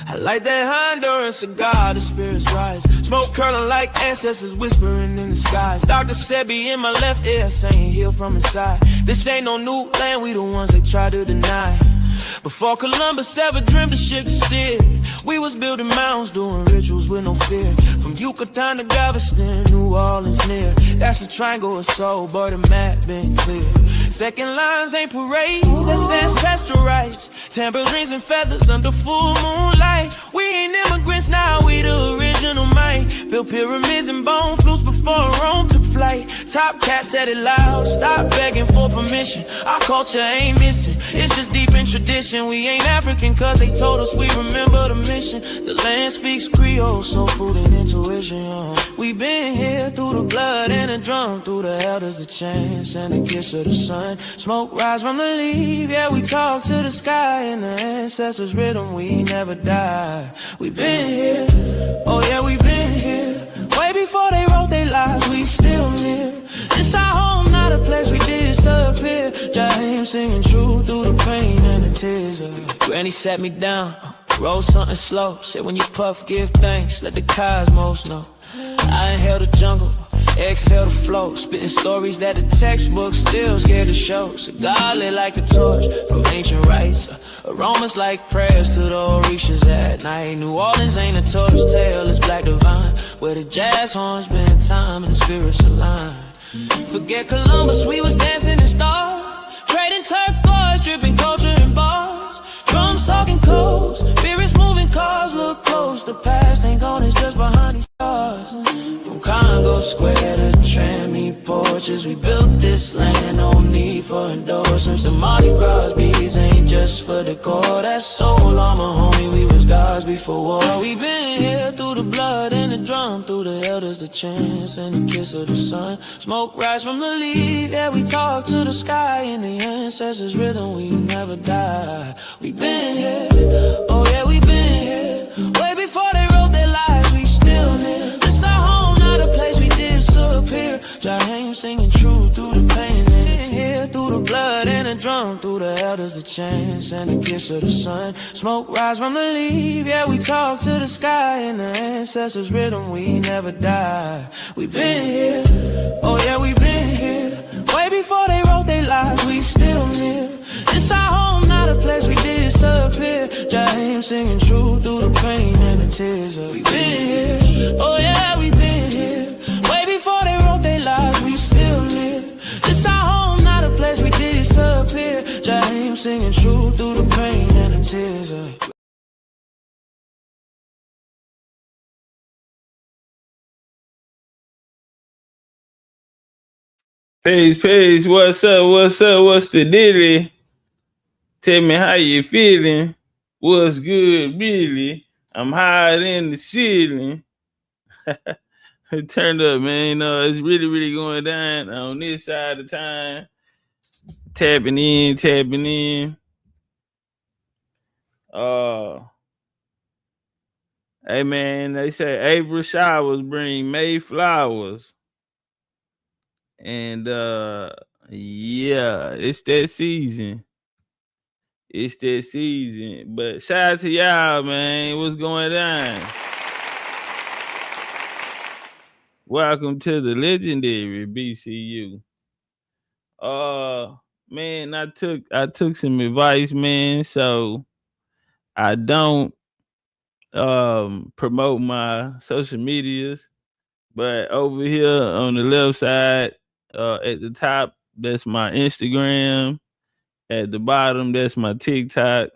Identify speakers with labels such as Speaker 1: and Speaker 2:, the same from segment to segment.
Speaker 1: I like that Honduran cigar, the spirits rise. Smoke curling like ancestors whispering in the skies. Dr. Sebi in my left ear saying heal from inside. This ain't no new land, we the ones they try to deny. Before Columbus ever dreamed the ship could steer, we was building mounds, doing rituals with no fear. From Yucatan to Galveston, New Orleans near. That's a triangle of soul, but the map been clear. Second lines ain't parades, that's ancestral rights. Tambourines and feathers under full moonlight. We ain't immigrants now, we the original might. Built pyramids and bone flutes before Rome took flight. Top cat said it loud, stop begging for permission. Our culture ain't missing, it's just deep in tradition. We ain't African cause they told us we remember the mission. The land speaks Creole, soul food and intuition. We been here through the blood and the drum, through the elders, the chants and the kiss of the sun. Smoke rise from the leaf, yeah, we talk to the sky. In the ancestors' rhythm, we never die. We been here, oh yeah, we been here. Way before they wrote their lives, we still live. This our home, not a place we disappear. Jaheim singing true through the pain and the tears. Granny sat me down, roll something slow. Said when you puff, give thanks, let the cosmos know. I inhale the jungle, exhale the flow. Spitting stories that the textbook still scared to show. Cigar lit like a torch from ancient rites. Aromas like prayers to the Orishas at night. New Orleans ain't a tourist tale, it's black divine. Where the jazz horns been time and the spirits align. Forget Columbus, we was dancing in stars. Trading turquoise, dripping culture in bars. Drums talking codes, spirits moving cars. Look close, the past ain't gone, it's just behind these stars. From Congo Square to Trammy porches, we built this land, no need for endorsements. The Mardi Gras beads ain't just for decor. That's soul armor, homie, we was gods before war. We been here through the blood and the drum, through the elders, the chants and the kiss of the sun. Smoke rise from the leaf, yeah, we talk to the sky. In the ancestors' rhythm, we never die. We been here, oh yeah, we been here. Way before they wrote their lives, we still live. This our home, not a place we disappear. Jaheim singing true through the pain and the tear. Through the blood and the drum, through the elders, the chants and the kiss of the sun. Smoke rise from the leaf, yeah, we talk to the sky. In the ancestors' rhythm, we never die. We been here, oh yeah, we been here. Way before they wrote their lives, we still live. It's our home, not a place we disappear. Jaheim singing true through the pain and the tears. We been here, oh yeah, we been here. Way before they wrote their lives, we still live. It's our home, not a place we disappear. Jaheim singing true through the pain and the tears.
Speaker 2: Peace, what's up, what's the dilly? Tell me how you feeling, what's good, really? I'm higher than the ceiling. It turned up, man, you know, it's really going down on this side of time. Tapping in. Hey, man, they say April showers bring May flowers. And yeah, it's that season. But shout out to y'all, man. What's going on? Welcome to the legendary BCU. Man, I took some advice, man. So I don't promote my social medias, but over here on the left side, at the top, that's my Instagram. At the bottom, that's my TikTok.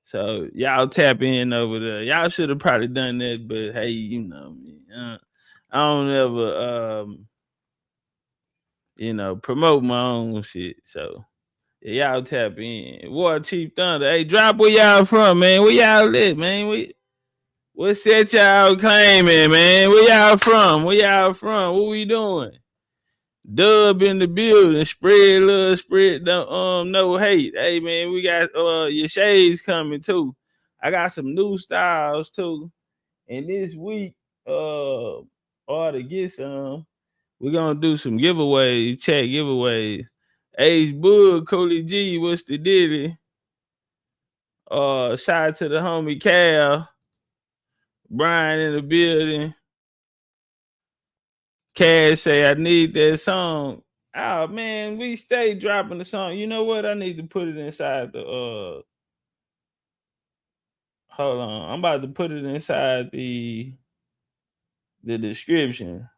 Speaker 2: So y'all tap in over there. Y'all should have probably done that, but hey, you know me. I don't ever, promote my own shit. So yeah, y'all tap in. War Chief Thunder. Hey, drop where y'all from, man. Where y'all at, man? What set y'all claiming, man? Where y'all from? What we doing? Dub in the building, spread love, spread no hate. Hey man, we got your shades coming too. I got some new styles too. And this week, or to get some, we're gonna do some giveaways, chat giveaways. Ace Bug, Coley G, what's the dilly? Shout out to the homie Cal. Brian in the building. Cash say, I need that song. Oh, man, we stay dropping the song. You know what? I need to put it inside the... Hold on. I'm about to put it inside the description.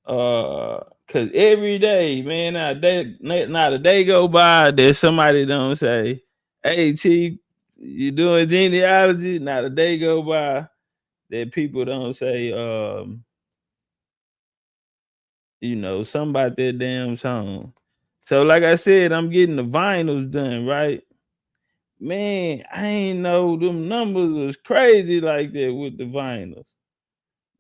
Speaker 2: Cause every day, man, not a day go by that somebody don't say, hey, Chief, you doing genealogy? Not a day go by that people don't say, you know, something about that damn song. So like I said, I'm getting the vinyls done, right? Man, I ain't know them numbers was crazy like that with the vinyls.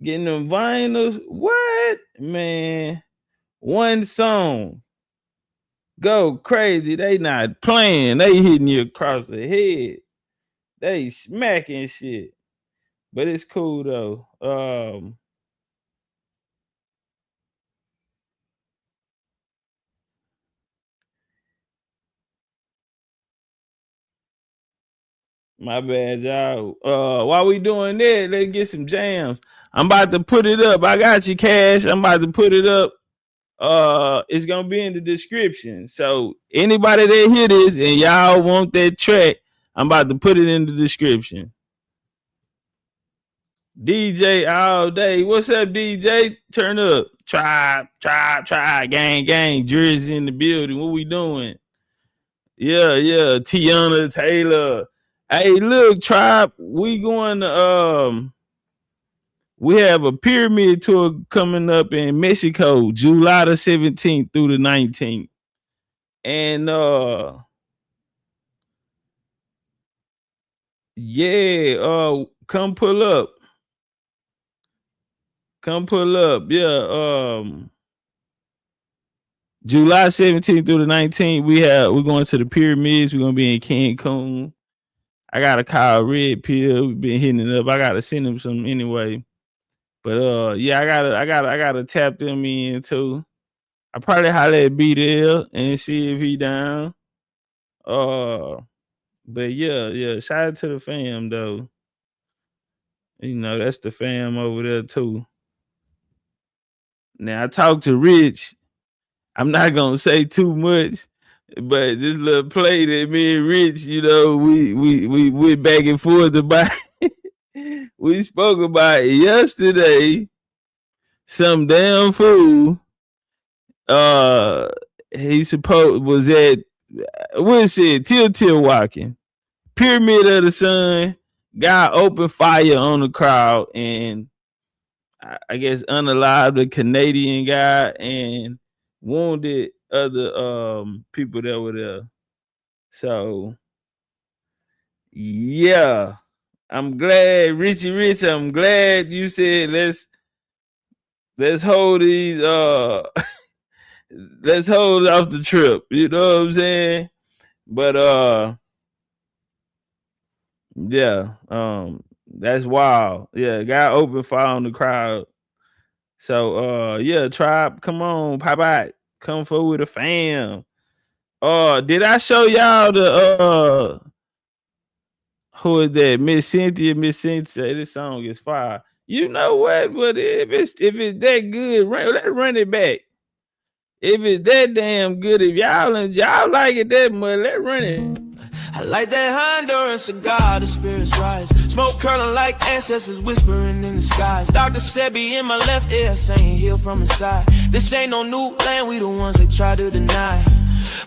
Speaker 2: Getting them vinyls, what? Man, one song go crazy. They not playing. They hitting you across the head. They smacking shit. But it's cool though. My bad, y'all. While we doing that, let's get some jams. I'm about to put it up. I got you, Cash. I'm about to put it up. It's gonna be in the description. So anybody that hear this and y'all want that track, I'm about to put it in the description. DJ all day. What's up, DJ? Turn up. Tribe, gang. Jersey in the building. What we doing? Yeah. Tiana Taylor. Hey, look, Tribe, we going to we have a pyramid tour coming up in Mexico, July the 17th through the 19th. And come pull up. Yeah, July 17th through the 19th, we're going to the pyramids. We're gonna be in Cancun. I gotta call Red Pill. We've been hitting it up. I gotta send him some anyway. But yeah, I gotta tap them in too. I probably holler at B-Dell and see if he down. But yeah. Shout out to the fam though. You know, that's the fam over there too. Now I talked to Rich. I'm not gonna say too much. But this little play that me and Rich, you know, we went back and forth about. We spoke about it yesterday. Some damn fool. He was at what's it? Till walking. Pyramid of the Sun. Guy opened fire on the crowd and I guess unalived a Canadian guy and wounded other people that were there. So yeah, I'm glad, Richie Rich. I'm glad you said let's hold these let's hold off the trip. You know what I'm saying? But yeah, that's wild. Yeah, guy opened fire on the crowd. So yeah, Tribe, come on, pop out. Come forward with a fam. Did I show y'all the who is that? Miss Cynthia. This song is fire. You know what? But if it's that good, let's run it back. If it's that damn good, if y'all like it that much, let's run it.
Speaker 1: I like that Honduran cigar, the spirits rise. Smoke curling like ancestors whispering in the skies. Dr. Sebi in my left ear saying heal from inside. This ain't no new land, we the ones they try to deny.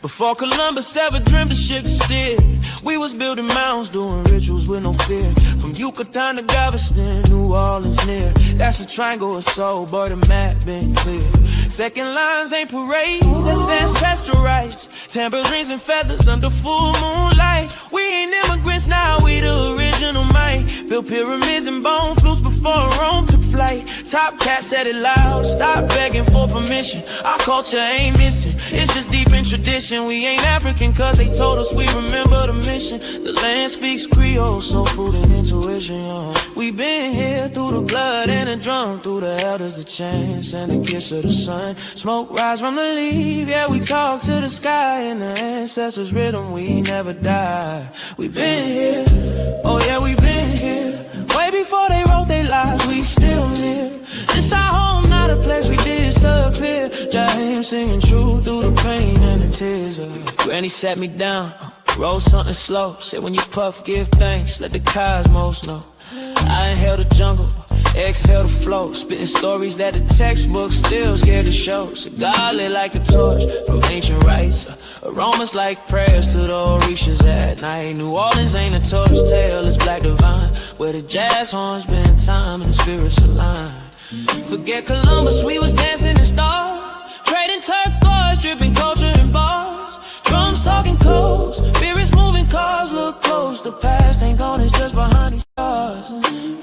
Speaker 1: Before Columbus ever dreamed of ship to steer, we was building mounds, doing rituals with no fear. From Yucatan to Galveston, New Orleans near. That's a triangle of soul, but the map been clear. Second lines ain't parades, that's ancestral rights. Tambourines and feathers under full moonlight. We ain't immigrants now, we the original might. Built pyramids and bone flutes before Rome took flight. flight. Top cat said it loud, stop begging for permission. Our culture ain't missing, it's just deep in tradition. We ain't African cause they told us we remember the mission. The land speaks Creole, soul food and intuition, yo. We been here through the blood and the drum, through the elders, the chants and the kiss of the sun. Smoke rise from the leaf, yeah, we talk to the sky. And the ancestors' rhythm, we never die. We been here, oh yeah, we been here. Way before they wrote their lives, we still live. This our home, not a place we disappear. Jaheim singing true through the pain and the tears. Granny sat me down, roll something slow. Said when you puff, give thanks, let the cosmos know. I inhale the jungle, exhale the flow. Spitting stories that the textbook still scared to show. Cigar lit like a torch from ancient rites. Aromas like prayers to the Orishas at night. New Orleans ain't a torch tale, it's black divine. Where the jazz horns been time and the spirits align. Forget Columbus, we was dancing in stars. Trading turquoise, dripping culture in bars. Drums talking codes, spirits moving cars. Look close, the past ain't gone, it's just behind these stars.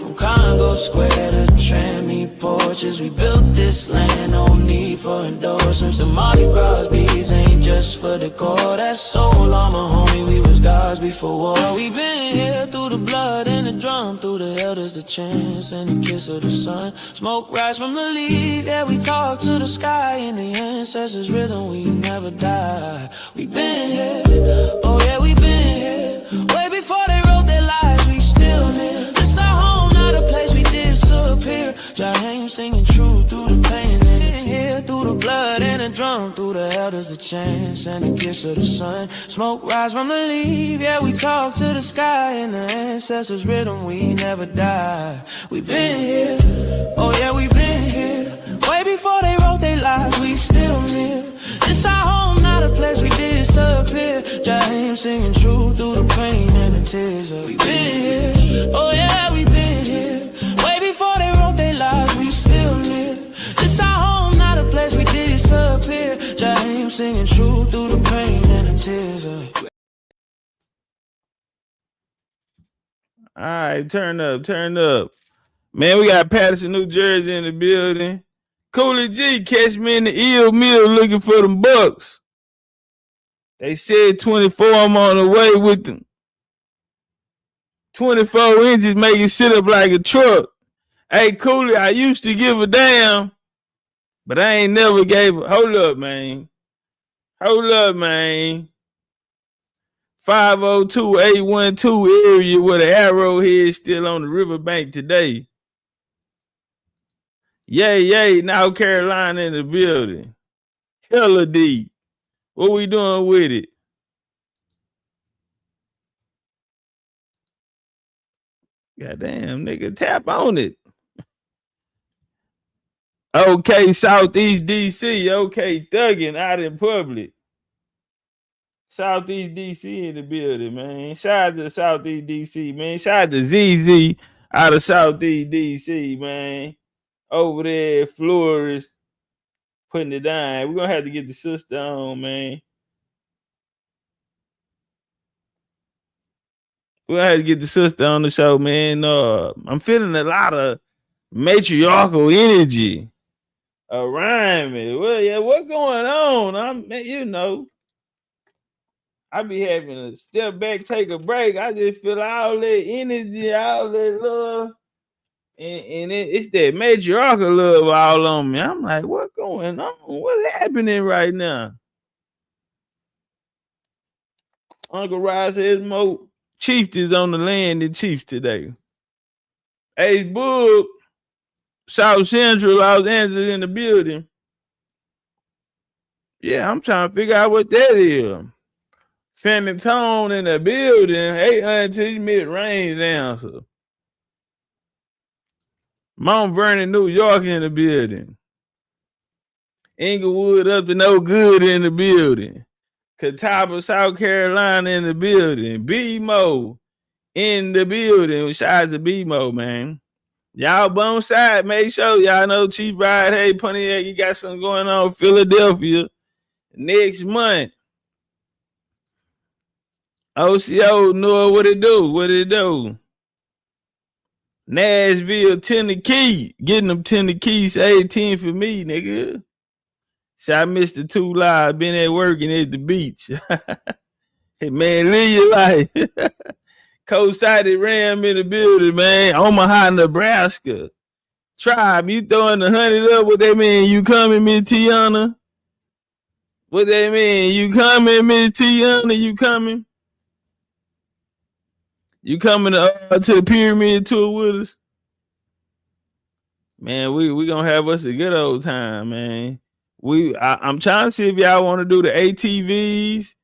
Speaker 1: From Congo Square to Trammy porches, we built this land, no need for endorsements. The Mardi Gras beads ain't just for decor, that's soul armor, homie, we was gods before war. We been here through the blood and the drum, through the elders, the chants and the kiss of the sun. Smoke rise from the leaf, yeah, we talk to the sky. In the ancestors' rhythm, we never die. We been here, oh yeah, we been here. Way before they wrote their lives, we still live. This our home, not a place we disappear. Jaheim singing true through the pain and the tear. Through the blood and the drum, through the elders, the chants and the kiss of the sun. Smoke rise from the leaf, yeah, we talk to the sky. In the ancestors' rhythm, we never die. We been here, oh yeah, we been here. Way before they wrote their lives, we still live. This our home, not a place we disappear. Jaheim singing true through the pain and the tears. We been here, oh yeah, we been here. Way before they wrote their lives, we still live. This our home, not a place we disappear. Jaheim singing true through the pain and the tears.
Speaker 2: All right, turn up, turn up. Man, we got Patterson, New Jersey in the building. Coolie G, catch me in the eel mill looking for them bucks. They said 24, I'm on the way with them. 24 inches make it sit up like a truck. Hey, Coolie, I used to give a damn, but I ain't never gave a... Hold up, man. Hold up, man. 502-812 area where the arrowhead still on the riverbank today. Yay, North Carolina in the building. Hella deep. What we doing with it? Goddamn, nigga, tap on it. Okay, Southeast DC. Okay, thugging out in public. Southeast DC in the building, man. Shout out to Southeast DC, man. Shout out to ZZ out of Southeast DC, man. Over there, Flores, putting it down. We're going to have to get the sister on, man. We're going to have to get the sister on the show, man. I'm feeling a lot of matriarchal energy around me. Well, yeah, what's going on? I be having to step back, take a break. I just feel all that energy, all that love. And it's that matriarchal love all on me. I'm like, what's going on? What's happening right now? Uncle Rod says more chiefs on the land than chiefs today. Hey, Boog, South Central, Los Angeles in the building. Yeah, I'm trying to figure out what that is. San Antonio in the building. Hey, auntie, mid-range answer. Mount Vernon, New York in the building. Inglewood up to no good in the building. Catawba, South Carolina in the building. B-Mo in the building. Shout out to B-Mo, man. Y'all bone side, make sure y'all know Chief Ride. Hey, Pontiac, you got something going on in Philadelphia next month. OCO, know what it do. Nashville, Tennessee, getting them Tennessee 18 for me, nigga. So I missed the 2 lives, been at work and at the beach. Hey, man, live your life. Co-sided Ram in the building, man. Omaha, Nebraska. Tribe, you throwing the 100 up? What that mean? You coming, Miss Tiana? What that mean? You coming, Miss Tiana? You coming? You coming to the pyramid tour with us? Man, we gonna have us a good old time, man. I'm trying to see if y'all want to do the ATVs.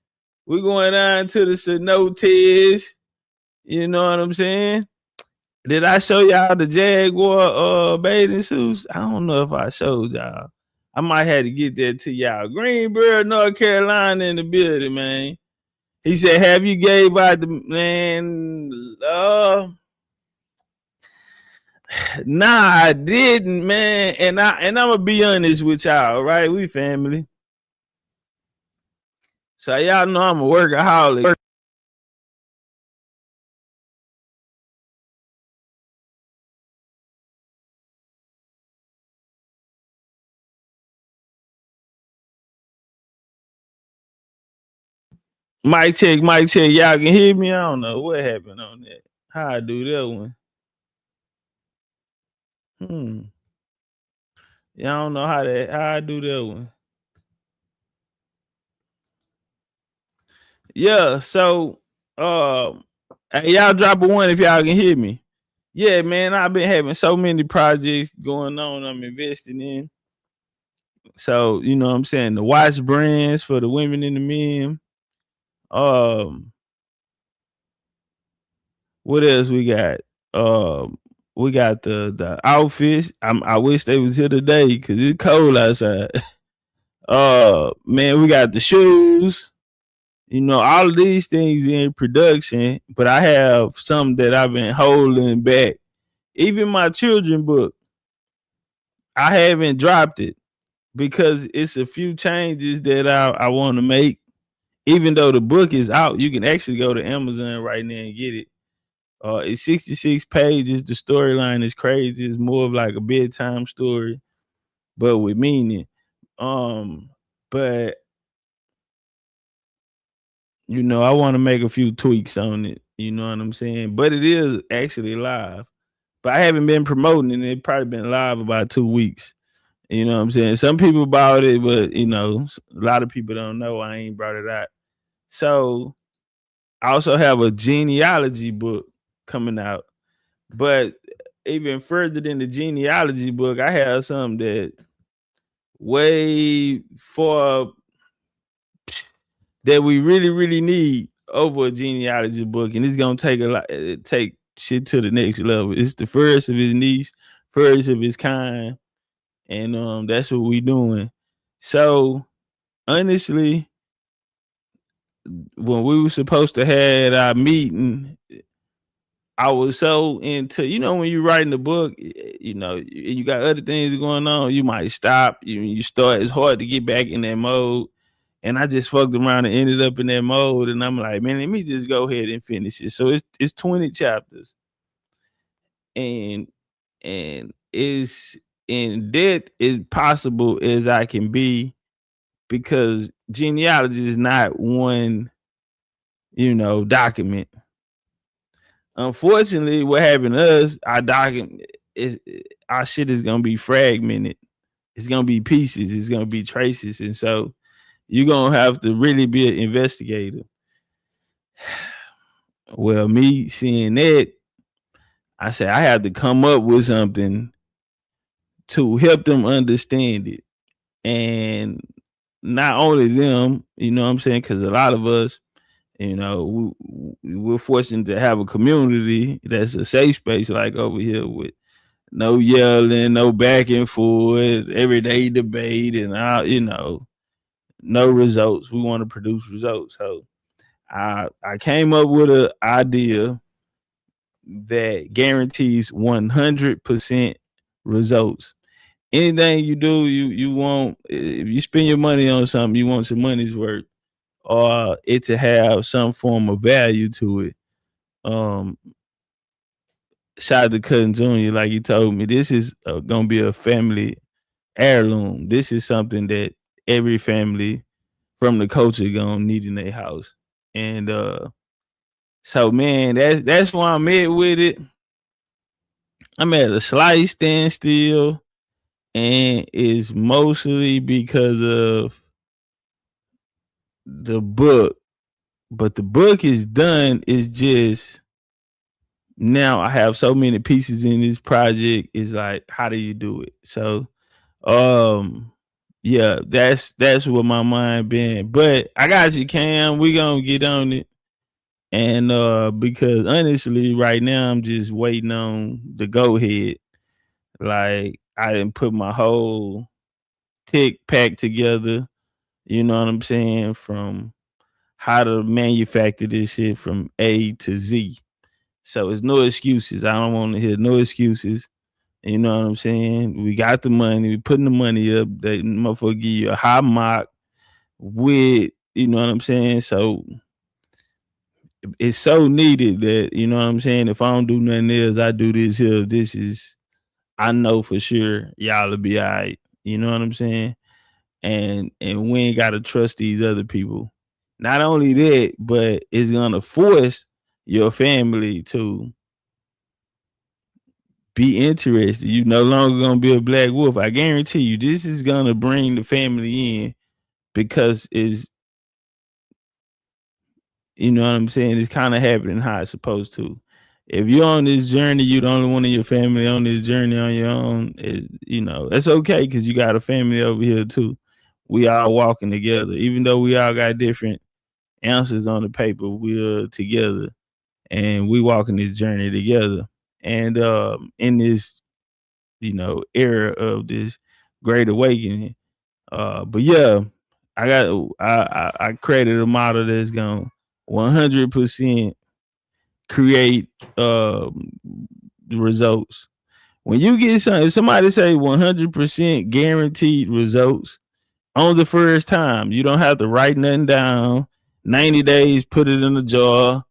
Speaker 2: We going down to the cenotes. You know what I'm saying? Did I show y'all the Jaguar bathing suits? I don't know if I showed y'all. I might have to get that to y'all. Greensboro, North Carolina in the building, man. He said, have you gave out the man? Nah, I didn't, man. And I'm gonna be honest with y'all, right? We family. So y'all know I'm a workaholic. Mic check. Y'all can hear me? I don't know what happened on that. How I do that one? Y'all don't know how I do that one. Yeah, so hey, y'all drop a 1 if y'all can hear me. Yeah, man, I've been having so many projects going on I'm investing in. So, you know what I'm saying? The watch brands for the women and the men. What else we got? We got the outfits. I wish they was here today because it's cold outside. Man, we got the shoes. You know, all of these things in production, but I have some that I've been holding back. Even my children book, I haven't dropped it because it's a few changes that I want to make. Even though the book is out, you can actually go to Amazon right now and get it. It's 66 pages. The storyline is crazy. It's more of like a bedtime story, but with meaning. But you know, I want to make a few tweaks on it. You know what I'm saying? But it is actually live. But I haven't been promoting it. It's probably been live about 2 weeks. You know what I'm saying? Some people bought it, but you know, a lot of people don't know I ain't brought it out. So I also have a genealogy book coming out. But even further than the genealogy book, I have something that way for that we really, really need over a genealogy book, and it's gonna take take shit to the next level. It's the first of its niche, first of its kind, and that's what we doing. So honestly, when we were supposed to have our meeting, I was so into, you know, when you're writing the book, you know, you got other things going on, you might stop, you start, it's hard to get back in that mode. And I just fucked around and ended up in that mode. And I'm like, man, let me just go ahead and finish it. So it's 20 chapters. And it's in that as possible as I can be, because genealogy is not one, you know, document. Unfortunately, what happened to us, our document is our shit is gonna be fragmented. It's gonna be pieces, it's gonna be traces. And so you're gonna have to really be an investigator. Well, me seeing that, I said I have to come up with something to help them understand it. And not only them, you know what I'm saying? Because a lot of us, you know, we're fortunate to have a community that's a safe space, like over here, with no yelling, no back and forth, everyday debate, and all, you know, no results. We want to produce results. So I came up with an idea that guarantees 100% results. Anything you do, you want, if you spend your money on something, you want some money's worth, or it to have some form of value to it. shout out to Cousin Junior, like he told me, this is gonna be a family heirloom. This is something that every family from the culture gonna need in their house. And so man, that's why I'm at with it. I'm at a slight standstill, and it's mostly because of the book. But the book is done. It's just now I have so many pieces in this project. It's like, how do you do it? So yeah, that's what my mind been. But I got you, Cam. We gonna get on it. And because honestly, right now I'm just waiting on the go ahead. Like I didn't put my whole tech pack together, you know what I'm saying, from how to manufacture this shit from A to Z. So it's no excuses. I don't want to hear no excuses. You know what I'm saying? We got the money, we putting the money up. That motherfucker give you a high mark with, you know what I'm saying? So it's so needed that, you know what I'm saying, if I don't do nothing else, I do this here. This is, I know for sure y'all will be all right. You know what I'm saying? And we ain't gotta trust these other people. Not only that, but it's gonna force your family to be interested. You no longer gonna be a black wolf. I guarantee you, this is gonna bring the family in because it's, you know what I'm saying, it's kind of happening how it's supposed to. If you're on this journey, you're the only one in your family on this journey on your own. You know, that's okay because you got a family over here too. We all walking together, even though we all got different answers on the paper. We're together, and we walking this journey together. And in this, you know, era of this great awakening. But yeah, I created a model that's gonna 100% create results. When you get something, if somebody say 100% guaranteed results on the first time, you don't have to write nothing down. 90 days, put it in a jar.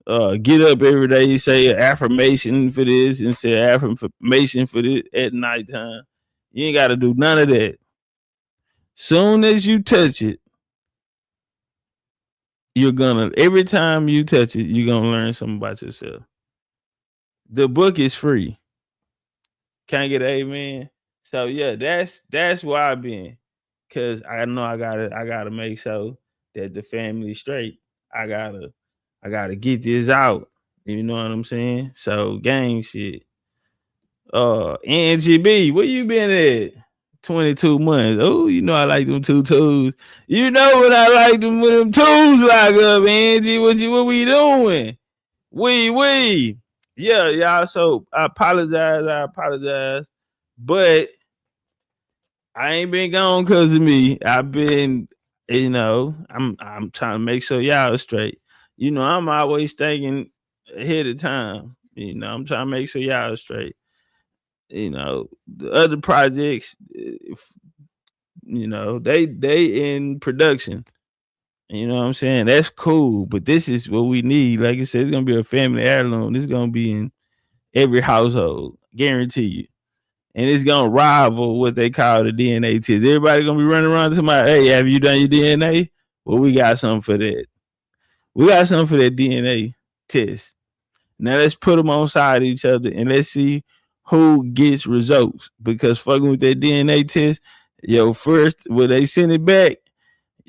Speaker 2: Get up every day, say an affirmation for this and say affirmation for this at nighttime. You ain't got to do none of that. Soon as you touch it, you're gonna, every time you touch it, you're gonna learn something about yourself. The book is free. Can I get an amen? So yeah, that's where I've been. Cause I know I gotta make sure that the family's straight. I gotta get this out. You know what I'm saying? So gang shit. NGB, where you been at? 22 months. Oh, you know I like them two tools. You know what I like them with them tools like up, Angie. What we doing? We. Yeah, y'all. So I apologize. But I ain't been gone because of me. I've been, you know, I'm trying to make sure y'all straight. You know, I'm always thinking ahead of time. You know, I'm trying to make sure y'all straight. You know, the other projects, you know, they in production. You know what I'm saying? That's cool, but this is what we need. Like I said, it's gonna be a family heirloom. This is gonna be in every household, guarantee you. And it's gonna rival what they call the DNA test. Everybody gonna be running around to somebody, hey, have you done your DNA? Well, we got something for that. We got something for that DNA test. Now let's put them on side of each other and let's see who gets results. Because fucking with that DNA test, first when they send it back,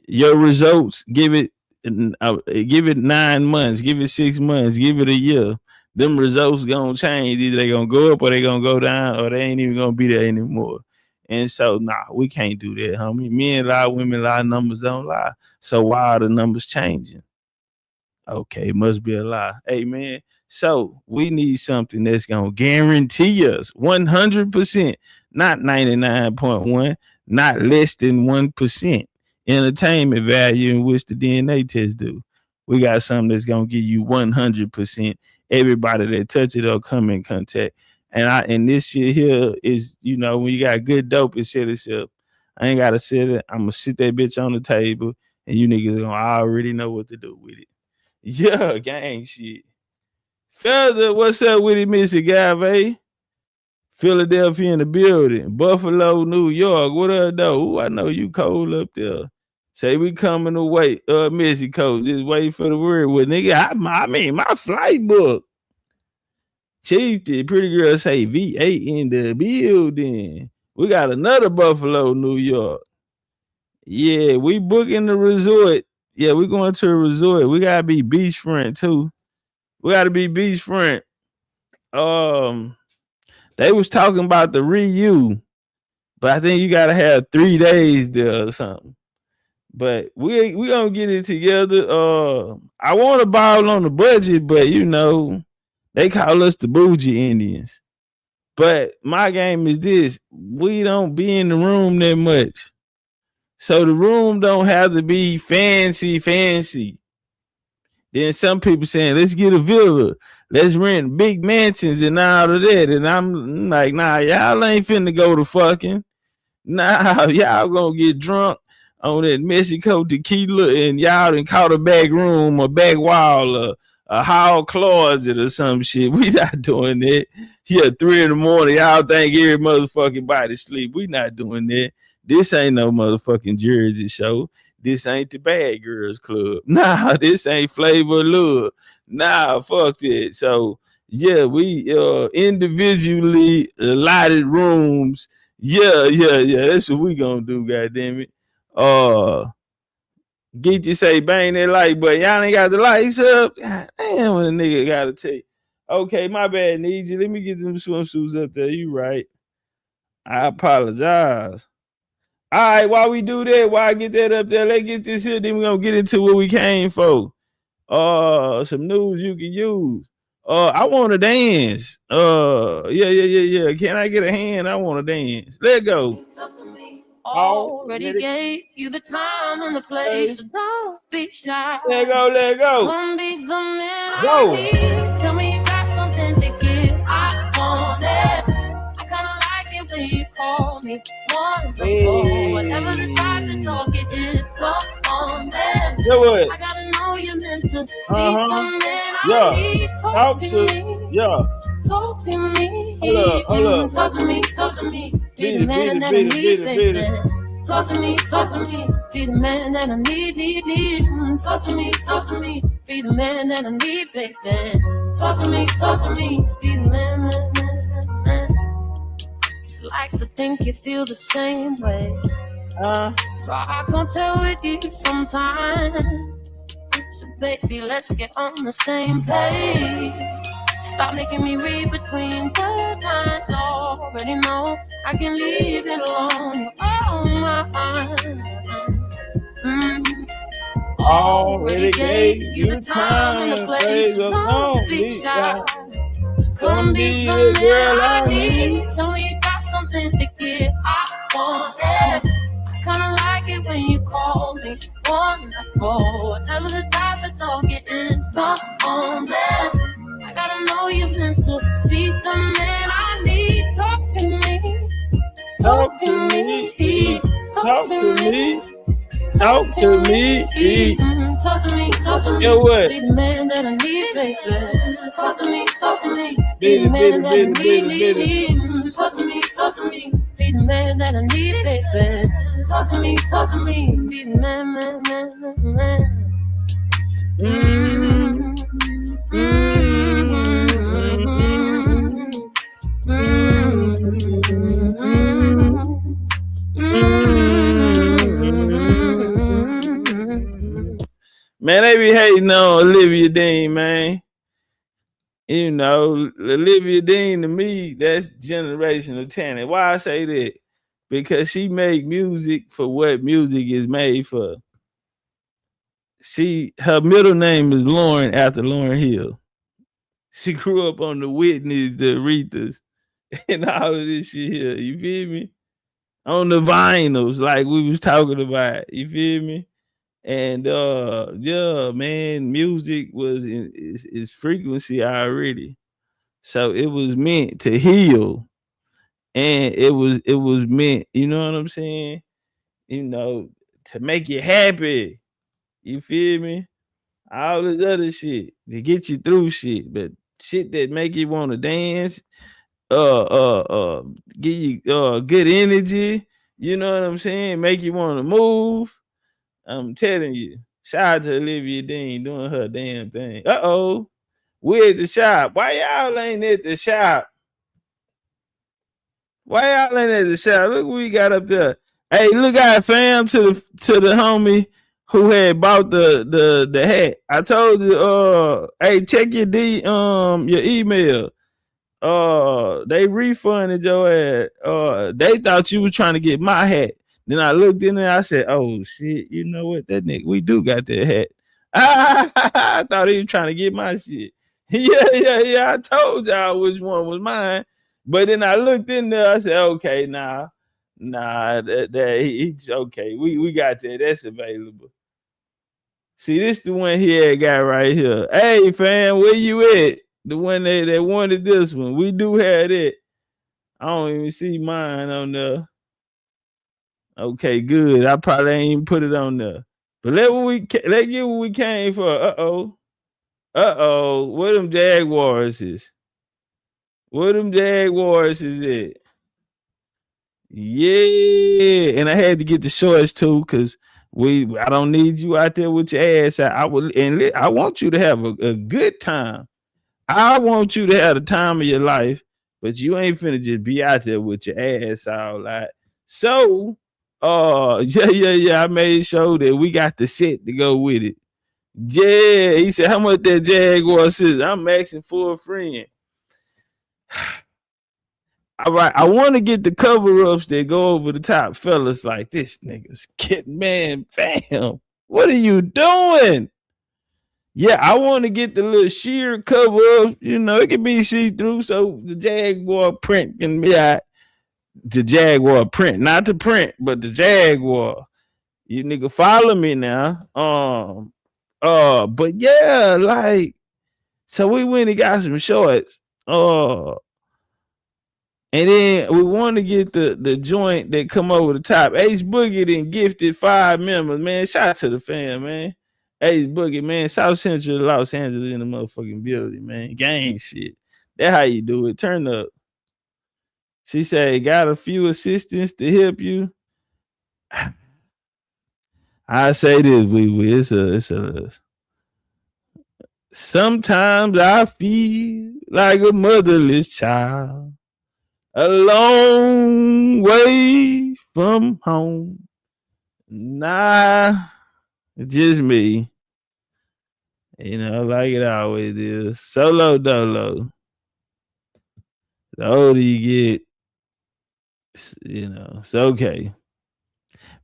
Speaker 2: your results give it 9 months, give it 6 months, give it a year. Them results gonna change. Either they gonna go up or they gonna go down, or they ain't even gonna be there anymore. And so, we can't do that, homie. Men lie, women lie, numbers don't lie. So why are the numbers changing? Okay, must be a lie. Hey, man. So we need something that's gonna guarantee us 100%, not 99.1, not less than 1% entertainment value in which the DNA test do. We got something that's gonna give you 100%. Everybody that touch it or come in contact. And this shit here is, you know, when you got good dope, it set itself. I ain't gotta sit it. I'm gonna sit that bitch on the table, and you niggas gonna already know what to do with it. Yeah, gang shit. Feather, what's up with it, Missy Gave? Philadelphia in the building. Buffalo, New York. What up, though? Ooh, I know you cold up there. Say we coming to wait, Missy Coach. Just wait for the word. Well, nigga, I mean, my flight book. Chief, the pretty girl say VA in the building. We got another Buffalo, New York. Yeah, we booking the resort. Yeah, we going to a resort. We gotta be beachfront too. We gotta be beachfront. They was talking about the Ryu, but I think you gotta have 3 days there or something. But we gonna get it together. I want to ball on the budget, but you know, they call us the bougie Indians. But my game is this: we don't be in the room that much, so the room don't have to be fancy. Then some people saying, let's get a villa, let's rent big mansions and all of that. And I'm like, nah, y'all ain't finna go to fucking. Nah, y'all gonna get drunk on that Mexico tequila and y'all done caught a back room, a back wall, a hall closet or some shit. We not doing that. Yeah, 3 in the morning, y'all think every motherfucking body sleep. We not doing that. This ain't no motherfucking Jersey show. This ain't the Bad Girls Club. Nah, this ain't Flavor of Love. Nah, fuck that. So, yeah, we individually allotted rooms. Yeah. That's what we gonna do, goddammit. Get you say bang that light, but y'all ain't got the lights up. God damn, what a nigga gotta take. Okay, my bad, need you. Let me get them swimsuits up there. You right. I apologize. All right, while we do that, while I get that up there, let's get this here. Then we're gonna get into what we came for. Some news you can use. I want to dance. Yeah. Can I get a hand? I want to dance. Let go.
Speaker 3: Already gave you the time and the place, so don't be shy.
Speaker 2: Let go.
Speaker 3: Come be the man I need. Tell me you got something to give. I want it. I kinda like it when you call me wonderful. Whatever the time to talk, it is come on then. I gotta know you're meant to be the man I need. Talk to me. Talk to me.
Speaker 2: Hold up.
Speaker 3: Talk to me. Be the man that I need, baby. Talk to me. Be the man that I need. Talk to me. Be the man that I need, baby. Talk to me. Be the man. Like to think you feel the same way. But I can't tell with you sometimes. So baby, let's get on the same page. Stop making me read between the lines. Already know I can leave it alone. Oh my. Already gave you the time and the place. So don't be shy. Come be the man I need. Tell me you got something to give. I want it. I kinda like it when you call me wonderful. Whatever the type of talk it is, come on then. I gotta know you're meant to be the man I need. Talk to me. Talk to me. Talk to me. Talk to me. Talk to me. Be the man that I need, baby. Talk to me. Be the man that I need. Talk to me. Be the man that I need, baby. Talk to me. Be the man.
Speaker 2: Man, they be hating on Olivia Dean, man. You know, Olivia Dean to me, that's generational talent. Why I say that? Because she make music for what music is made for. Her middle name is Lauren after Lauryn Hill. She grew up on the Whitneys, the Aretha's, and all of this shit here. You feel me? On the vinyls, like we was talking about. You feel me? And yeah, man, music was in its frequency already. So it was meant to heal. And it was meant, you know what I'm saying? You know, to make you happy. You feel me? All this other shit to get you through shit. But shit that make you want to dance, give you good energy. You know what I'm saying? Make you want to move. I'm telling you. Shout out to Olivia Dean doing her damn thing. We at the shop. Why y'all ain't at the shop? Why y'all ain't at the shop? Look what we got up there. Hey, look out, fam, to the homie who had bought the hat. I told you, hey, check your your email. They refunded your ass. They thought you was trying to get my hat. Then I looked in there, I said, oh shit, you know what? That nigga, we do got that hat. I thought he was trying to get my shit. Yeah. I told y'all which one was mine. But then I looked in there, I said, okay, nah, he's okay. We got that. That's available. See, this the one he had got right here. Hey, fam, where you at? The one that wanted this one. We do have it. I don't even see mine on there. Okay, good. I probably ain't even put it on there. But let's get what we came for. Where them Jaguars is? Where them Jaguars is at? Yeah, and I had to get the shorts too, cause I don't need you out there with your ass out. I want you to have a good time. I want you to have the time of your life, but you ain't finna just be out there with your ass out. Like, so, yeah. I made sure that we got the set to go with it. Yeah, he said, how much that Jaguar is? I'm asking for a friend. All right, I want to get the cover-ups that go over the top, fellas. Like, this nigga's kidding, man, fam. What are you doing? Yeah, I want to get the little sheer cover-up. You know, it can be see-through, so the Jaguar print can be out. The Jaguar print, not the print, but the Jaguar. You nigga follow me now. But yeah, like, so we went and got some shorts. And then we want to get the joint that come over the top. Ace Boogie then gifted 5 members, man. Shout out to the fam, man. Ace Boogie, man. South Central Los Angeles in the motherfucking building, man. Gang shit. That's how you do it. Turn up. She said, got a few assistants to help you. I say this, it's a sometimes I feel like a motherless child. A long way from home. Nah, it's just me. You know, like it always is. Solo dolo. The older you get, you know, it's okay.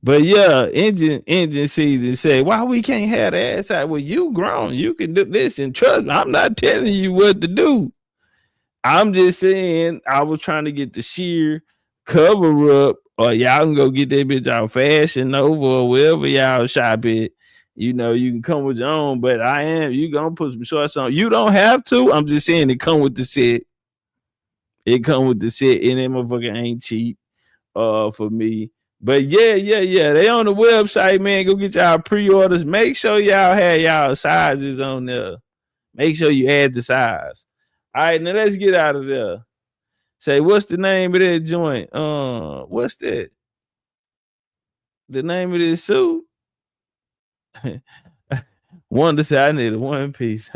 Speaker 2: But yeah, engine season say, why we can't have the ass out? Well, you grown. You can do this, and trust me, I'm not telling you what to do. I'm just saying I was trying to get the sheer cover up, or y'all can go get that bitch out Fashion Nova or wherever y'all shop it. You know, you can come with your own, but you gonna put some shorts on. You don't have to. I'm just saying it come with the set. It come with the set, and that motherfucker ain't cheap for me. But yeah. They on the website, man. Go get y'all pre-orders. Make sure y'all have y'all sizes on there. Make sure you add the size. All right, now let's get out of there. Say, what's the name of that joint? What's that? The name of this suit? Wonder say I need a one piece.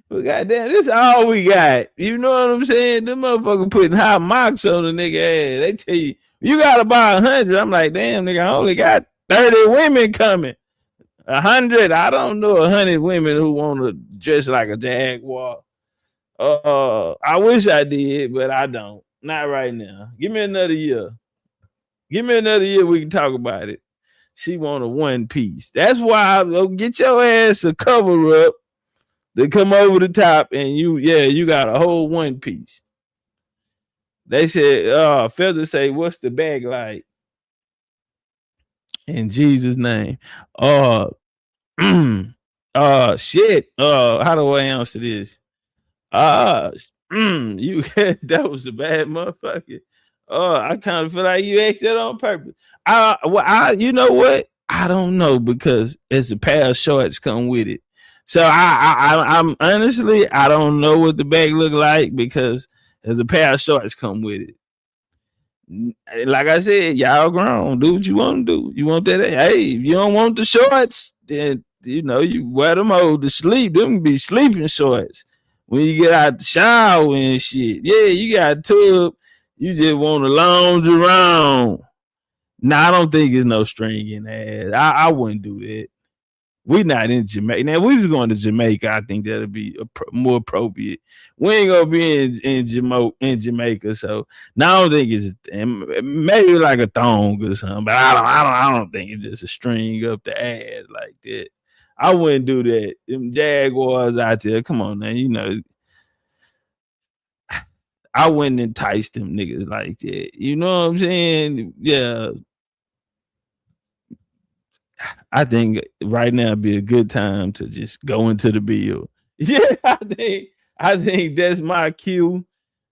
Speaker 2: But goddamn, this is all we got. You know what I'm saying? Them motherfucker putting high marks on the nigga ass. They tell you gotta buy 100. I'm like, damn, nigga, I only got 30 women coming. 100. I don't know 100 women who want to dress like a Jaguar. I wish I did, but I don't. Not right now. Give me another year. We can talk about it. She want a one piece. That's why I'll get your ass a cover up to come over the top, and you got a whole one piece. They said, Feather say, what's the bag like? In Jesus' name. Shit. How do I answer this? You that was a bad motherfucker. I kind of feel like you asked that on purpose. You know what? I don't know, because it's a pair of shorts come with it. So I'm honestly, I don't know what the bag look like because there's a pair of shorts come with it. Like I said, y'all grown. Do what you want to do. You want that? Hey, if you don't want the shorts, then you know you wear them old to sleep. Them be sleeping shorts. When you get out the shower and shit, yeah, you got a tub. You just want to lounge around. Nah, I don't think there's no string in that. I wouldn't do that. We not in Jamaica. Now, if we was going to Jamaica, I think that'd be more appropriate. We ain't gonna be in Jamaica, so now I don't think it's maybe like a thong or something. But I don't think it's just a string up the ass like that. I wouldn't do that. Them Jaguars out there, come on now, you know. I wouldn't entice them niggas like that. You know what I'm saying? Yeah. I think right now would be a good time to just go into the bill. Yeah, I think that's my cue.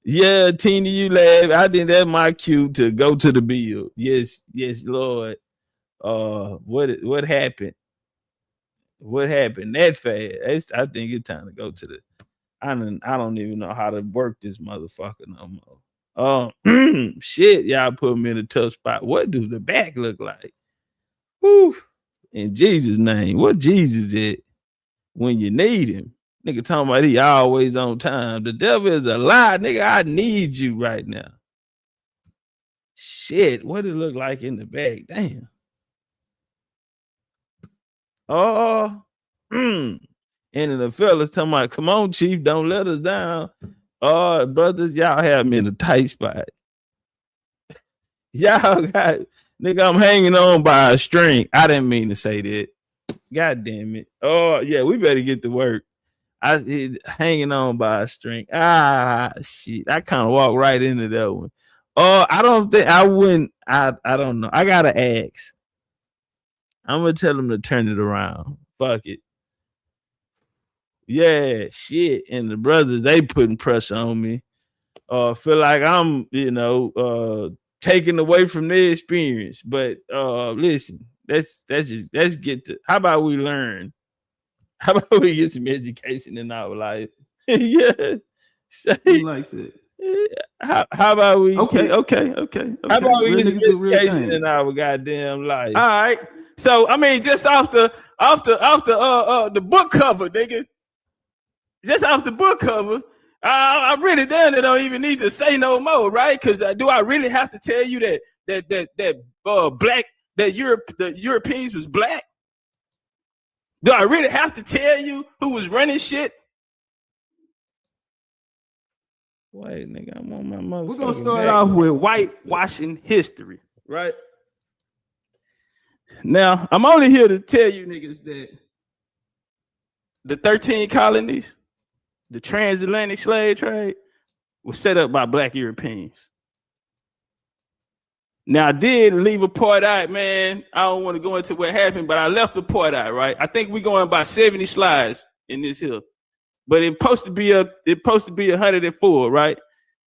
Speaker 2: Yeah, Tina, you laugh. I think that's my cue to go to the bill. Yes, Lord. What happened? What happened that fast? I think it's time to go to the. I don't even know how to work this motherfucker no more. Shit, y'all put me in a tough spot. What do the back look like? Whew. In Jesus' name, what Jesus is when you need him? Nigga talking about he always on time. The devil is a lie, nigga. I need you right now. Shit, what it look like in the back? Damn. Oh, and then the fellas talking about, come on, Chief, don't let us down. Oh, brothers, y'all have me in a tight spot. Y'all got, nigga, I'm hanging on by a string. I didn't mean to say that. God damn it. Oh, yeah, we better get to work. Hanging on by a string. Shit. I kind of walked right into that one. Oh, I don't think I wouldn't. I don't know. I gotta ask. I'm gonna tell them to turn it around. Fuck it. Yeah, shit. And the brothers, they putting pressure on me. Feel like I'm, taken away from their experience. But listen, let's get to, how about we learn? How about we get some education in our life? Yeah.
Speaker 3: Who likes it?
Speaker 2: How about we
Speaker 3: okay.
Speaker 2: How about we get some education in our goddamn life?
Speaker 3: All right. So I mean, just off the book cover, nigga. Just off the book cover. I really damn don't even need to say no more, right? Because do I really have to tell you that the Europeans was black? Do I really have to tell you who was running shit?
Speaker 2: Wait, nigga, I'm on my motherfucking.
Speaker 3: We're gonna start off with whitewashing history, right? Now, I'm only here to tell you niggas that the 13 colonies, the transatlantic slave trade, was set up by black Europeans. Now, I did leave a part out, man. I don't want to go into what happened, but I left the part out, right? I think we're going by 70 slides in this here. But it's supposed to be 104, right?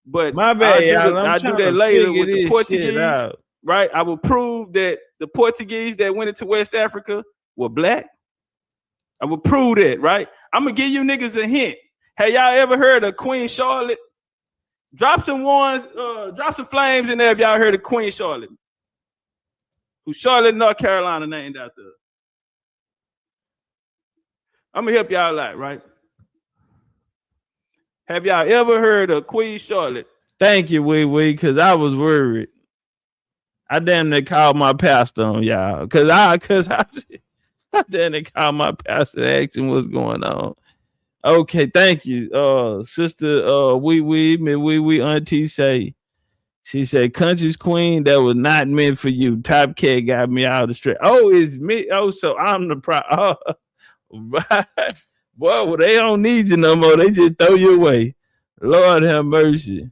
Speaker 3: But
Speaker 2: my bad,
Speaker 3: I do that later with the Portuguese, right? I will prove that the Portuguese that went into West Africa were black. I will prove that, right? I'm gonna give you niggas a hint. Have y'all ever heard of Queen Charlotte? Drop some flames in there if y'all heard of Queen Charlotte. Who Charlotte, North Carolina named after. I'm gonna help y'all out, right? Have y'all ever heard of Queen Charlotte?
Speaker 2: Thank you, wee, because I was worried. I damn near called my pastor on y'all. Cause I damn near called my pastor asking what's going on. Okay, thank you. Sister wee auntie say. She said, country's queen, that was not meant for you. Top cat got me out of the street. Oh, it's me. Oh, so I'm the right. Boy, well, they don't need you no more. They just throw you away. Lord have mercy.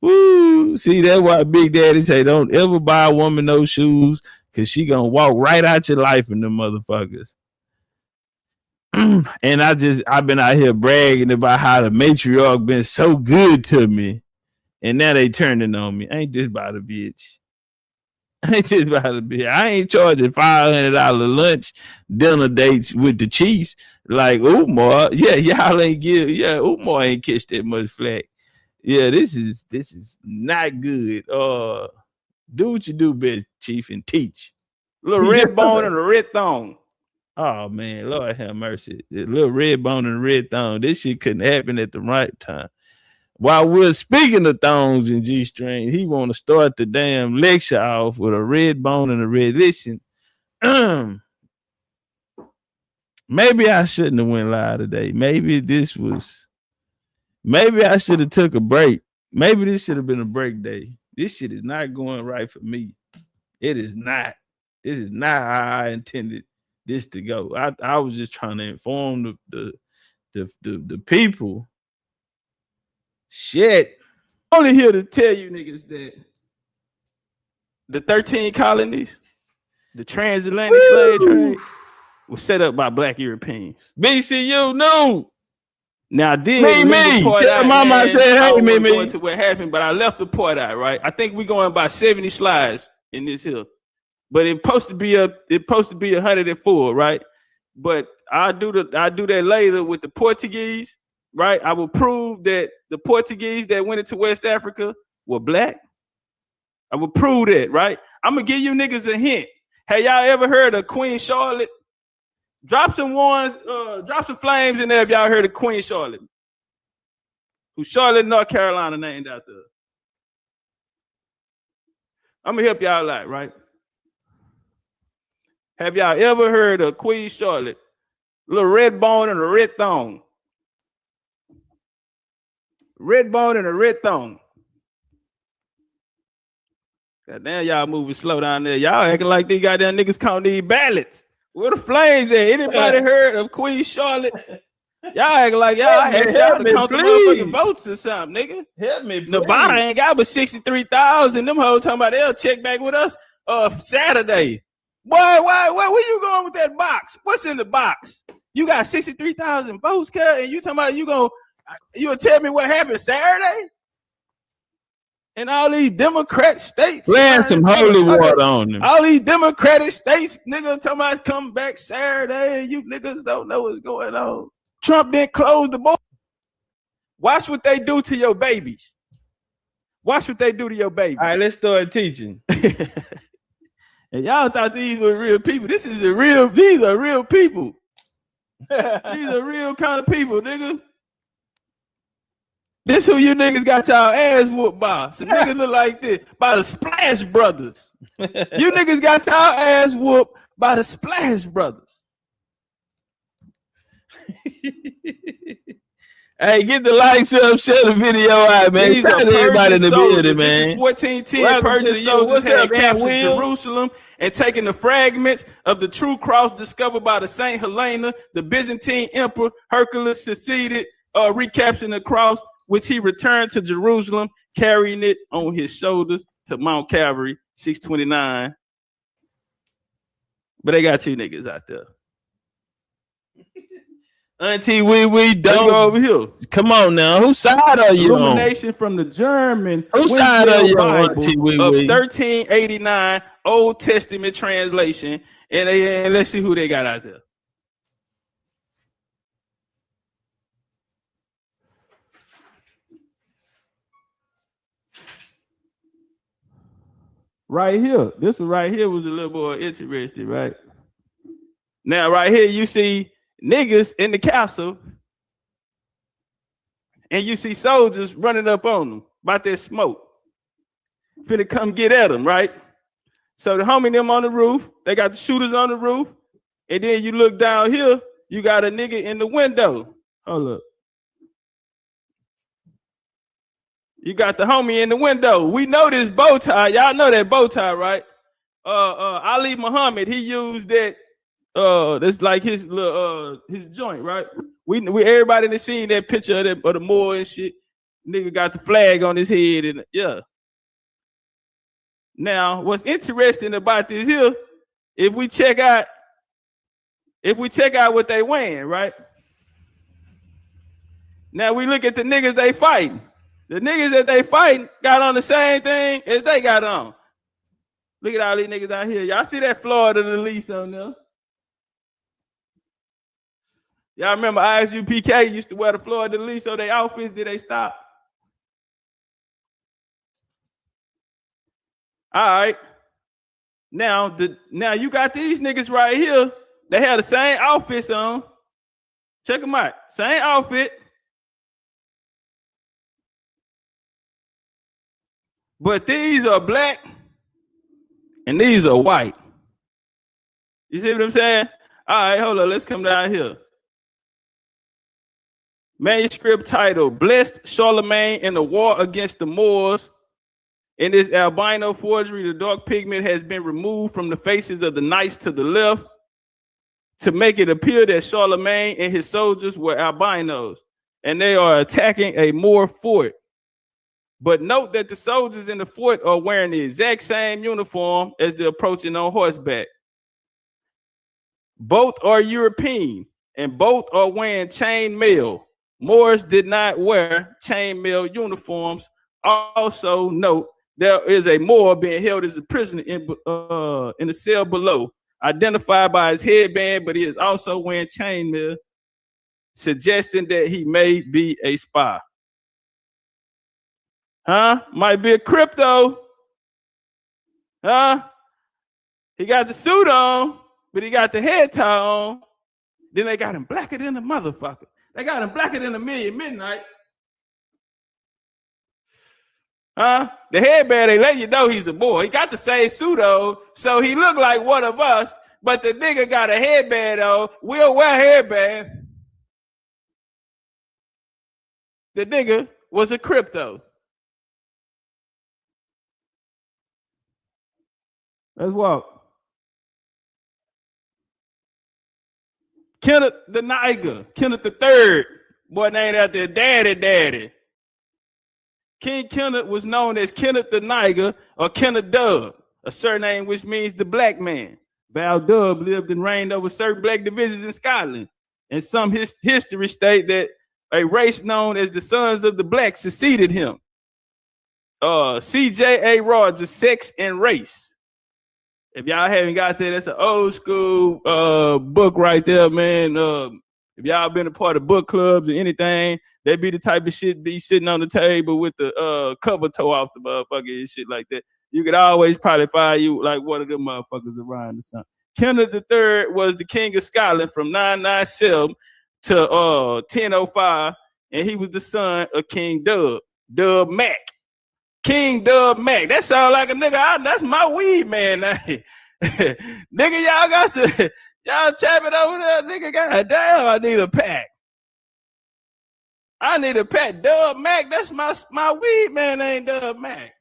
Speaker 2: Woo. See, that's why Big Daddy say don't ever buy a woman no shoes because she gonna walk right out your life in them motherfuckers. And I've been out here bragging about how the matriarch been so good to me. And now they turning on me. Ain't this about a bitch? I ain't just about to be. I ain't charging $500 lunch dinner dates with the Chiefs like Umar. Yeah, y'all ain't give. Yeah, Umar ain't catch that much flack. Yeah, this is not good. Do what you do best, Chief, and teach.
Speaker 3: Little red bone and a red thong.
Speaker 2: Oh man, Lord have mercy. The little red bone and red thong. This shit couldn't happen at the right time. While we're speaking of thongs and G-strings, he want to start the damn lecture off with a red bone and a red. Listen, maybe I shouldn't have went live today. Maybe I should have took a break. Maybe this should have been a break day. This shit is not going right for me. It is not. This is not how I intended this to go. I was just trying to inform the people. Shit.
Speaker 3: Only here to tell you niggas that the 13 colonies, the transatlantic slave trade, was set up by Black Europeans.
Speaker 2: BCU, no.
Speaker 3: Now, I did leave the part
Speaker 2: tell
Speaker 3: out,
Speaker 2: mama
Speaker 3: man.
Speaker 2: I said, hey,
Speaker 3: I don't
Speaker 2: me.
Speaker 3: want to go into what happened, but I left the part out, right? I think we're going by 70 slides in this here. But it's supposed to be 104, right? But I'll do that later with the Portuguese, right? I will prove that the Portuguese that went into West Africa were Black. I will prove that, right? I'm gonna give you niggas a hint. Have y'all ever heard of Queen Charlotte? Drop some flames in there if y'all heard of Queen Charlotte. Who Charlotte, North Carolina named after. I'm gonna help y'all out, right? Have y'all ever heard of Queen Charlotte? Little red bone and a red thong. Red bone and a red thong. God damn, y'all moving slow down there. Y'all acting like these goddamn niggas count these ballots. Where the flames at? Anybody heard of Queen Charlotte? Y'all acting like y'all asked y'all to count the motherfucking votes or something, nigga.
Speaker 2: Help me, please.
Speaker 3: Nevada ain't got but 63,000. Them hoes talking about they'll check back with us Saturday. Boy, where you going with that box? What's in the box? You got 63,000 votes, cuz, and you talking about you'll tell me what happened Saturday? In all these Democrat states.
Speaker 2: Land some holy water on them.
Speaker 3: All these Democratic states, niggas talking about come back Saturday, and you niggas don't know what's going on. Trump didn't close the border. Watch what they do to your babies. Watch what they do to your babies.
Speaker 2: All right, let's start teaching.
Speaker 3: And y'all thought these were real people. These are real people. These are real kind of people, nigga. This who you niggas got y'all ass whooped by. Some niggas look like this. By the Splash Brothers. You niggas got y'all ass whooped by the Splash Brothers.
Speaker 2: Hey, get the likes up, share the video out, man.
Speaker 3: These
Speaker 2: Shout out to everybody in the building, man.
Speaker 3: This is 1410 Persian soldiers had captured Jerusalem and taken the fragments of the true cross discovered by the Saint Helena. The Byzantine Emperor Hercules succeeded recapturing the cross, which he returned to Jerusalem, carrying it on his shoulders to Mount Calvary, 629. But they got two niggas out there.
Speaker 2: Auntie, we don't
Speaker 3: go over here.
Speaker 2: Come on now. Whose side are you on?
Speaker 3: Illumination from the German
Speaker 2: Whose side are you on, Auntie,
Speaker 3: of 1389 Old Testament translation. And let's see who they got out there. Right here. This one right here was a little more interesting, right? Now, right here, you see niggas in the castle, and you see soldiers running up on them about that smoke. Finna come get at them, right? So the homie them on the roof, they got the shooters on the roof, and then you look down here, you got a nigga in the window. Hold up. You got the homie in the window. We know this bow tie. Y'all know that bow tie, right? Ali Muhammad, he used that. That's like his little his joint, right? We everybody that seen that picture of the Moor and shit. Nigga got the flag on his head, and yeah. Now, what's interesting about this here, if we check out what they wearing, right? Now we look at the niggas they fighting. The niggas that they fighting got on the same thing as they got on.
Speaker 2: Look at all these niggas out here. Y'all see that Florida lease on there? Y'all remember ISUPK used to wear the Florida lease on their outfits? Did they stop? All right. Now you got these niggas right here. They have the same outfits on. Check them out. Same outfit. But these are black and these are white. You see what I'm saying? All right, hold on. Let's come down here. Manuscript title, Blessed Charlemagne in the War Against the Moors. In this albino forgery, the dark pigment has been removed from the faces of the knights to the left to make it appear that Charlemagne and his soldiers were albinos, and they are attacking a Moor fort. But note that the soldiers in the fort are wearing the exact same uniform as the approaching on horseback. Both are European, and both are wearing chain mail. Moors did not wear chain mail uniforms. Also note, there is a Moor being held as a prisoner in the cell below, identified by his headband, but he is also wearing chainmail, suggesting that he may be a spy. Might be a crypto. He got the suit on, but he got the head tie on. Then they got him blacker than a motherfucker. They got him blacker than a million midnight. The headband, they let you know he's a boy. He got the same suit on, so he looked like one of us, but the nigga got a headband on. We'll wear headband. The nigga was a crypto. Let's walk. Kenneth the Niger, Kenneth III, boy named after daddy. King Kenneth was known as Kenneth the Niger or Kenneth Dub, a surname which means the black man. Val Dub lived and reigned over certain black divisions in Scotland. And some history state that a race known as the Sons of the Black succeeded him. C.J.A. Rogers, Sex and Race. If y'all haven't got that, that's an old school book right there, man. If y'all been a part of book clubs or anything, that be the type of shit be sitting on the table with the cover toe off the motherfucker and shit like that. You could always probably find you like one of them motherfuckers around or something. Kenneth III was the king of Scotland from 997 to 1005, and he was the son of King Dub Mac. King Dub Mac. That sounds like a nigga. That's my weed man name. Nigga, y'all got some, y'all chapping over there. Nigga, god damn, I need a pack. I need a pack. Dub Mac. That's my weed man name, Dub Mac.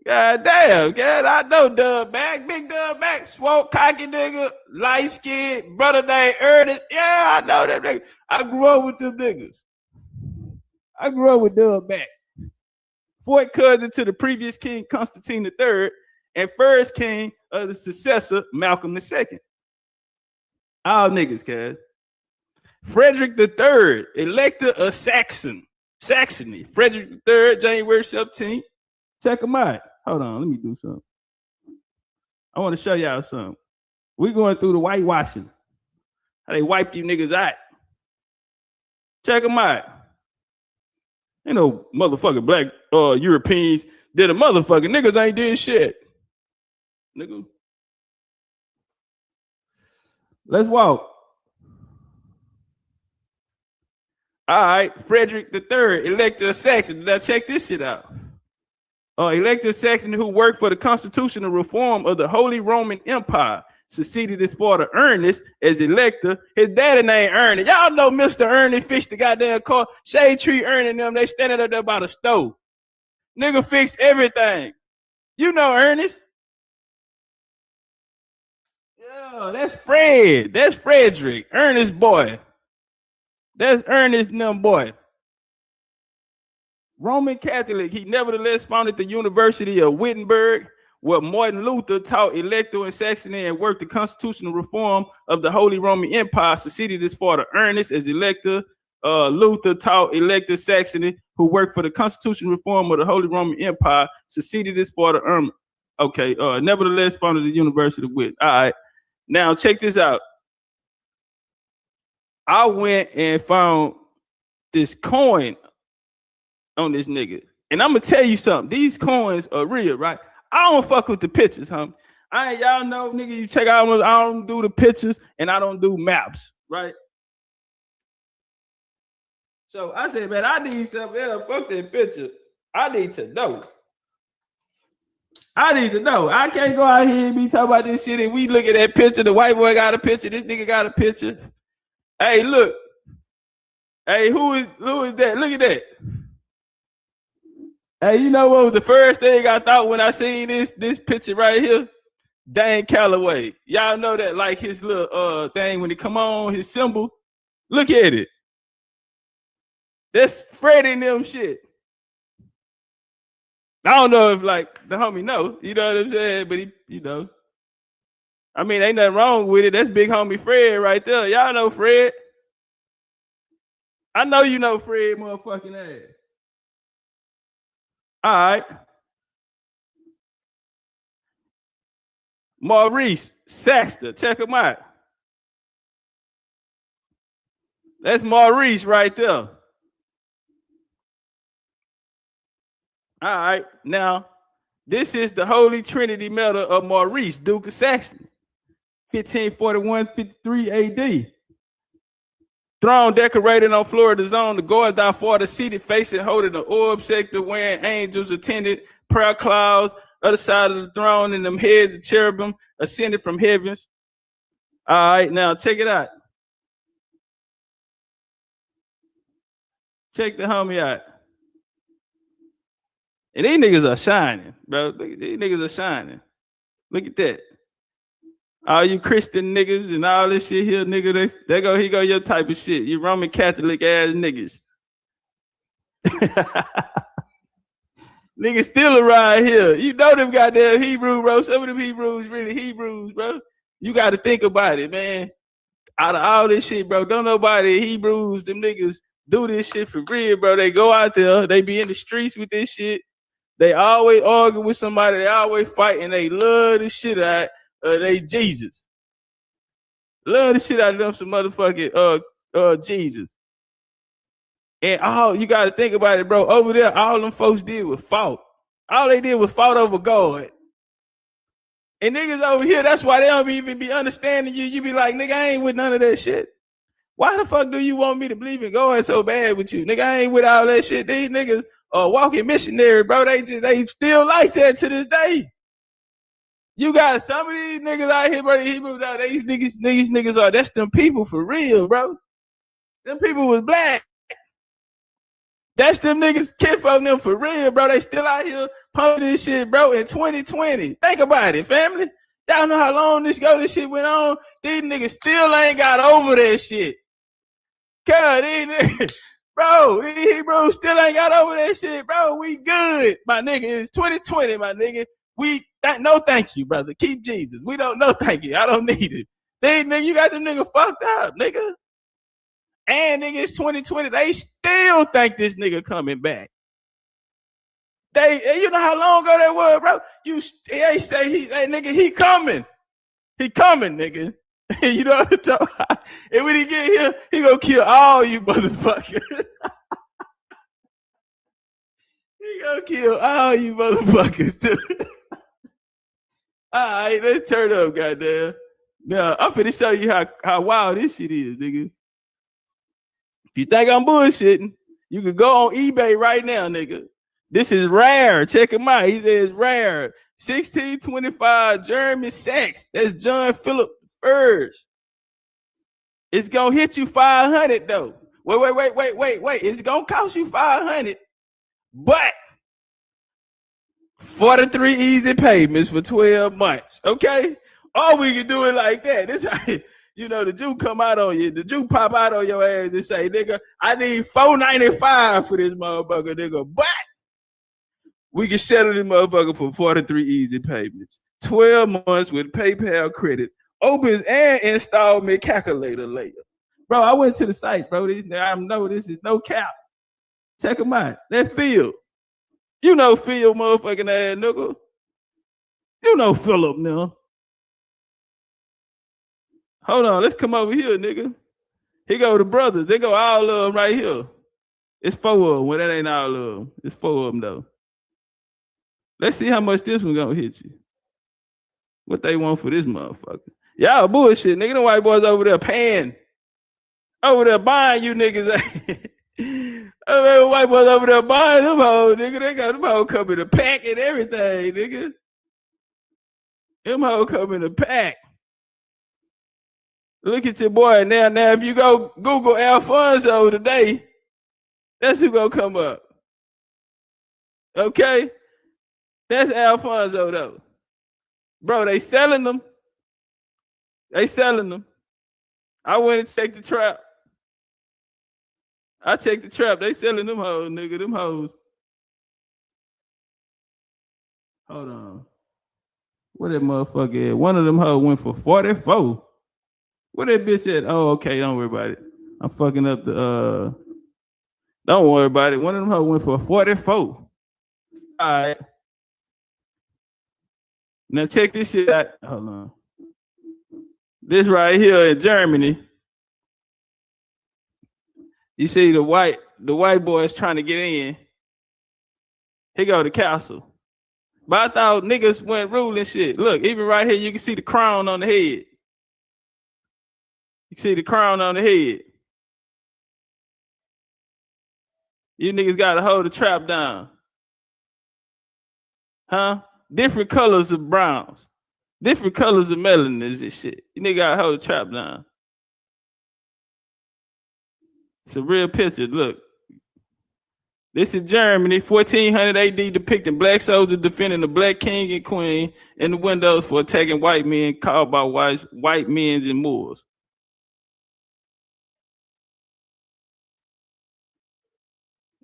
Speaker 2: God damn, God, I know Dub Mac. Big Dub Mac. Swoke, cocky nigga. Light skin. Brother named Ernest. Yeah, I know that nigga. I grew up with them niggas. I grew up with Dub Mac. Fourth cousin to the previous king, Constantine III, and first king of the successor, Malcolm II. All niggas, cuz. Frederick III, elector of Saxony. Frederick III, January 17th. Check him out. Hold on, let me do something. I want to show y'all something. We're going through the whitewashing. How they wipe you niggas out. Check them out. Ain't no motherfucking black Europeans did a motherfucking niggas ain't did shit. Nigga. Let's walk. All right, Frederick III, elector of Saxony. Now check this shit out. Elector of Saxony who worked for the constitutional reform of the Holy Roman Empire, succeeded his father Ernest as elector. His daddy named Ernest. Y'all know Mr. Ernest fixed the goddamn car. Shade Tree Ernest and them, they standing up there by the stove. Nigga fix everything. You know Ernest. Yeah, that's Fred. That's Frederick. Ernest boy. That's Ernest and them boy. Roman Catholic, he nevertheless founded the University of Wittenberg, where Martin Luther taught elector in Saxony and worked the constitutional reform of the Holy Roman Empire, succeeded his father Ernest as elector
Speaker 3: Luther taught elected Saxony, who worked for the constitutional reform of the Holy Roman Empire, succeeded as part of Erma. Okay, nevertheless founded the University of Wit. All right, now check this out. I went and found this coin on this nigga. And I'm gonna tell you something. These coins are real, right? I don't fuck with the pictures, huh? Y'all know, nigga, you check out, I don't do the pictures and I don't do maps, right? So I said, man, I need something else. Fuck that picture. I need to know. I can't go out here and be talking about this shit and we look at that picture. The white boy got a picture. This nigga got a picture. Hey, look. Hey, who is that? Look at that. Hey, you know what was the first thing I thought when I seen this picture right here? Dan Calloway. Y'all know that, like his little thing when it come on, his symbol. Look at it. That's Freddie and them shit. I don't know if like the homie know, you know what I'm saying? But he, you know. I mean, ain't nothing wrong with it. That's big homie Fred right there. Y'all know Fred. I know you know Fred motherfucking ass. All right. Maurice Saxter, check him out. That's Maurice right there. All right. Now, this is the Holy Trinity medal of Maurice, Duke of Saxony, 1541-53 AD. Throne decorated on Florida's own, the guards thou fought are seated, facing, holding the orb sector, wearing angels attended, prayer clouds, other side of the throne, and them heads of cherubim ascended from heavens. All right, now check it out. Check the homie out. And these niggas are shining, bro. These niggas are shining. Look at that. All you Christian niggas and all this shit here, nigga, here go your type of shit. You Roman Catholic ass niggas. Niggas still around here. You know them goddamn Hebrew, bro. Some of them Hebrews really Hebrews, bro. You got to think about it, man. Out of all this shit, bro, don't nobody Hebrews, them niggas do this shit for real, bro. They go out there, they be in the streets with this shit. They always argue with somebody. They always fight, and they love the shit out. They Jesus. Love the shit out of them some motherfucking Jesus. And all you gotta think about it, bro. Over there, all them folks did was fought. All they did was fought over God. And niggas over here, that's why they don't even be understanding you. You be like, nigga, I ain't with none of that shit. Why the fuck do you want me to believe in God so bad with you? Nigga, I ain't with all that shit. These niggas are walking missionary, bro. They still like that to this day. You got some of these niggas out here, bro. These niggas are, that's them people for real, bro. Them people was black. That's them niggas kid on them for real, bro. They still out here pumping this shit, bro, in 2020. Think about it, family. Y'all know how long this shit went on? These niggas still ain't got over that shit. God, these niggas, bro, these Hebrews still ain't got over that shit, bro. We good, my nigga. It's 2020, my nigga. No thank you, brother. Keep Jesus. We don't know thank you. I don't need it. Nigga, you got them nigga fucked up, nigga. And nigga, it's 2020. They still think this nigga coming back. You know how long ago that was, bro? They say nigga, he coming. He coming, nigga. You know what I'm talking about? And when he get here, he gonna kill all you motherfuckers. He gonna kill all you motherfuckers, too. All right, let's turn up, goddamn. Now, I'm finna show you how wild this shit is, nigga. If you think I'm bullshitting, you can go on eBay right now, nigga. This is rare. Check him out. He says rare. 1625 German sax. That's John Philip Furs. It's gonna hit you 500 though. Wait. It's gonna cost you 500, but 43 easy payments for 12 months. Okay, or we can do it like that. This how you know the Jew come out on you. The Jew pop out on your ass and say, "Nigga, I need $495 for this motherfucker, nigga." But we can settle this motherfucker for 43 easy payments, 12 months with PayPal credit, opens and installment calculator later.
Speaker 2: Bro, I went to the site, bro. I know this is no cap. Check them out. That Phil. You know Phil, motherfucking ass nigga. You know Philip now. Hold on, let's come over here, nigga. Here go the brothers. They go all of them right here. It's 4 of them. Well, that ain't all of them. It's 4 of them, though. Let's see how much this one gonna hit you. What they want for this motherfucker. Y'all bullshit, nigga. Them white boys over there paying. Over there buying you niggas. I mean, white boys over there buying them hoes, nigga. They got them hoes come in a pack and everything, nigga. Them hoes come in a pack. Look at your boy now. Now, if you go Google Alfonso today, that's who gonna come up. Okay? That's Alfonso though. Bro, they selling them. They selling them. I went and checked the trap. I checked the trap. They selling them hoes, nigga. Them hoes. Hold on. What that motherfucker is? One of them hoes went for 44. What that bitch said? Oh, okay. Don't worry about it. I'm fucking up the Don't worry about it. One of them hoes went for 44. All right. Now check this shit out. Hold on. This right here in Germany. You see the white boys trying to get in. Here go the castle. But I thought niggas went ruling shit. Look, even right here, you can see the crown on the head. You see the crown on the head. You niggas gotta hold the trap down. Huh? Different colors of browns. Different colors of melanins and shit. You niggas gotta hold the trap down. It's a real picture. Look. This is Germany, 1400 AD, depicting black soldiers defending the black king and queen in the windows for attacking white men called by white men and Moors.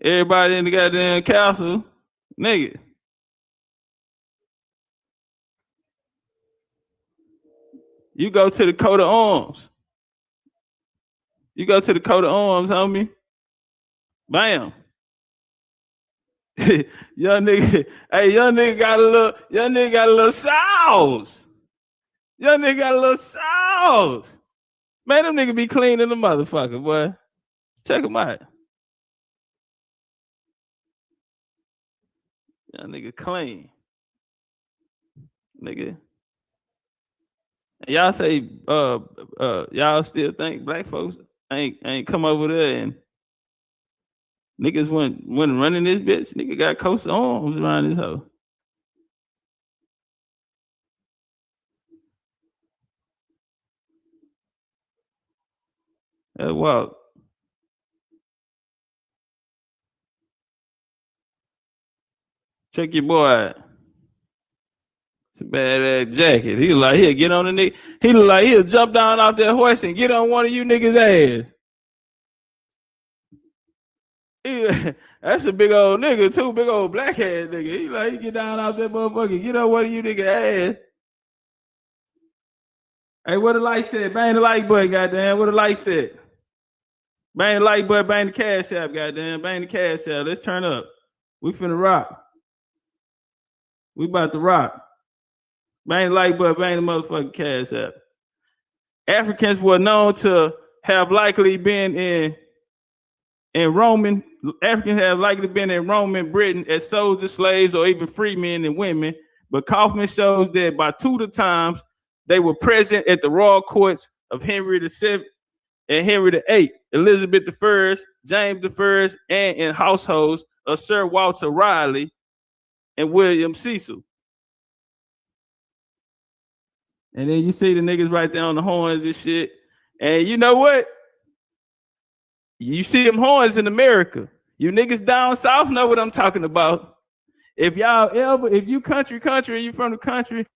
Speaker 2: Everybody in the goddamn castle, nigga. You go to the coat of arms. You go to the coat of arms, homie. Bam. Young nigga got a little sauce. Young nigga got a little sauce. Man, them nigga be cleaning the motherfucker, boy. Check them out. Young nigga clean. Nigga. Y'all say y'all still think black folks ain't come over there and niggas went running this bitch. Nigga got coats of arms around this hoe. That walk. Check your boy out. It's a badass jacket. He like he'll get on the nigga. He look like he'll jump down off that horse and get on one of you niggas' ass. That's a big old nigga too, big old black ass nigga. He get down off that motherfucker, get on one of you niggas' ass. Hey, what the like said? Bang the like button, goddamn. What the like said? Bang the like button, bang the cash app, goddamn. Bang the cash app. Let's turn up. We finna rock. We about to rock. Bang the like button, bang the motherfucking cash app. Africans were known to have likely been in Roman. Africans have likely been in Roman Britain as soldiers, slaves, or even free men and women. But Kaufman shows that by Tudor times, they were present at the royal courts of Henry VII and Henry VIII, Elizabeth I, James I, and in households of Sir Walter Raleigh and William Cecil. And then you see the niggas right there on the horns and shit. And you know what? You see them horns in America. You niggas down south know what I'm talking about. If you country, and you from the country,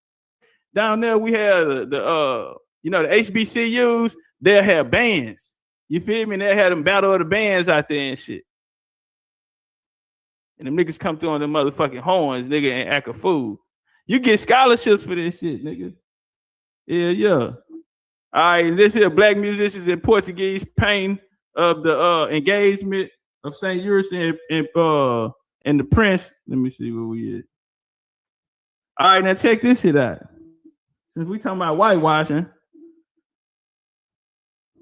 Speaker 2: down there we have the HBCUs, they'll have bands. You feel me? They'll have them battle of the bands out there and shit. And them niggas come through on them motherfucking horns, nigga, and act a fool. You get scholarships for this shit, nigga. Yeah. All right, this here, black musicians in Portuguese painting of the engagement of Saint Urson and the Prince. Let me see where we at. All right, now check this shit out. Since we talking about whitewashing,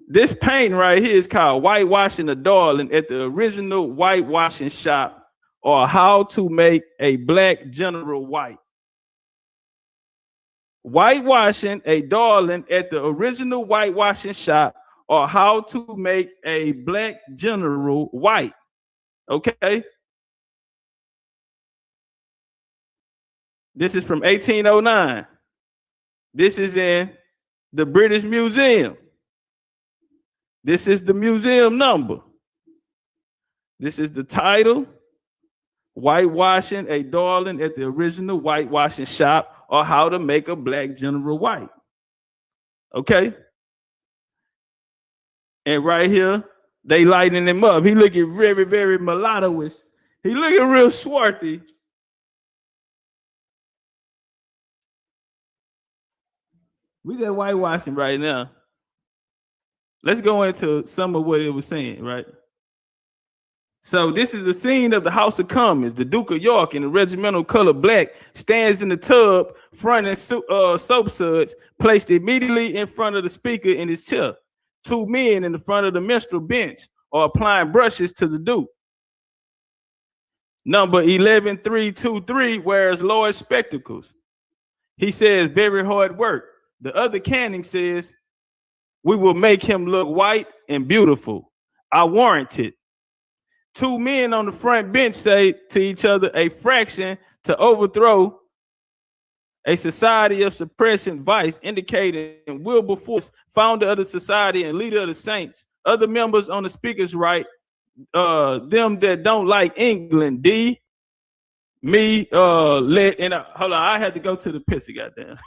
Speaker 2: this painting right here is called Whitewashing a Darling at the Original Whitewashing Shop, or How to Make a Black General White. Whitewashing a Darling at the Original Whitewashing Shop, or How to Make a Black General White. Okay. This is from 1809. This is in the British Museum. This is the museum number. This is the title. Whitewashing a Darling at the Original Whitewashing Shop, or How to Make a Black General White. Okay. And right here, they lighting him up. He looking very, very mulatto-ish. He looking real swarthy. We just whitewashing right now. Let's go into some of what it was saying, right? So this is a scene of the House of Commons. The Duke of York in the regimental color black stands in the tub, fronting soap suds, placed immediately in front of the speaker in his chair. Two men in the front of the minstrel bench are applying brushes to the Duke. Number 11323 wears Lord's spectacles. He says, very hard work. The other Canning says, we will make him look white and beautiful. I warrant it. Two men on the front bench say to each other, a fraction to overthrow a society of suppression vice, indicating Wilberforce, founder of the society and leader of the saints. Other members on the speaker's right, them that don't like England, hold on, I had to go to the picture, goddamn.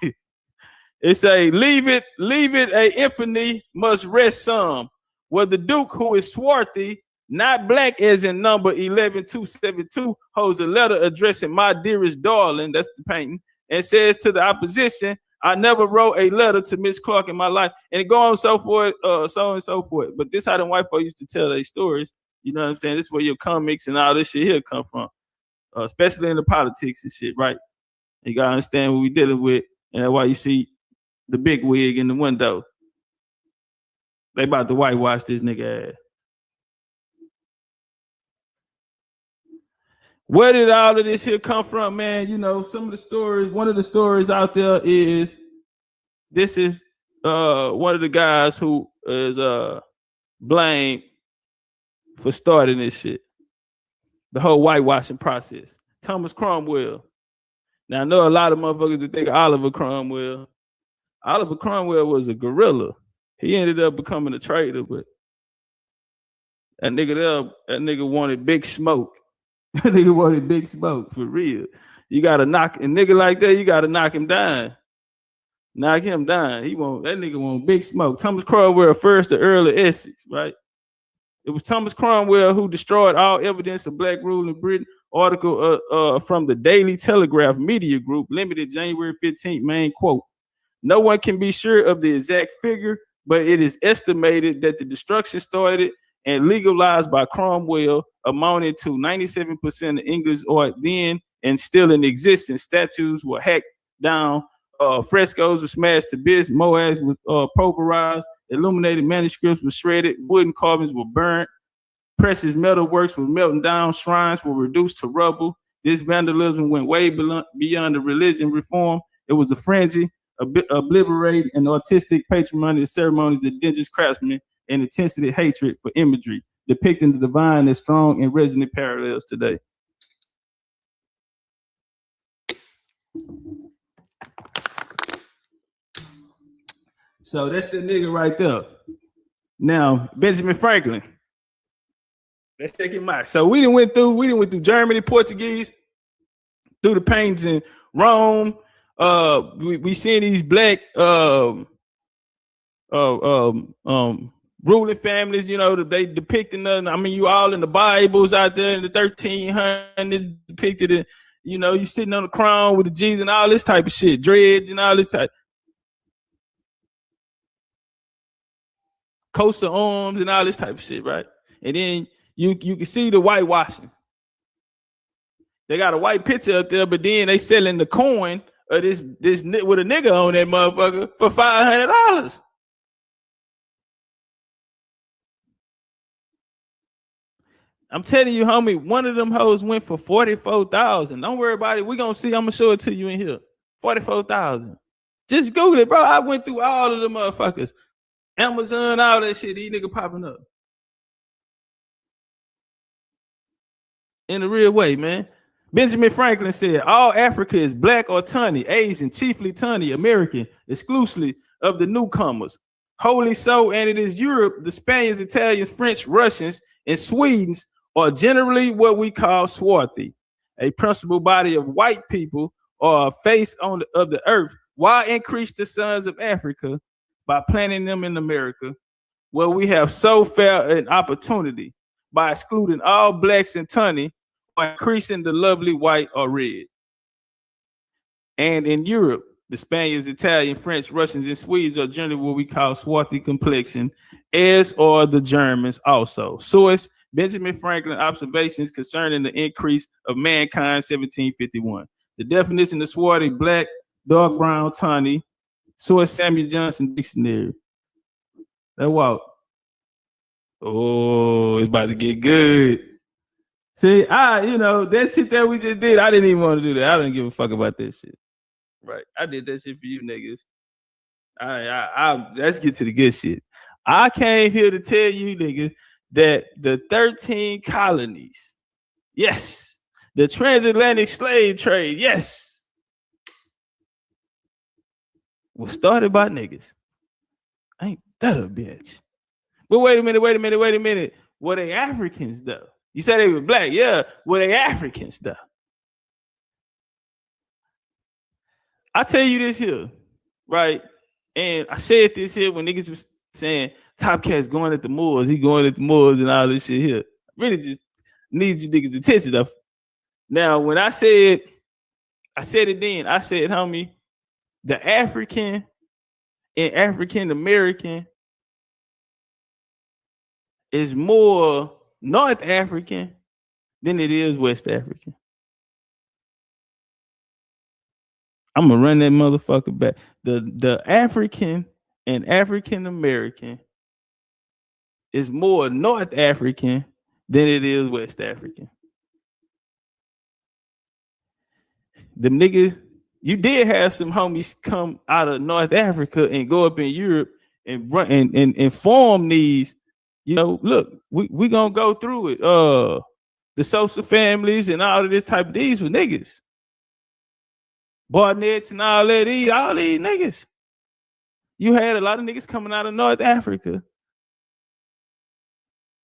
Speaker 2: It say, leave it a infamy must rest some. Well, the Duke, who is swarthy, not black as in number 11272, holds a letter addressing my dearest darling, that's the painting, and says to the opposition, I never wrote a letter to Miss Clark in my life, and it go on so forth, so and so forth. But this how the white folk used to tell their stories. You know what I'm saying? This is where your comics and all this shit here come from, especially in the politics and shit, right? You gotta understand what we dealing with, and that's why you see the big wig in the window. They about to whitewash this nigga ass. Where did all of this here come from, man? You know, some of the stories, one of the stories out there is, this is one of the guys who is blamed for starting this shit. The whole whitewashing process. Thomas Cromwell. Now, I know a lot of motherfuckers that think Oliver Cromwell. Oliver Cromwell was a guerrilla. He ended up becoming a traitor, but that nigga wanted big smoke. That nigga wanted big smoke for real. You gotta knock a nigga like that, you gotta knock him down. Knock him down. That nigga want big smoke. Thomas Cromwell, first the Earl of Essex, right? It was Thomas Cromwell who destroyed all evidence of black rule in Britain. Article from the Daily Telegraph Media Group, limited January 15th, main quote. No one can be sure of the exact figure, but it is estimated that the destruction started and legalized by Cromwell, amounting to 97% of English art then and still in existence. Statues were hacked down, frescoes were smashed to bits, mosaics were pulverized, illuminated manuscripts were shredded, wooden carvings were burnt, precious metal works were melting down, shrines were reduced to rubble. This vandalism went way beyond the religion reform. It was a frenzy, obliterated and artistic patrimony of ceremonies, indigenous craftsmen, and intensity hatred for imagery, depicting the divine as strong and resonant parallels today. So that's the nigga right there. Now, Benjamin Franklin. Let's take him out. So we went through Germany, Portuguese, through the paintings in Rome. We seen these black ruling families, you know, they depicting them. I mean, you all in the Bibles out there in the 1300s depicted it. You know, you sitting on the crown with the Jesus and all this type of shit, dreads and all this type. coats of arms and all this type of shit, right? And then you can see the whitewashing. They got a white picture up there, but then they selling the coin of this with a nigga on that motherfucker for $500. I'm telling you, homie, one of them hoes went for 44,000. Don't worry about it. We gonna see. I'm gonna show it to you in here. 44,000. Just Google it, bro. I went through all of the motherfuckers. Amazon, all that shit. These niggas popping up. In a real way, man. Benjamin Franklin said, all Africa is black or tawny, Asian, chiefly tawny, American, exclusively of the newcomers. Wholly so, and it is Europe, the Spaniards, Italians, French, Russians, and Swedes are generally what we call swarthy, a principal body of white people or a face of the earth. Why increase the sons of Africa by planting them in America, where we have so fair an opportunity by excluding all blacks and tawny or increasing the lovely white or red? And in Europe, the Spaniards, Italian, French, Russians, and Swedes are generally what we call swarthy complexion, as are the Germans also. Source, Benjamin Franklin Observations Concerning the Increase of Mankind, 1751. The definition of swarthy, black, dark brown, tawny. Source, Samuel Johnson Dictionary. That walk. Oh, it's about to get good. See, that shit that we just did, I didn't even want to do that. I didn't give a fuck about that shit. Right. I did that shit for you niggas. Let's get to the good shit. I came here to tell you niggas that the 13 colonies, yes, the transatlantic slave trade, yes, was started by niggas. Ain't that a bitch? But wait a minute. Were they Africans though? You said they were black, yeah. Were they Africans though? I tell you this here, right? And I said this here when niggas was saying Topcatz going at the Moors, he going at the Moors and all this shit here. Really just needs you niggas' attention though. Now, when I said it then, I said, homie, the African and African American is more North African than it is West African. I'm gonna run that motherfucker back. The African and African American is more North African than it is West African. The niggas, you did have some homies come out of North Africa and go up in Europe and run and form these. Look, we gonna go through it. The Sosa families and all of this type of these were niggas. Barnetts and all these niggas. You had a lot of niggas coming out of North Africa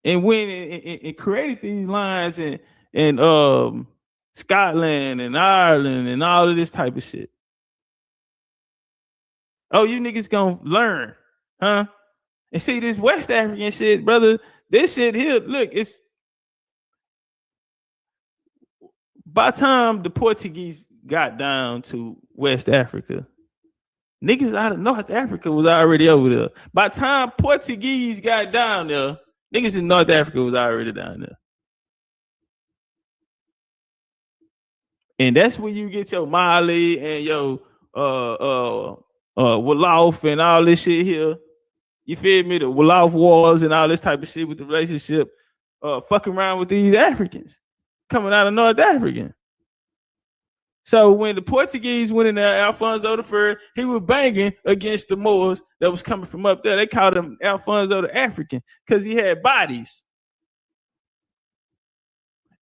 Speaker 2: and went and created these lines and Scotland and Ireland and all of this type of shit. Oh, you niggas gonna learn, huh? And see this West African shit, brother. This shit here, look, it's by the time the Portuguese got down to West Africa, niggas out of North Africa was already over there. By the time Portuguese got down there, niggas in North Africa was already down there. And that's where you get your Mali and your Wolof and all this shit here. You feel me? The Wolof wars and all this type of shit with the relationship, fucking around with these Africans coming out of North Africa. So when the Portuguese went in there, Alfonso I, he was banging against the Moors that was coming from up there. They called him Alfonso the African because he had bodies.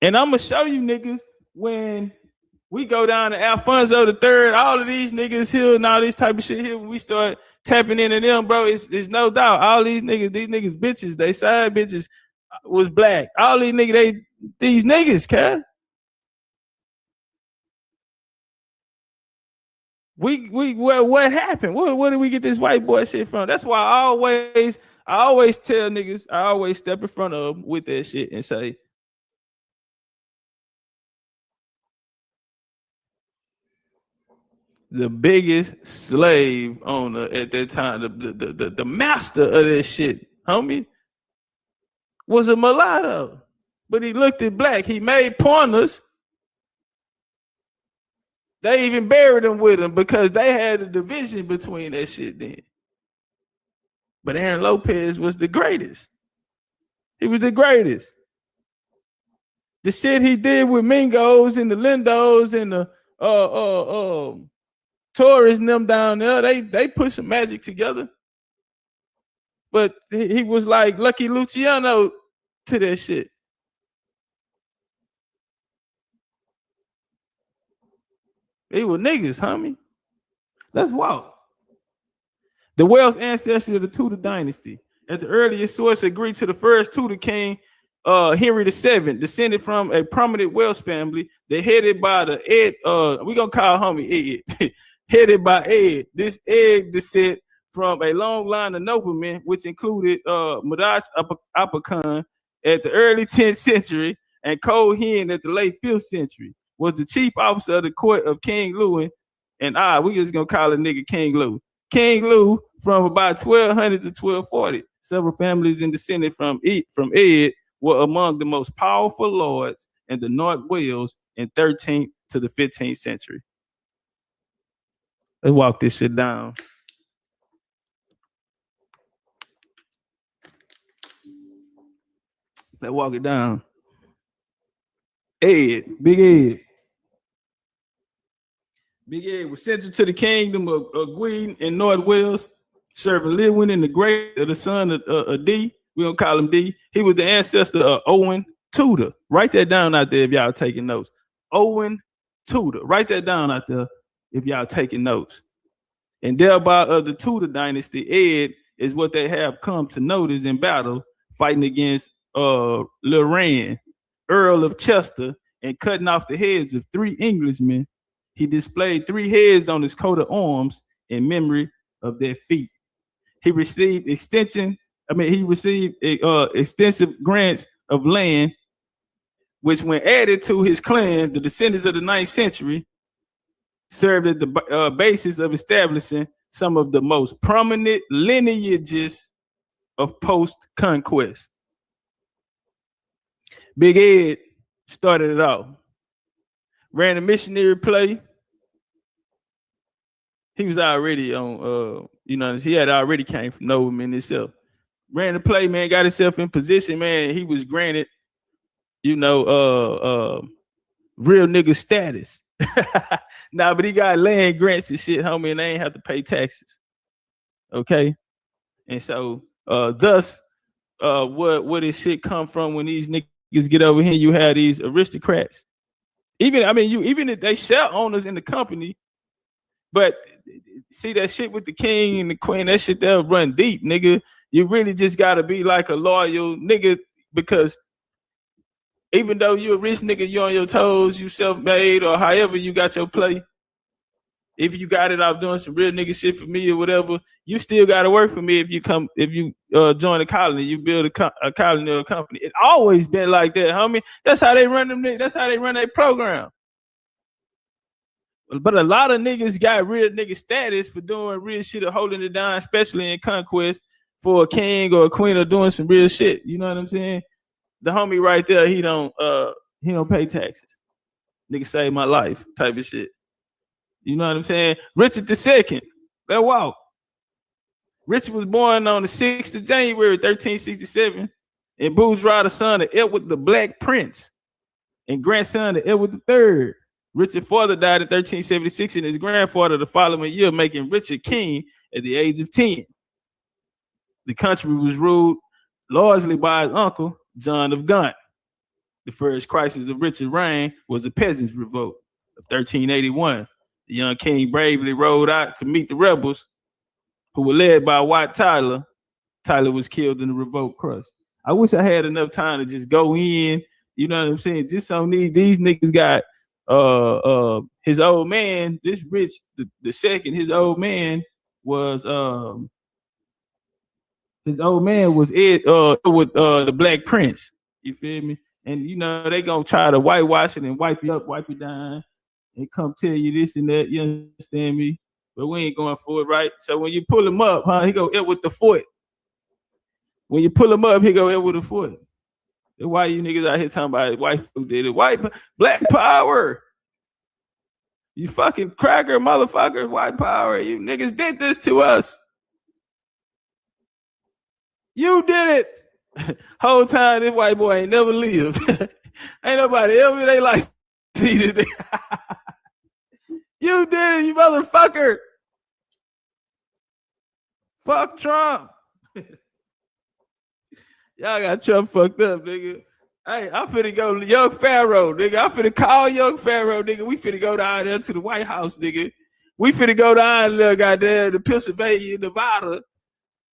Speaker 2: And I'm gonna show you niggas when we go down to Alfonso III, all of these niggas here and all this type of shit here, when we start tapping into them, bro, it's no doubt. All these niggas bitches, they side bitches was black. All these niggas, these niggas, cat. What happened? Where did we get this white boy shit from? That's why I always tell niggas, I always step in front of them with that shit and say, the biggest slave owner at that time, the master of that shit homie, was a mulatto, but he looked at black. He made pointers. They even buried him with him because they had a division between that shit then. But Aaron Lopez was the greatest. He was the greatest. The shit he did with Mingos and the Lindos and the tourists and them down there, they put some magic together. But he was like Lucky Luciano to that shit. They were niggas, homie. Let's walk. The Welsh ancestry of the Tudor dynasty. At the earliest source, agreed to the first Tudor king, Henry VII, descended from a prominent Welsh family. They headed by the Ed. We gonna call homie Ed. Headed by Ed. This Ed descent from a long line of noblemen, which included Murad Apakan at the early 10th century and Cohen at the late 5th century. Was the chief officer of the court of King Louis, and we just gonna call a nigga King Louis. King Louis from about 1200 to 1240. Several families descended from Ed were among the most powerful lords in the North Wales in 13th to the 15th century. Let's walk this shit down. Let's walk it down. Ed, Big Ed. Big Ed was central to the kingdom of Gwyn in North Wales, serving Lewin and the Great, the son of D. We don't call him D. He was the ancestor of Owen Tudor. Write that down out there if y'all taking notes. Owen Tudor. Write that down out there if y'all taking notes. And thereby of the Tudor dynasty, Ed is what they have come to notice in battle, fighting against Lorraine, Earl of Chester, and cutting off the heads of 3 Englishmen. He displayed 3 heads on his coat of arms in memory of their feat. He received extensive grants of land, which when added to his clan, the descendants of the 9th century, served as the basis of establishing some of the most prominent lineages of post-conquest. Big Ed started it off. Ran a missionary play. He was already on, he had already came from nobleman himself. Ran the play, man, got himself in position, man. He was granted, real nigga status. Nah, but he got land grants and shit, homie, and they ain't have to pay taxes. Okay? And so, thus, where this shit come from when these niggas get over here, you have these aristocrats. Even if they share owners in the company, but see that shit with the king and the queen, that shit they'll run deep, nigga. You really just gotta be like a loyal nigga, because even though you a rich nigga, you on your toes, you self-made, or however you got your play. If you got it off doing some real nigga shit for me or whatever, you still gotta work for me if you join a colony, you build a colony or a company. It always been like that, homie. That's how they run them niggas, that's how they run their program. But a lot of niggas got real nigga status for doing real shit or holding it down, especially in conquest for a king or a queen or doing some real shit. You know what I'm saying? The homie right there, he don't pay taxes. Nigga saved my life type of shit. You know what I'm saying? Richard II, that walk. Richard was born on the 6th of January, 1367, and bourgeois, the son of Edward the Black Prince and grandson of Edward III. Richard's father died in 1376 and his grandfather the following year, making Richard king at the age of 10. The country was ruled largely by his uncle, John of Gaunt. The first crisis of Richard's reign was the Peasants' Revolt of 1381. The young king bravely rode out to meet the rebels, who were led by Wat Tyler. Tyler was killed in the revolt crush. I wish I had enough time to just go in, you know what I'm saying? Just on these niggas got his old man, this Rich the second, his old man was Ed with the Black Prince. You feel me? And they gonna try to whitewash it and wipe you up, wipe you down, and come tell you this and that. You understand me? But we ain't going for it, right? So when you pull him up, he go Ed with the foot. When you pull him up, he go Edward the Fourth. Why you niggas out here talking about white folk did it? Black power. You fucking cracker motherfuckers, white power. You niggas did this to us. You did it. Whole time this white boy ain't never lived. Ain't nobody ever in their life see this. You did it, you motherfucker. Fuck Trump. Y'all got Trump fucked up, nigga. Hey, I'm finna go Young Pharaoh, nigga. I'm finna call Young Pharaoh, nigga. We finna go down there to the White House, nigga. We finna go down there, goddamn, to Pennsylvania, Nevada.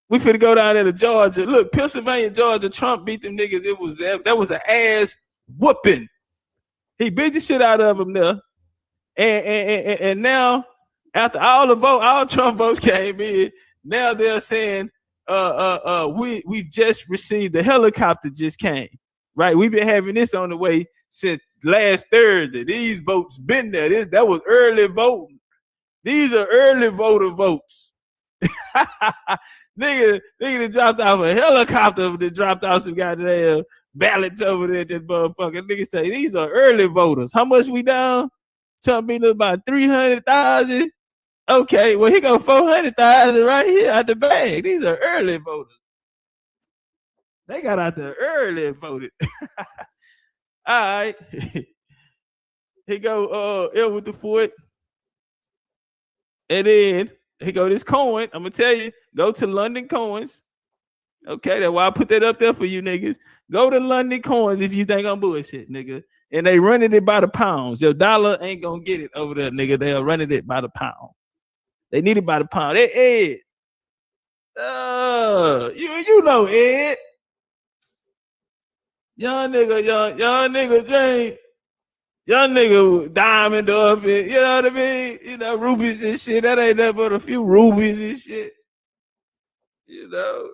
Speaker 2: We finna go down there to Georgia. Look, Pennsylvania, Georgia, Trump beat them niggas. That was an ass whooping. He beat the shit out of them there. And now, after all Trump votes came in, now they're saying, we've just received the helicopter just came. Right, we've been having this on the way since last Thursday. These votes been there. That was early voting. These are early voter votes. nigga dropped off a helicopter. That dropped off some goddamn ballots over there. This motherfucker. Nigga say these are early voters. How much we down? Trump beat us about 300,000. Okay, well he go 400,000 right here out the bag. These are early voters. They got out there early and voted. All right. He go Edward the Fourth. And then he go this coin. I'm gonna tell you, go to London Coins. Okay, that's why I put that up there for you niggas. Go to London Coins if you think I'm bullshit, nigga. And they running it by the pounds. Your dollar ain't gonna get it over there, nigga. They're running it by the pound. They need it by the pound. Hey, Ed. You know Ed. Young nigga James, young nigga diamond up, and you know what I mean? You know, rubies and shit. That ain't nothing but a few rubies and shit. You know,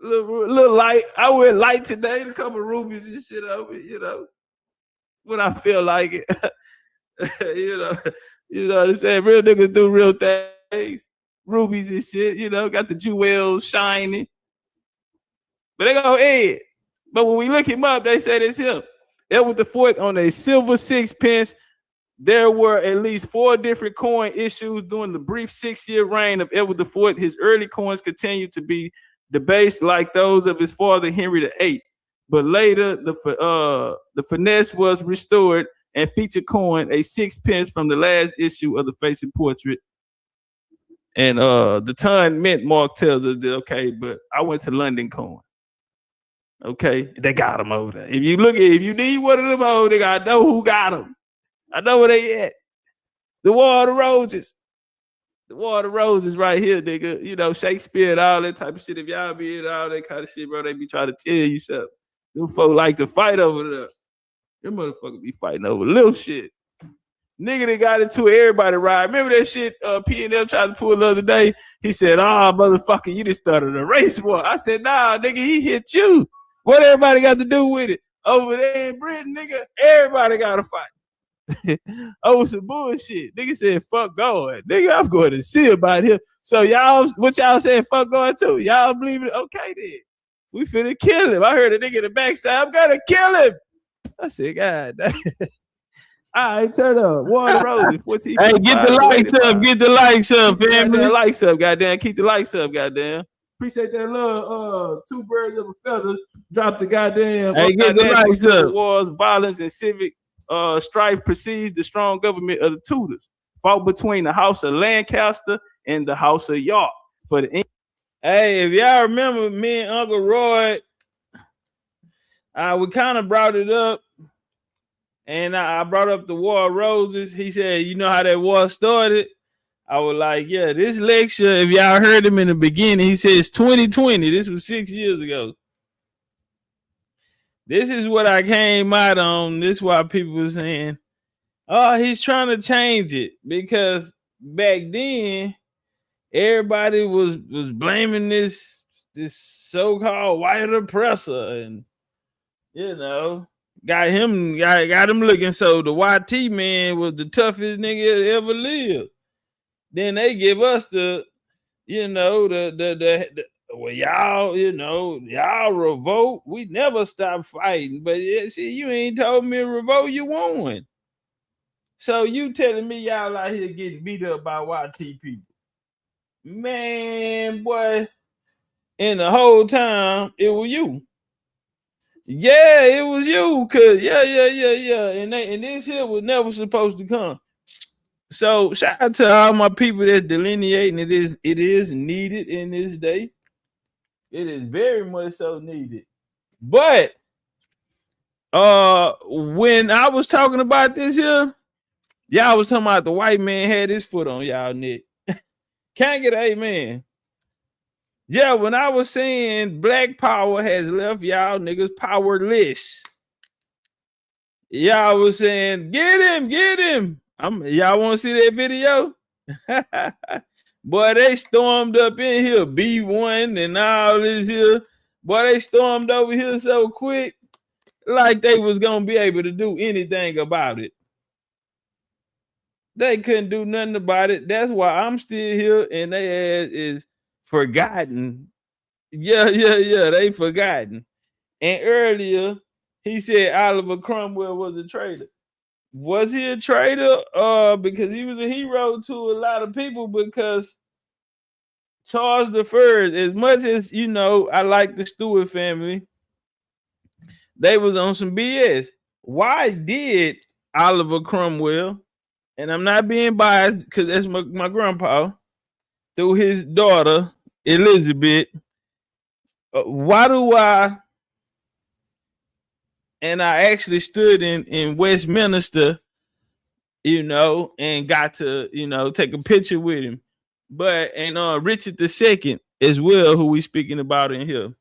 Speaker 2: little light. I wear light today, a couple of rubies and shit over it, you know. When I feel like it. you know what I'm saying? Real niggas do real things. Rubies and shit, you know, got the jewels shining. But they go Ed. But when we look him up, they say it's him. Edward the Fourth on a silver 6 pence. There were at least 4 different coin issues during the brief 6-year reign of Edward the Fourth. His early coins continued to be debased like those of his father Henry VIII. But later, the finesse was restored and featured coin a 6 pence from the last issue of the Face and Portrait. And the ton mint mark tells us that, okay, but I went to London Coin. Okay, they got them over there. If you need one of them over there, I know who got them. I know where they at. The War of the Roses. The War of the Roses right here, nigga. You know, Shakespeare and all that type of shit. If y'all be in all that kind of shit, bro, they be trying to tell you something. Them folk like to fight over there. Them motherfuckers be fighting over little shit. Nigga that got into it, everybody ride. Remember that shit P&L tried to pull the other day? He said, motherfucker, you just started a race war. I said, nah, nigga, he hit you. What everybody got to do with it? Over there in Britain, nigga, everybody got to fight. Over some bullshit. Nigga said, fuck God. Nigga, I'm going to see about him. So y'all, what y'all saying, fuck God too? Y'all believe it? Okay then. We finna kill him. I heard a nigga in the backside, I'm gonna kill him. I said, God damn. All right, turn up. War of the Roses, 14.
Speaker 3: Hey, get the likes up. Get the likes up, family.
Speaker 2: Get the likes up, goddamn. Keep the likes up, goddamn. Appreciate that love. 2 birds of a feather. Drop the goddamn.
Speaker 3: Hey, get the likes up.
Speaker 2: Wars, violence, and civic strife precedes the strong government of the Tudors. Fought between the House of Lancaster and the House of York for the.
Speaker 3: Hey, if y'all remember, me and Uncle Roy, we kind of brought it up, and I brought up the War of Roses. He said, "You know how that war started?" I was like, "Yeah, this lecture. If y'all heard him in the beginning, he says 2020. This was 6 years ago. This is what I came out on. This is why people were saying, oh, he's trying to change it because back then." Everybody was blaming this so-called white oppressor, and you know, got him looking so the YT man was the toughest nigga that ever lived. Then they give us the
Speaker 2: well, y'all, y'all revolt. We never stop fighting. But yeah, see, you ain't told me to revolt, you won. So you telling me y'all out here getting beat up by YT people. Man, boy, and the whole time it was you. Yeah, it was you. Cause yeah. And this here was never supposed to come. So shout out to all my people that's delineating. It is needed in this day. It is very much so needed. But when I was talking about this here, y'all was talking about the white man had his foot on y'all neck. Can't get an amen. Yeah, when I was saying black power has left y'all niggas powerless. Y'all was saying, get him. Y'all want to see that video? Boy, they stormed up in here, B1 and all this here. Boy, they stormed over here so quick, like they was gonna be able to do anything about it. They couldn't do nothing about it. That's why I'm still here, and they ass is forgotten. Yeah, they forgotten. And earlier, he said Oliver Cromwell was a traitor. Was he a traitor? Because he was a hero to a lot of people, because Charles I, as much as, I like the Stewart family, they was on some BS. Why did Oliver Cromwell, and I'm not being biased because that's my grandpa, through his daughter, Elizabeth, why do I actually stood in Westminster, and got to, take a picture with him. But, and Richard II as well, who we speaking about in here.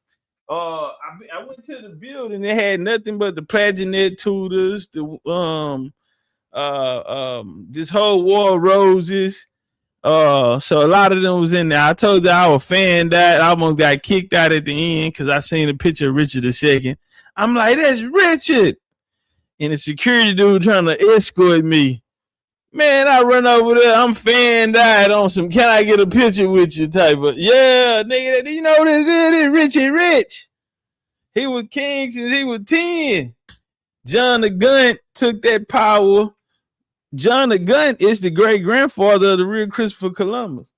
Speaker 2: I went to the building, it had nothing but the Plagenet tutors, this whole War of Roses. So a lot of them was in there. I told you our fan died. I almost got kicked out at the end because I seen a picture of Richard II. I'm like, that's Richard. And the security dude trying to escort me. Man, I run over there. I'm fan died on some, can I get a picture with you type of, yeah, nigga, you know this is Richie Rich. He was king since he was 10. John the Gun took that power. John the Gun is the great grandfather of the real Christopher Columbus.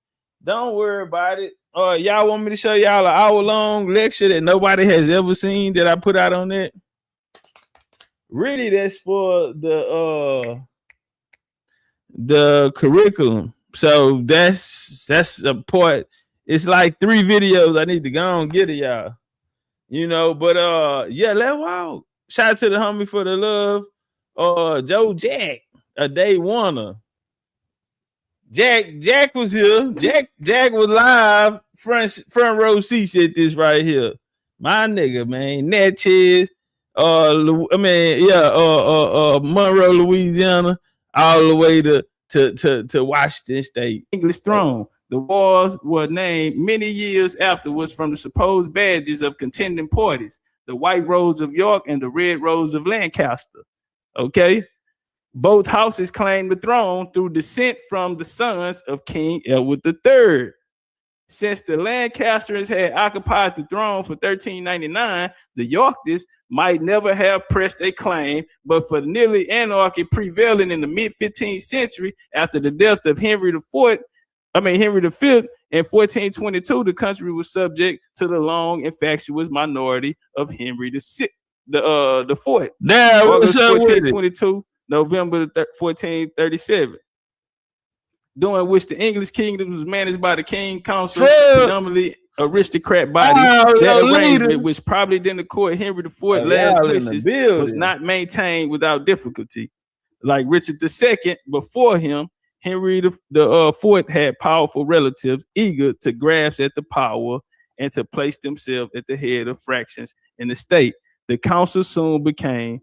Speaker 2: Don't worry about it. Y'all want me to show y'all an hour-long lecture that nobody has ever seen that I put out on that? Really, that's for the curriculum. So that's a part. It's like 3 videos I need to go and get to y'all. But yeah, let's walk. Shout out to the homie for the love. Joe Jack, a day oneer. Jack was here. Jack was live, front row seats at this right here. My nigga, man. Natchez, Monroe, Louisiana, all the way to Washington State. English throne. The wars were named many years afterwards from the supposed badges of contending parties, the White Rose of York and the Red Rose of Lancaster. Okay? Both houses claimed the throne through descent from the sons of King Edward III. Since the Lancasters had occupied the throne for 1399, the Yorkists might never have pressed a claim, but for nearly anarchy prevailing in the mid-15th century after the death of Henry V in 1422, the country was subject to the long infatuous minority of Henry VI. The fourth. There, August 1422, November 1437. During which the English kingdom was managed by the King Council, predominantly aristocrat body. That arrangement, which probably didn't accord Henry IV last wishes, was not maintained without difficulty. Like Richard II, before him, Henry IV had powerful relatives eager to grasp at the power and to place themselves at the head of fractions in the state. The council soon became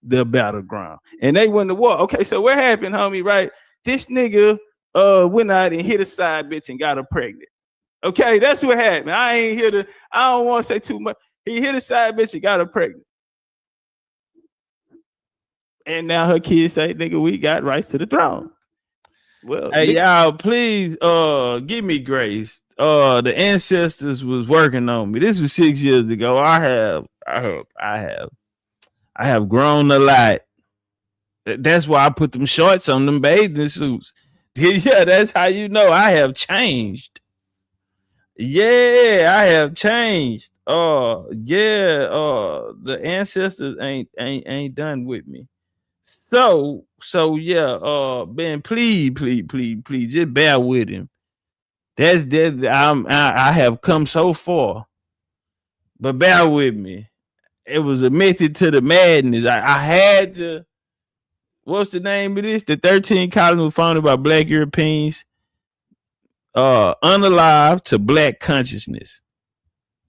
Speaker 2: the battleground, and they went to war. Okay, so what happened, homie? Right, this nigga went out and hit a side bitch and got her pregnant. Okay, that's what happened. I don't want to say too much. He hit a side bitch and got her pregnant. And now her kids say, nigga, we got rights to the throne. Well, hey, y'all, please give me grace. the ancestors was working on me. This was 6 years ago. I have grown a lot. That's why I put them shorts on them bathing suits. Yeah, that's how you know I have changed. Yeah, I have changed. The ancestors ain't done with me. So yeah, Ben, please, just bear with him. I have come so far, but bear with me. It was a method to the madness. I had to. What's the name of this? The 13 colonies were founded by Black Europeans, unalive to Black consciousness.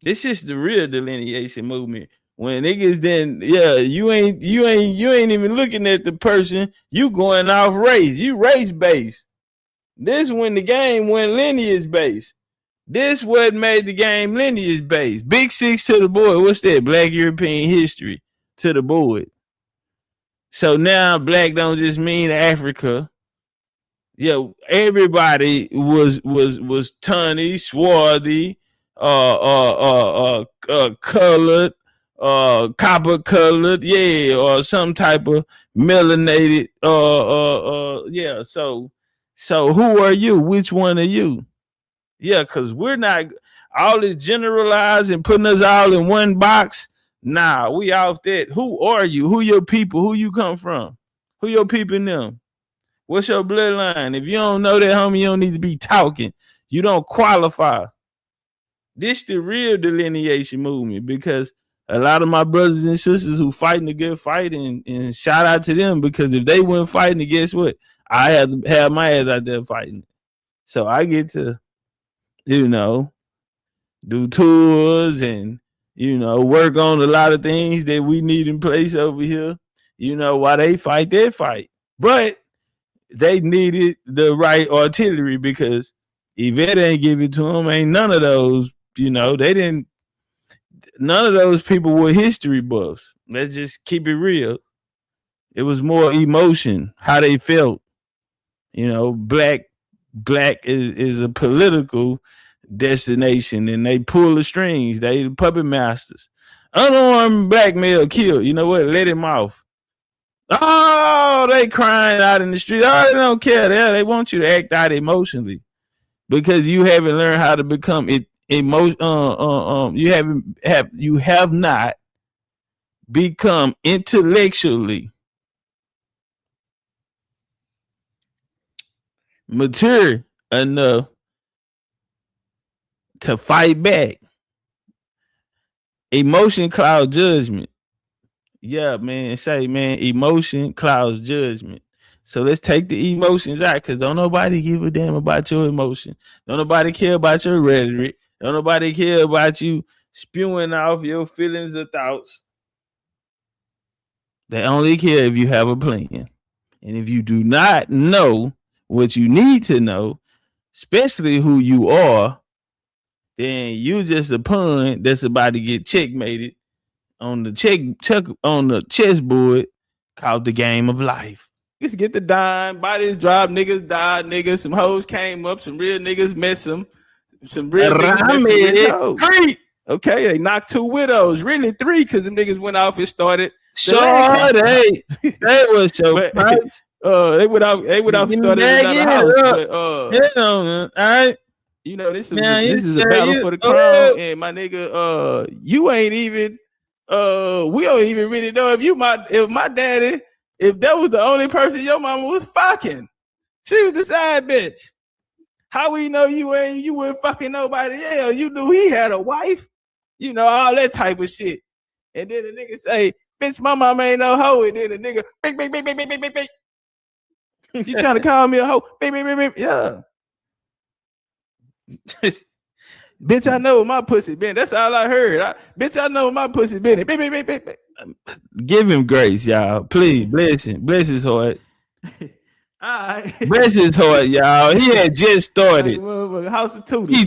Speaker 2: This is the real delineation movement. When niggas you ain't even looking at the person. You going off race. You race based. This when the game went lineage based. This what made the game lineage based. Big 6 to the board. What's that? Black European history to the board. So now black don't just mean Africa. Yeah, everybody was tunny, swarthy, colored, copper colored, yeah, or some type of melanated, yeah. So who are you? Which one are you? Yeah, because we're not all this generalized and putting us all in one box. Nah, we off that. Who are you? Who your people? Who you come from? Who your people in them? What's your bloodline? If you don't know that, homie, you don't need to be talking. You don't qualify. This the real delineation movement, because a lot of my brothers and sisters who fighting a good fight, and shout out to them, because if they weren't fighting, guess what? I had to have my ass out there fighting. So I get to, do tours and, work on a lot of things that we need in place over here. While they fight their fight. But they needed the right artillery, because if it ain't give it to them, ain't none of those, none of those people were history buffs. Let's just keep it real. It was more emotion, how they felt. Black is a political destination, and they pull the strings. They the puppet masters. Unarmed black male killed. You know what? Let him off. Oh, they crying out in the street. Oh, they don't care. They want you to act out emotionally, because you haven't learned how to become you have not become intellectually mature enough to fight back. Emotion clouds judgment. Yeah, man. Emotion clouds judgment. So let's take the emotions out, because don't nobody give a damn about your emotion. Don't nobody care about your rhetoric. Don't nobody care about you spewing off your feelings or thoughts. They only care if you have a plan. And if you do not know what you need to know, especially who you are, then you just a pawn that's about to get checkmated on the chessboard called the game of life. Just get the dime, bodies drop, niggas died, niggas. Some hoes came up, some real niggas met some real niggas met some hoes. Okay, they knocked 2 widows, really 3, because them niggas went off and started. They was so they went off and started another house. But, all right. This is a battle for the crown, and my nigga, you ain't even we don't even really know if my daddy, if that was the only person your mama was fucking. She was the side bitch. How we know you weren't fucking nobody else? You knew he had a wife, all that type of shit. And then the nigga say, bitch, my mama ain't no hoe. And then the nigga, bing. You trying to call me a hoe? Bing. Yeah. Bitch, I know my pussy been. That's all I heard. Bitch, I know my pussy been. Give him grace, y'all. Please, bless him. Bless his heart. Right. Bless his heart, y'all. He had just started. House of Tootie. He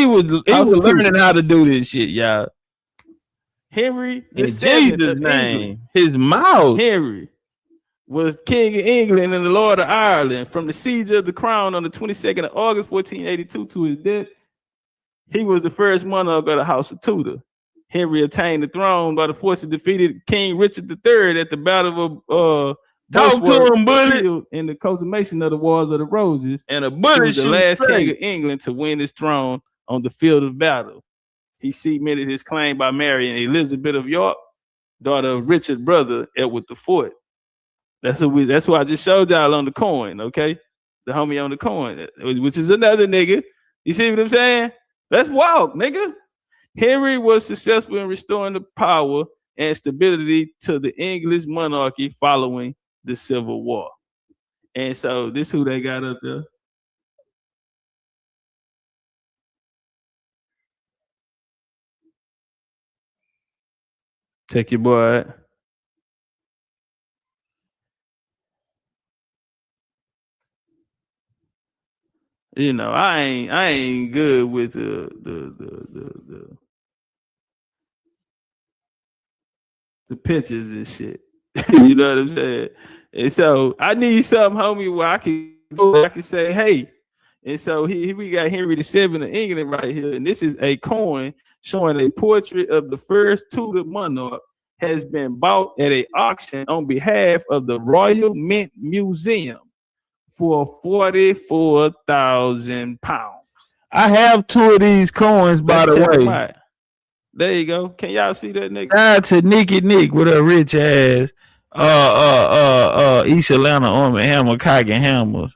Speaker 2: was learning how to do this shit, y'all. Henry, in Jesus' name, his mouth. Henry was King of England and the Lord of Ireland. From the siege of the crown on the 22nd of August, 1482 to his death, he was the first monarch of the House of Tudor. Henry attained the throne by the force of defeated King Richard III at the Battle of
Speaker 3: Talk to him, bullet.
Speaker 2: in the consummation of the Wars of the Roses.
Speaker 3: And a bullet
Speaker 2: was the last king of England to win his throne on the field of battle. He cemented his claim by marrying Elizabeth of York, daughter of Richard's brother, Edward IV. That's who I just showed y'all on the coin, okay? The homie on the coin, which is another nigga. You see what I'm saying? Let's walk, nigga. Henry was successful in restoring the power and stability to the English monarchy following the Civil War. And so this who they got up there. Take your boy out. You know, I ain't good with the pictures and shit. You know what I'm saying? And so I need something, homie, where I can go. I can say, hey. And so we got Henry VII of England right here, and this is a coin showing a portrait of the first Tudor monarch has been bought at an auction on behalf of the Royal Mint Museum for £44,000.
Speaker 3: I have 2 of these coins, by the way.
Speaker 2: There you go. Can y'all see that, nigga?
Speaker 3: Shout out to Nicky Nick with a rich ass East Atlanta Army Hammer cocking hammers.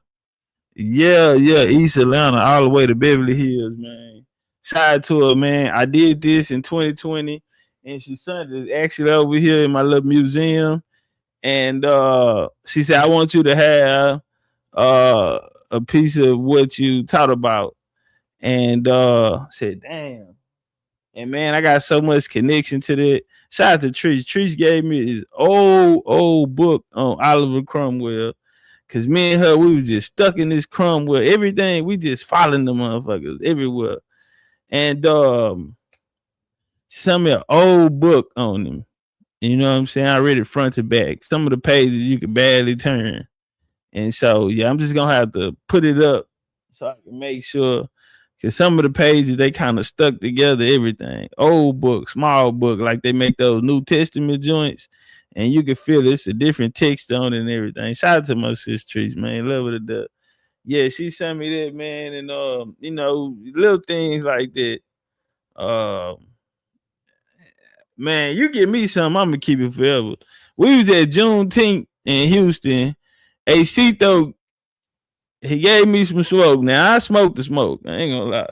Speaker 3: Yeah, East Atlanta all the way to Beverly Hills, man. Shout out to her, man. I did this in 2020, and she sent it actually over here in my little museum. And she said, I want you to have a piece of what you taught about. And said, damn. And man, I got so much connection to that. Shout out to Trish. Trish gave me his old book on Oliver Cromwell. Cause me and her, we was just stuck in this Cromwell. Everything, we just following the motherfuckers everywhere. And sent me an old book on him. You know what I'm saying? I read it front to back. Some of the pages you could barely turn. And so, yeah, I'm just going to have to put it up so I can make sure. Because some of the pages, they kind of stuck together, everything. Old book, small book, like they make those New Testament joints. And you can feel it's a different text on it and everything. Shout out to my sis Trees, man. Love her to death. Yeah, she sent me that, man. And, you know, little things like that. Man, you give me something, I'm going to keep it forever. We was at Juneteenth in Houston. Hey, Cito, he gave me some smoke. Now, I smoked the smoke. I ain't going to lie.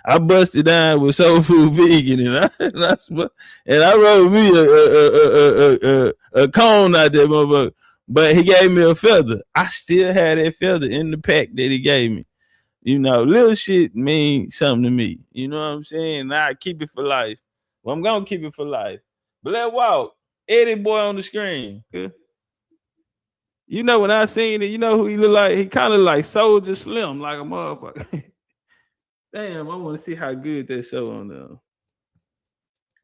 Speaker 3: I busted down with Soul Food Vegan, and I rolled me a cone out there, motherfucker. But he gave me a feather. I still had that feather in the pack that he gave me. You know, little shit means something to me. You know what I'm saying? I keep it for life. Well, I'm gonna keep it for life. But let's walk. Eddie boy on the screen. Okay. You know, when I seen it, you know who he look like? He kind of like Soldier Slim, like a motherfucker. Damn, I want to see how good that show on there.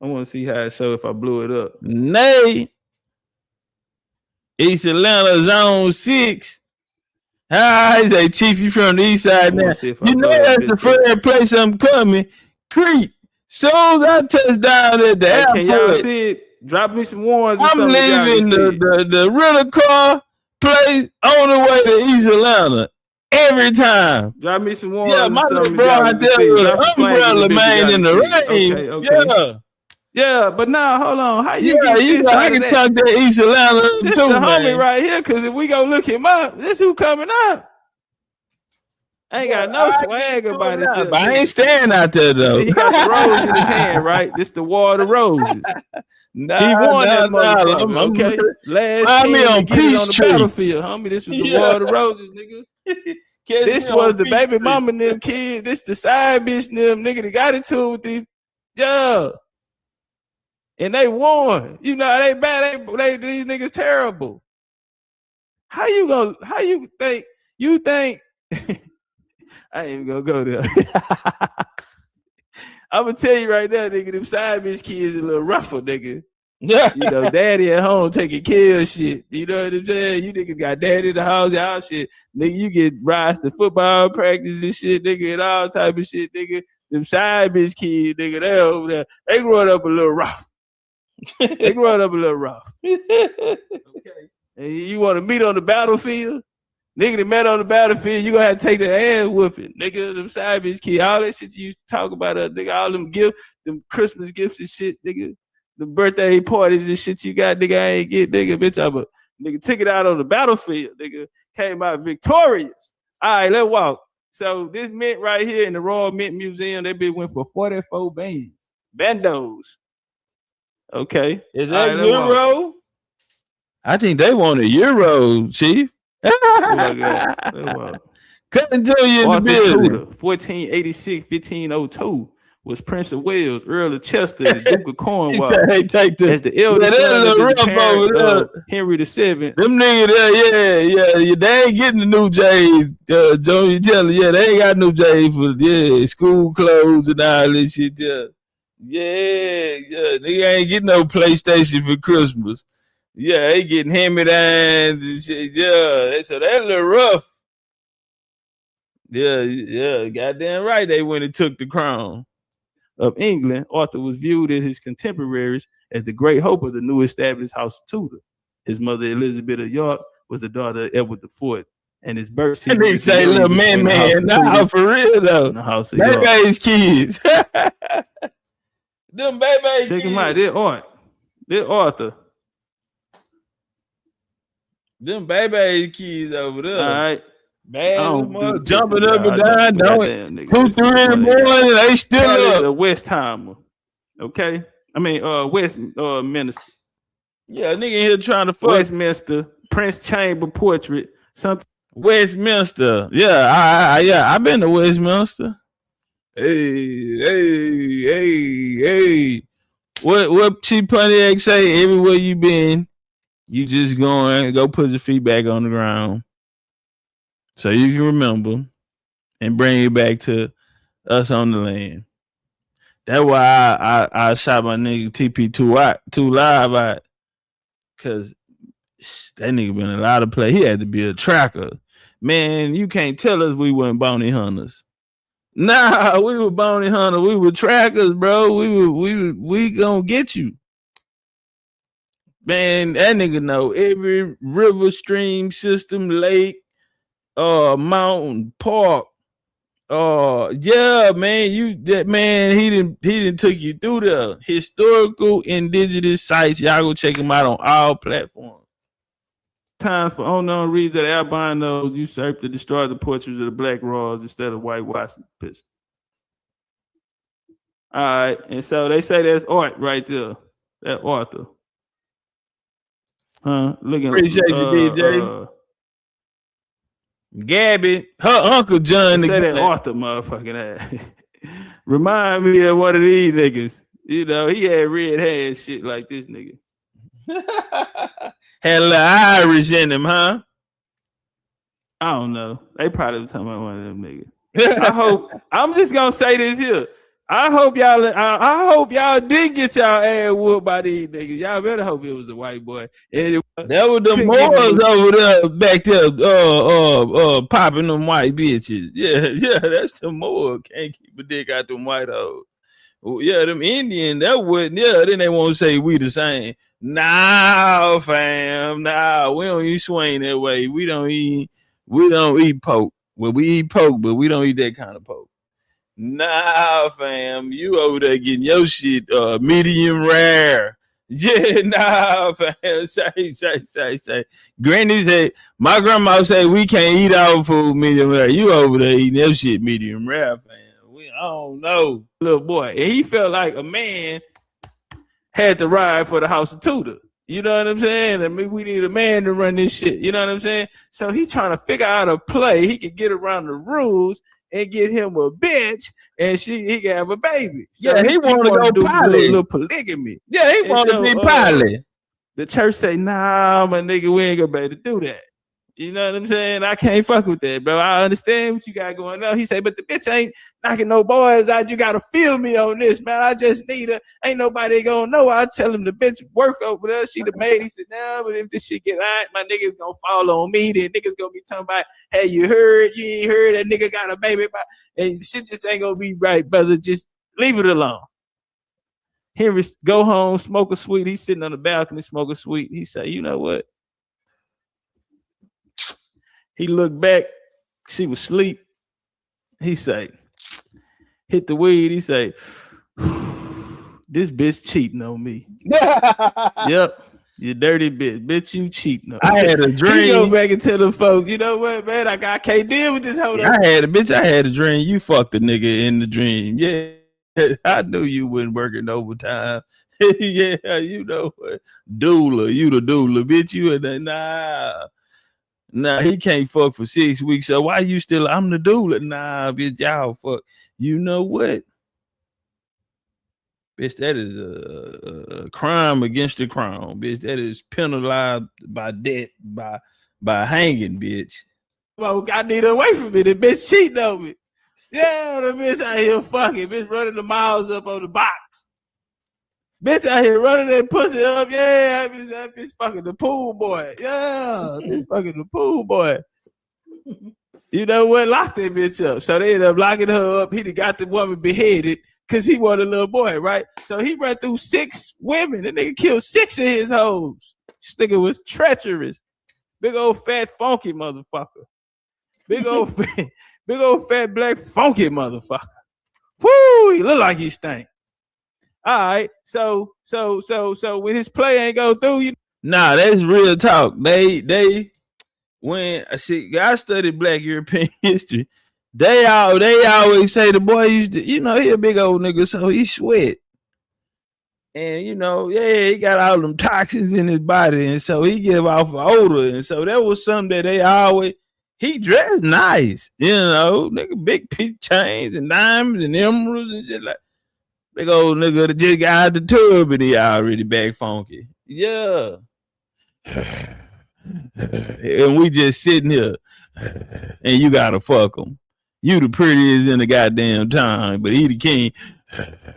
Speaker 3: I want to see how it show if I blew it up. Nay. East Atlanta Zone 6. He's a chief. You from the east side now. You know that's the first place I'm coming. Creek. So I touched down at the airport.
Speaker 2: Can y'all see it? Drop me some ones.
Speaker 3: I'm leaving the rental car place on the way to East Atlanta. Every time.
Speaker 2: Drop me some ones.
Speaker 3: Yeah, my little bro out there with an umbrella, man, in the rain. Okay. Yeah,
Speaker 2: but now hold on. How you get this?
Speaker 3: I can talk that East Atlanta
Speaker 2: this
Speaker 3: too,
Speaker 2: the
Speaker 3: man.
Speaker 2: Homie right here, because if we go look him up, this who coming up. I ain't got no swag about this.
Speaker 3: But I ain't staying out there though.
Speaker 2: See, he got the rose in his hand, right? This the War of the Roses. He won that motherfucker. Okay, last team to get it on the battlefield, homie. This was the War of the Roses, nigga. This was the baby mama and them kids. This the side bitch and them nigga that got into it with these. Yeah. And they won. You know, they bad. They these niggas terrible. How you think I ain't even gonna go there. I'm gonna tell you right now, nigga, them side bitch kids a little rougher, nigga. Yeah.
Speaker 3: You know, daddy at home taking care of shit. You know what I'm saying? You niggas got daddy in the house, y'all shit. Nigga, you get rides to football practice and shit, nigga, and all type of shit, nigga. Them side bitch kids, nigga, they over there. They growing up a little rough. Okay. And you want to meet on the battlefield? Nigga that met on the battlefield, you gonna have to take the ass whooping. Nigga, them side bitch kids, all that shit you used to talk about, nigga, all them gifts, them Christmas gifts and shit, nigga. The birthday parties and shit you got, nigga, I ain't get, nigga, bitch, I'm a nigga, took it out on the battlefield, nigga, came out victorious. All right, let's walk. So this mint right here in the Royal Mint Museum, they been went for 44 bandos. Okay.
Speaker 2: Is that right, Euro? I think they want a Euro, Chief. Couldn't tell you in the building.
Speaker 3: 1486-1502. Was Prince of Wales, Earl of Chester, and Duke of Cornwall.
Speaker 2: Take
Speaker 3: as the eldest son of Henry VII.
Speaker 2: Them niggas, yeah. They ain't getting the new J's. Joe, you tell them, they ain't got new J's for school clothes and all this shit. Yeah. Nigga ain't getting no PlayStation for Christmas. Yeah, they getting hand-me-downs and shit. Yeah, so that a little rough. Yeah, goddamn right. They went and took the crown. Of England, Arthur was viewed as his contemporaries as the great hope of the new established House of Tudor. His mother, Elizabeth of York, was the daughter of Edward IV, and his birth. They say, little man, nah, for real though.
Speaker 3: The House of York.
Speaker 2: Baby's kids. Them baby's kids.
Speaker 3: Check them out. They're Arthur.
Speaker 2: Them baby's kids over there.
Speaker 3: All right.
Speaker 2: Bad jumping up and down, don't 2-3 in the morning, they still up.
Speaker 3: A Westheimer, okay? I mean, Westminster.
Speaker 2: Yeah, nigga here trying to fuck.
Speaker 3: Westminster, Prince Chamber portrait, something.
Speaker 2: Westminster, I've been to Westminster. Hey. What Chief Pontiac say? Everywhere you been, you just go put your feet back on the ground. So you can remember and bring it back to us on the land. That's why I shot my nigga TP2 live out. Cause that nigga been in a lot of play. He had to be a tracker. Man, you can't tell us we weren't bounty hunters. Nah, we were bounty hunters. We were trackers, bro. We gonna get you. Man, that nigga know every river, stream, system, lake, mountain, park. Yeah, man, he didn't took you through the historical indigenous sites. Y'all go check him out on all platforms. Times for unknown reasons that albinos usurped to destroy the portraits of the black raws instead of whitewashing pictures. All right, and so they say that's art right there. That Arthur. Looking. Appreciate you, DJ. Gabby, her uncle John.
Speaker 3: Say that Arthur motherfucking ass. Remind me of one of these niggas. You know, he had red hair and shit like this nigga.
Speaker 2: Had a little Irish in him, huh?
Speaker 3: I don't know. They probably was talking about one of them niggas. I'm just gonna say this here. I hope y'all did get y'all ass whooped by these niggas. Y'all better hope it was a white boy.
Speaker 2: That was the Moors over there back there popping them white bitches. Yeah, that's the Moor. Can't keep a dick out them white hoes. Yeah, them Indian, that wouldn't, then they won't say we the same. Nah, fam. Nah, we don't eat swing that way. We don't eat pork. Well, we eat pork, but we don't eat that kind of pork. Nah, fam, you over there getting your shit medium rare. Yeah, nah, fam. Say. Granny said, my grandma say we can't eat our food medium rare. You over there eating your shit medium rare, fam. I don't know,
Speaker 3: little boy. And he felt like a man had to ride for the House of Tudor. You know what I'm saying? I mean, we need a man to run this shit. You know what I'm saying? So he trying to figure out a play. He could get around the rules and get him a bitch, and he can have a baby. So
Speaker 2: he want to go
Speaker 3: do a little polygamy.
Speaker 2: Yeah, he want to be poly.
Speaker 3: The church say, nah, my nigga, we ain't gonna be able to do that.
Speaker 2: You know what I'm saying? I can't fuck with that, bro. I understand what you got going on. He said, but the bitch ain't knocking no boys out. You gotta feel me on this, man. I just need her. Ain't nobody gonna know. I tell him the bitch work over there. She the maid. He said, no, but if this shit get out, my niggas gonna fall on me. Then niggas gonna be talking about, hey, you heard? You ain't heard that nigga got a baby? And shit just ain't gonna be right, brother. Just leave it alone. Henry go home, smoke a sweet. He's sitting on the balcony, smoke a sweet. He say, you know what? He looked back, she was asleep. He say, hit the weed. He say, this bitch cheating on me. Yep, you dirty bitch. Bitch, you cheating on me.
Speaker 3: I had a dream.
Speaker 2: He go back and tell the folks, you know what, man? I can't deal with this whole
Speaker 3: I had a dream. You fucked the nigga in the dream. Yeah, I knew you wasn't working overtime. Yeah, you know what? Doula, you the doula, bitch. You in there, nah, he can't fuck for 6 weeks. So why you still? I'm the doula. Nah, bitch, y'all fuck. You know what? Bitch, that is a crime against the crown, bitch. That is penalized by death, by hanging, bitch.
Speaker 2: Well, I need her away from me. The bitch cheating on me. Yeah, the bitch out here fucking. Bitch running the miles up on the box. Bitch out here running that pussy up. Yeah, that bitch fucking the pool boy. Yeah, bitch fucking the pool boy. You know what? Lock that bitch up. So they ended up locking her up. He got the woman beheaded because he wanted a little boy, right? So he ran through 6 women. The nigga killed 6 of his hoes. This nigga was treacherous. Big old fat funky motherfucker. Big old fat black funky motherfucker. Woo! He look like he stank. All right, so when his play ain't go through,
Speaker 3: nah, that's real talk. They when I see I studied Black European history, they always say the boy used to, you know, he a big old nigga, so he sweat. And you know, yeah, he got all them toxins in his body, and so he give off an odor. And so that was something that they always, he dressed nice, you know, nigga, big peak chains and diamonds and emeralds and shit like. Big old nigga that just got out the tub and he already back funky. Yeah. And we just sitting here and you gotta fuck him. You the prettiest in the goddamn time, but he the king.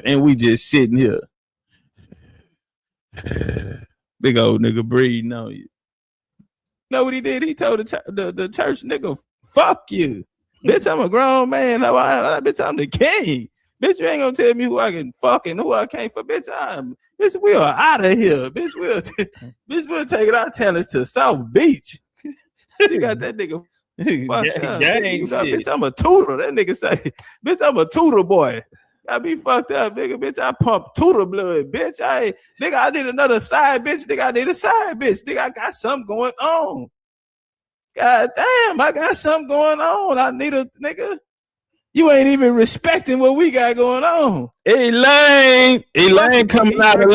Speaker 3: And we just sitting here. Big old nigga breathing on you.
Speaker 2: You know what he did? He told the church nigga, fuck you. Bitch, I'm a grown man. Bitch, I'm the king. Bitch, you ain't gonna tell me who I can fuck and who I can't fuck. Bitch, we are out of here. Bitch, we'll take our talents to South Beach. You got that nigga fucked up. Bitch, I'm a tutor. That nigga say, bitch, I'm a tutor boy. I be fucked up, nigga. Bitch, I pump tutor blood. Bitch, I need another side bitch. Nigga, I need a side bitch. Nigga, I got something going on. God damn, I got something going on. I need a nigga. You ain't even respecting what we got going on.
Speaker 3: Elaine coming out of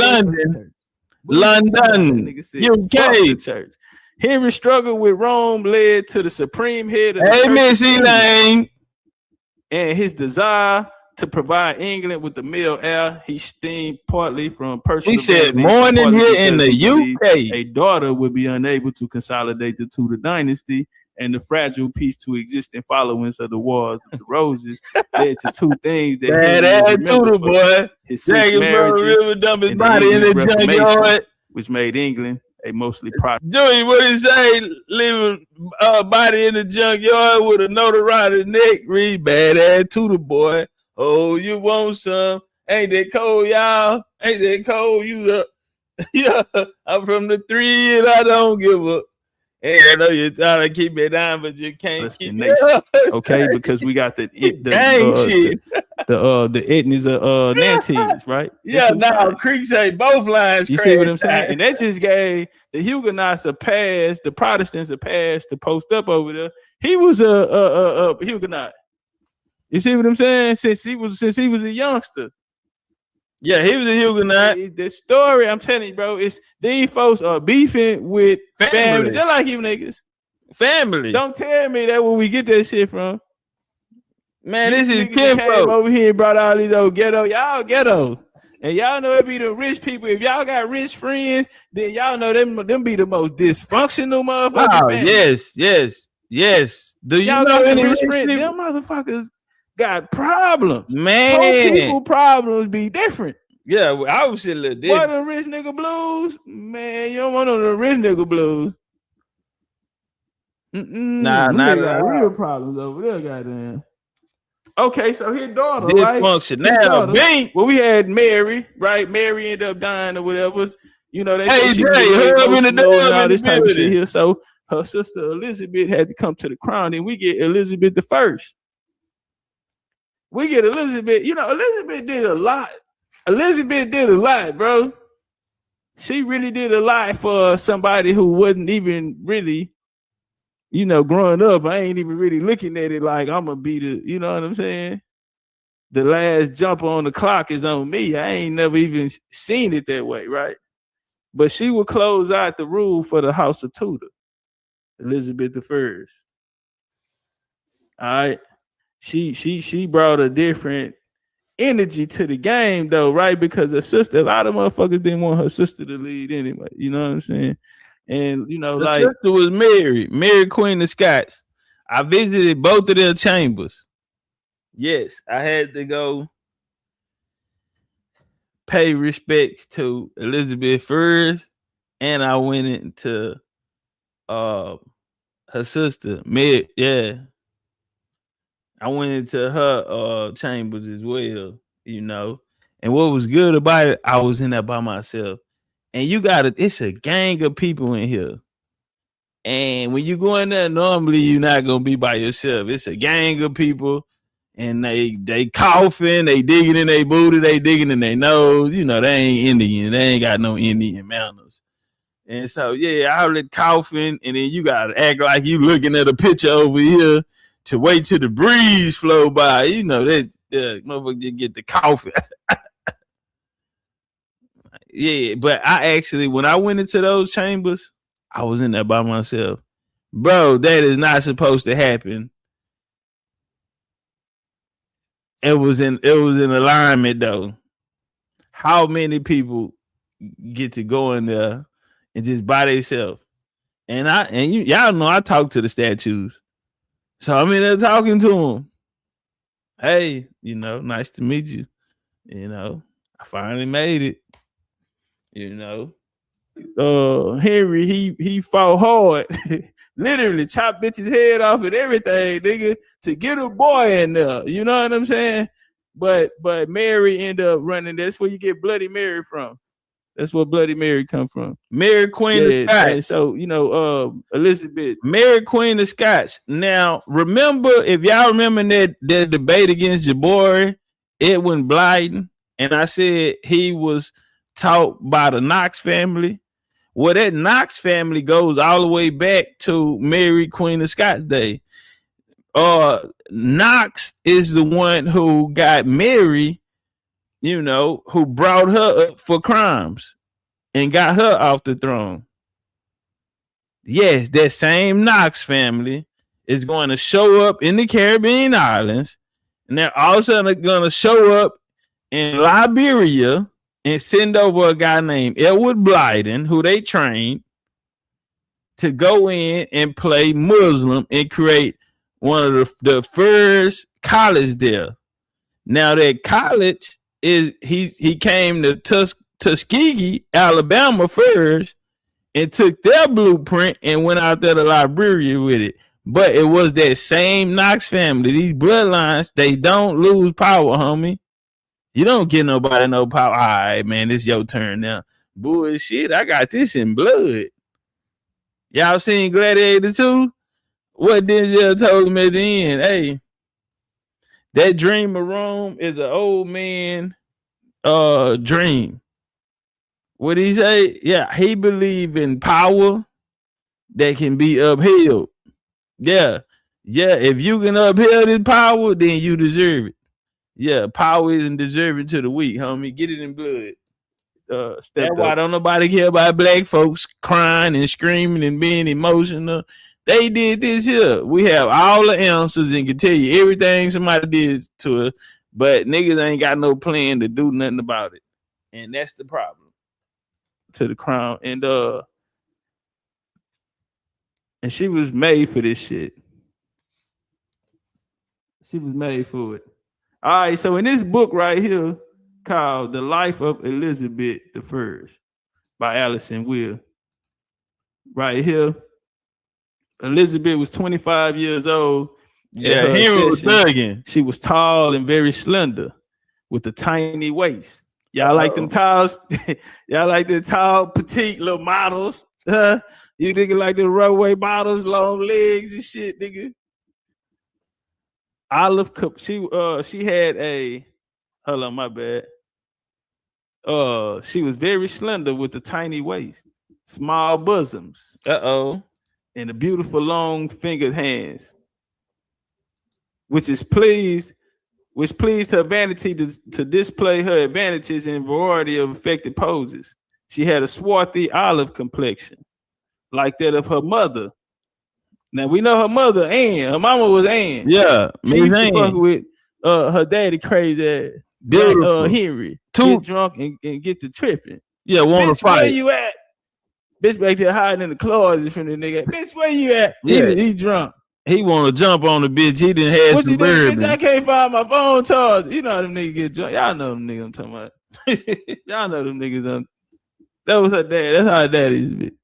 Speaker 3: London, UK.
Speaker 2: Church. Henry struggled with Rome led to the supreme head of
Speaker 3: Hey, Miss Elaine.
Speaker 2: And his desire to provide England with the male heir, he stemmed partly from personal.
Speaker 3: He said, morning here in the UK.
Speaker 2: A daughter would be unable to consolidate the Tudor dynasty, and the fragile peace to existing followings of the Wars of the Roses led to 2 things that
Speaker 3: Tudor boy,
Speaker 2: his 6 marriages,
Speaker 3: river dump his body in the junkyard,
Speaker 2: which made England a mostly Protestant.
Speaker 3: Joey, what he say? Leave a body in the junkyard with a note around his neck. Read badass Tudor boy. Oh, you want some? Ain't that cold, y'all? Ain't that cold? You up? Yeah, I'm from the 3 and I don't give up. And I know you're trying to keep it down, but you can't keep it.
Speaker 2: Okay, because we got the ethnies of Nantes, right?
Speaker 3: Yeah, now Creek say both lines.
Speaker 2: You see what I'm saying? And that just gave the Huguenots a pass, the Protestants a pass to post up over there. He was a Huguenot. You see what I'm saying? Since he was a youngster.
Speaker 3: Yeah, he was a Huguenot.
Speaker 2: The story I'm telling you, bro, is these folks are beefing with family, just like you niggas.
Speaker 3: Family.
Speaker 2: Don't tell me that where we get that shit from.
Speaker 3: Man, this is
Speaker 2: came over here and brought all these old ghetto. Y'all ghetto.
Speaker 3: And y'all know it be the rich people. If y'all got rich friends, then y'all know them be the most dysfunctional motherfucking families.
Speaker 2: Yes. Do you
Speaker 3: y'all
Speaker 2: know
Speaker 3: got
Speaker 2: any
Speaker 3: rich
Speaker 2: rich
Speaker 3: friends?
Speaker 2: people?
Speaker 3: Them motherfuckers got problems.
Speaker 2: Man.
Speaker 3: Poor people problems be different.
Speaker 2: Yeah, I was a little different.
Speaker 3: What the rich nigga blues? Man, you don't want no the rich nigga blues.
Speaker 2: Nah,
Speaker 3: we
Speaker 2: not
Speaker 3: got
Speaker 2: at all.
Speaker 3: real problems over there, goddamn. Okay, so his daughter,
Speaker 2: Dysfunction.
Speaker 3: right?
Speaker 2: Now, bing.
Speaker 3: Well, we had Mary, right? Mary ended up dying or whatever. You know, they
Speaker 2: Hey,
Speaker 3: say she
Speaker 2: Jay,
Speaker 3: was
Speaker 2: hub in the
Speaker 3: emotional and all
Speaker 2: in
Speaker 3: this
Speaker 2: the
Speaker 3: type of shit
Speaker 2: building.
Speaker 3: here. So her sister Elizabeth had to come to the crown, and we get Elizabeth the First. We get Elizabeth. You know, Elizabeth did a lot. Elizabeth did a lot, bro. She really did a lot for somebody who wasn't even really, you know, growing up. I ain't even really looking at it like I'm gonna be the, you know what I'm saying? The last jumper on the clock is on me. I ain't never even seen it that way, right? But she would close out the rule for the House of Tudor, Elizabeth I. All right. She brought a different energy to the game though, right? Because her sister, a lot of motherfuckers didn't want her sister to lead anyway. You know what I'm saying? And you know,
Speaker 2: the
Speaker 3: like
Speaker 2: sister was Mary Queen of Scots. I visited both of their chambers. Yes, I had to go pay respects to Elizabeth first, and I went into her sister, Mary. Yeah. I went into her chambers as well, you know. And what was good about it, I was in there by myself. And it's a gang of people in here. And when you go in there, normally you're not gonna be by yourself. It's a gang of people, and they coughing, they digging in their booty, they digging in their nose. You know, they ain't Indian, they ain't got no Indian manners. And so yeah, I was coughing, and then you gotta act like you looking at a picture over here to wait till the breeze flow by. You know that motherfucker just get the coughing. Yeah, but I actually, when I went into those chambers, I was in there by myself. Bro, that is not supposed to happen. It was in alignment though. How many people get to go in there and just by themselves? And y'all know I talk to the statues. So I'm in there talking to them. Hey, you know, nice to meet you. You know, I finally made it. You know. Henry, he fought hard, literally chopped bitch's head off and everything, nigga, to get a boy in there. You know what I'm saying? But Mary ended up running. That's where you get Bloody Mary from. That's where Bloody Mary come from. Mary Queen of Scots.
Speaker 3: And so, you know, Elizabeth.
Speaker 2: Mary Queen of Scots. Now, remember, if y'all remember that debate against your boy, Edwin Blyden, and I said he was taught by the Knox family. Well, that Knox family goes all the way back to Mary Queen of Scots Day. Knox is the one who got Mary, you know, who brought her up for crimes and got her off the throne. Yes, that same Knox family is going to show up in the Caribbean islands, and they're also going to show up in Liberia and send over a guy named Edward Blyden, who they trained to go in and play Muslim and create one of the first college there. Now that college he came to Tuskegee, Alabama first, and took their blueprint and went out there to Liberia with it. But it was that same Knox family. These bloodlines, they don't lose power, homie. You don't get nobody no power. All right, man, it's your turn now. Bullshit, I got this in blood. Y'all seen Gladiator 2? What Denzel told him at the end? Hey, that dream of Rome is an old man dream. What he say? Yeah, he believe in power that can be upheld. Yeah. If you can uphold this power, then you deserve it. Yeah, power isn't deserving to the weak, homie. Get it in blood. That's why don't nobody care about black folks crying and screaming and being emotional. They did this here. We have all the answers and can tell you everything somebody did to us, but niggas ain't got no plan to do nothing about it. And that's the problem to the crown. And she was made for this shit. She was made for it. All right, so in this book right here called The Life of Elizabeth I by Allison Will, right here, Elizabeth was 25 years old.
Speaker 3: Yeah, Henry was thugging.
Speaker 2: She was tall and very slender with a tiny waist. Y'all like them tall, y'all like the tall, petite little models. You nigga like the runway models, long legs and shit, nigga. Olive cup. She had a, hold on, my bad. She was very slender with a tiny waist, small bosoms. And the beautiful long fingered hands, which pleased her vanity to display her advantages in a variety of effective poses. She had a swarthy olive complexion, like that of her mother. Now we know her mother, Anne. Her mama was Anne.
Speaker 3: Yeah,
Speaker 2: she used to fuck with her daddy crazy ass, Henry. Get drunk and get to tripping.
Speaker 3: Yeah, want to fight.
Speaker 2: Where you at? Bitch back there hiding in the closet from the nigga. Bitch, where you at?
Speaker 3: Yeah.
Speaker 2: He drunk.
Speaker 3: He want to jump on the bitch. He didn't have
Speaker 2: what
Speaker 3: some bourbon.
Speaker 2: Bitch, I can't find my phone charger. You know how them niggas get drunk. Y'all know them niggas I'm talking about. Y'all know them niggas. That was her dad. That's how her dad is, bitch.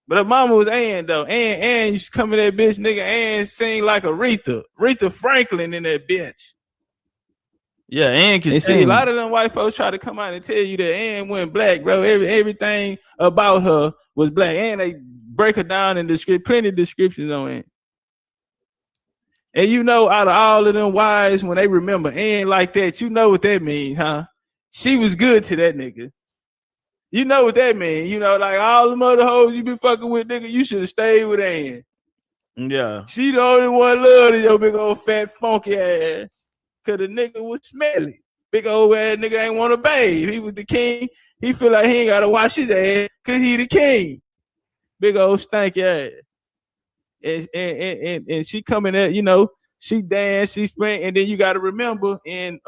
Speaker 2: But her mama was Ann, though. Ann used to come in that bitch, nigga. Ann sing like Aretha Franklin in that bitch.
Speaker 3: Yeah, Ann can
Speaker 2: sing.
Speaker 3: See,
Speaker 2: a lot of them white folks try to come out and tell you that Ann went black, bro. Everything about her was black. And they break her down in plenty of descriptions on Ann. And you know, out of all of them wives, when they remember Ann like that, you know what that means, huh? She was good to that nigga. You know what that means. You know, like all the other hoes you been fucking with, nigga, you should have stayed with Ann.
Speaker 3: Yeah.
Speaker 2: She the only one loved your big old fat funky ass. Cause the nigga was smelly. Big old ass nigga ain't want to bathe. He was the king. He feel like he ain't gotta wash his ass cause he the king. Big old stanky ass. And she coming at, you know, she dance, she spring, and then you gotta remember in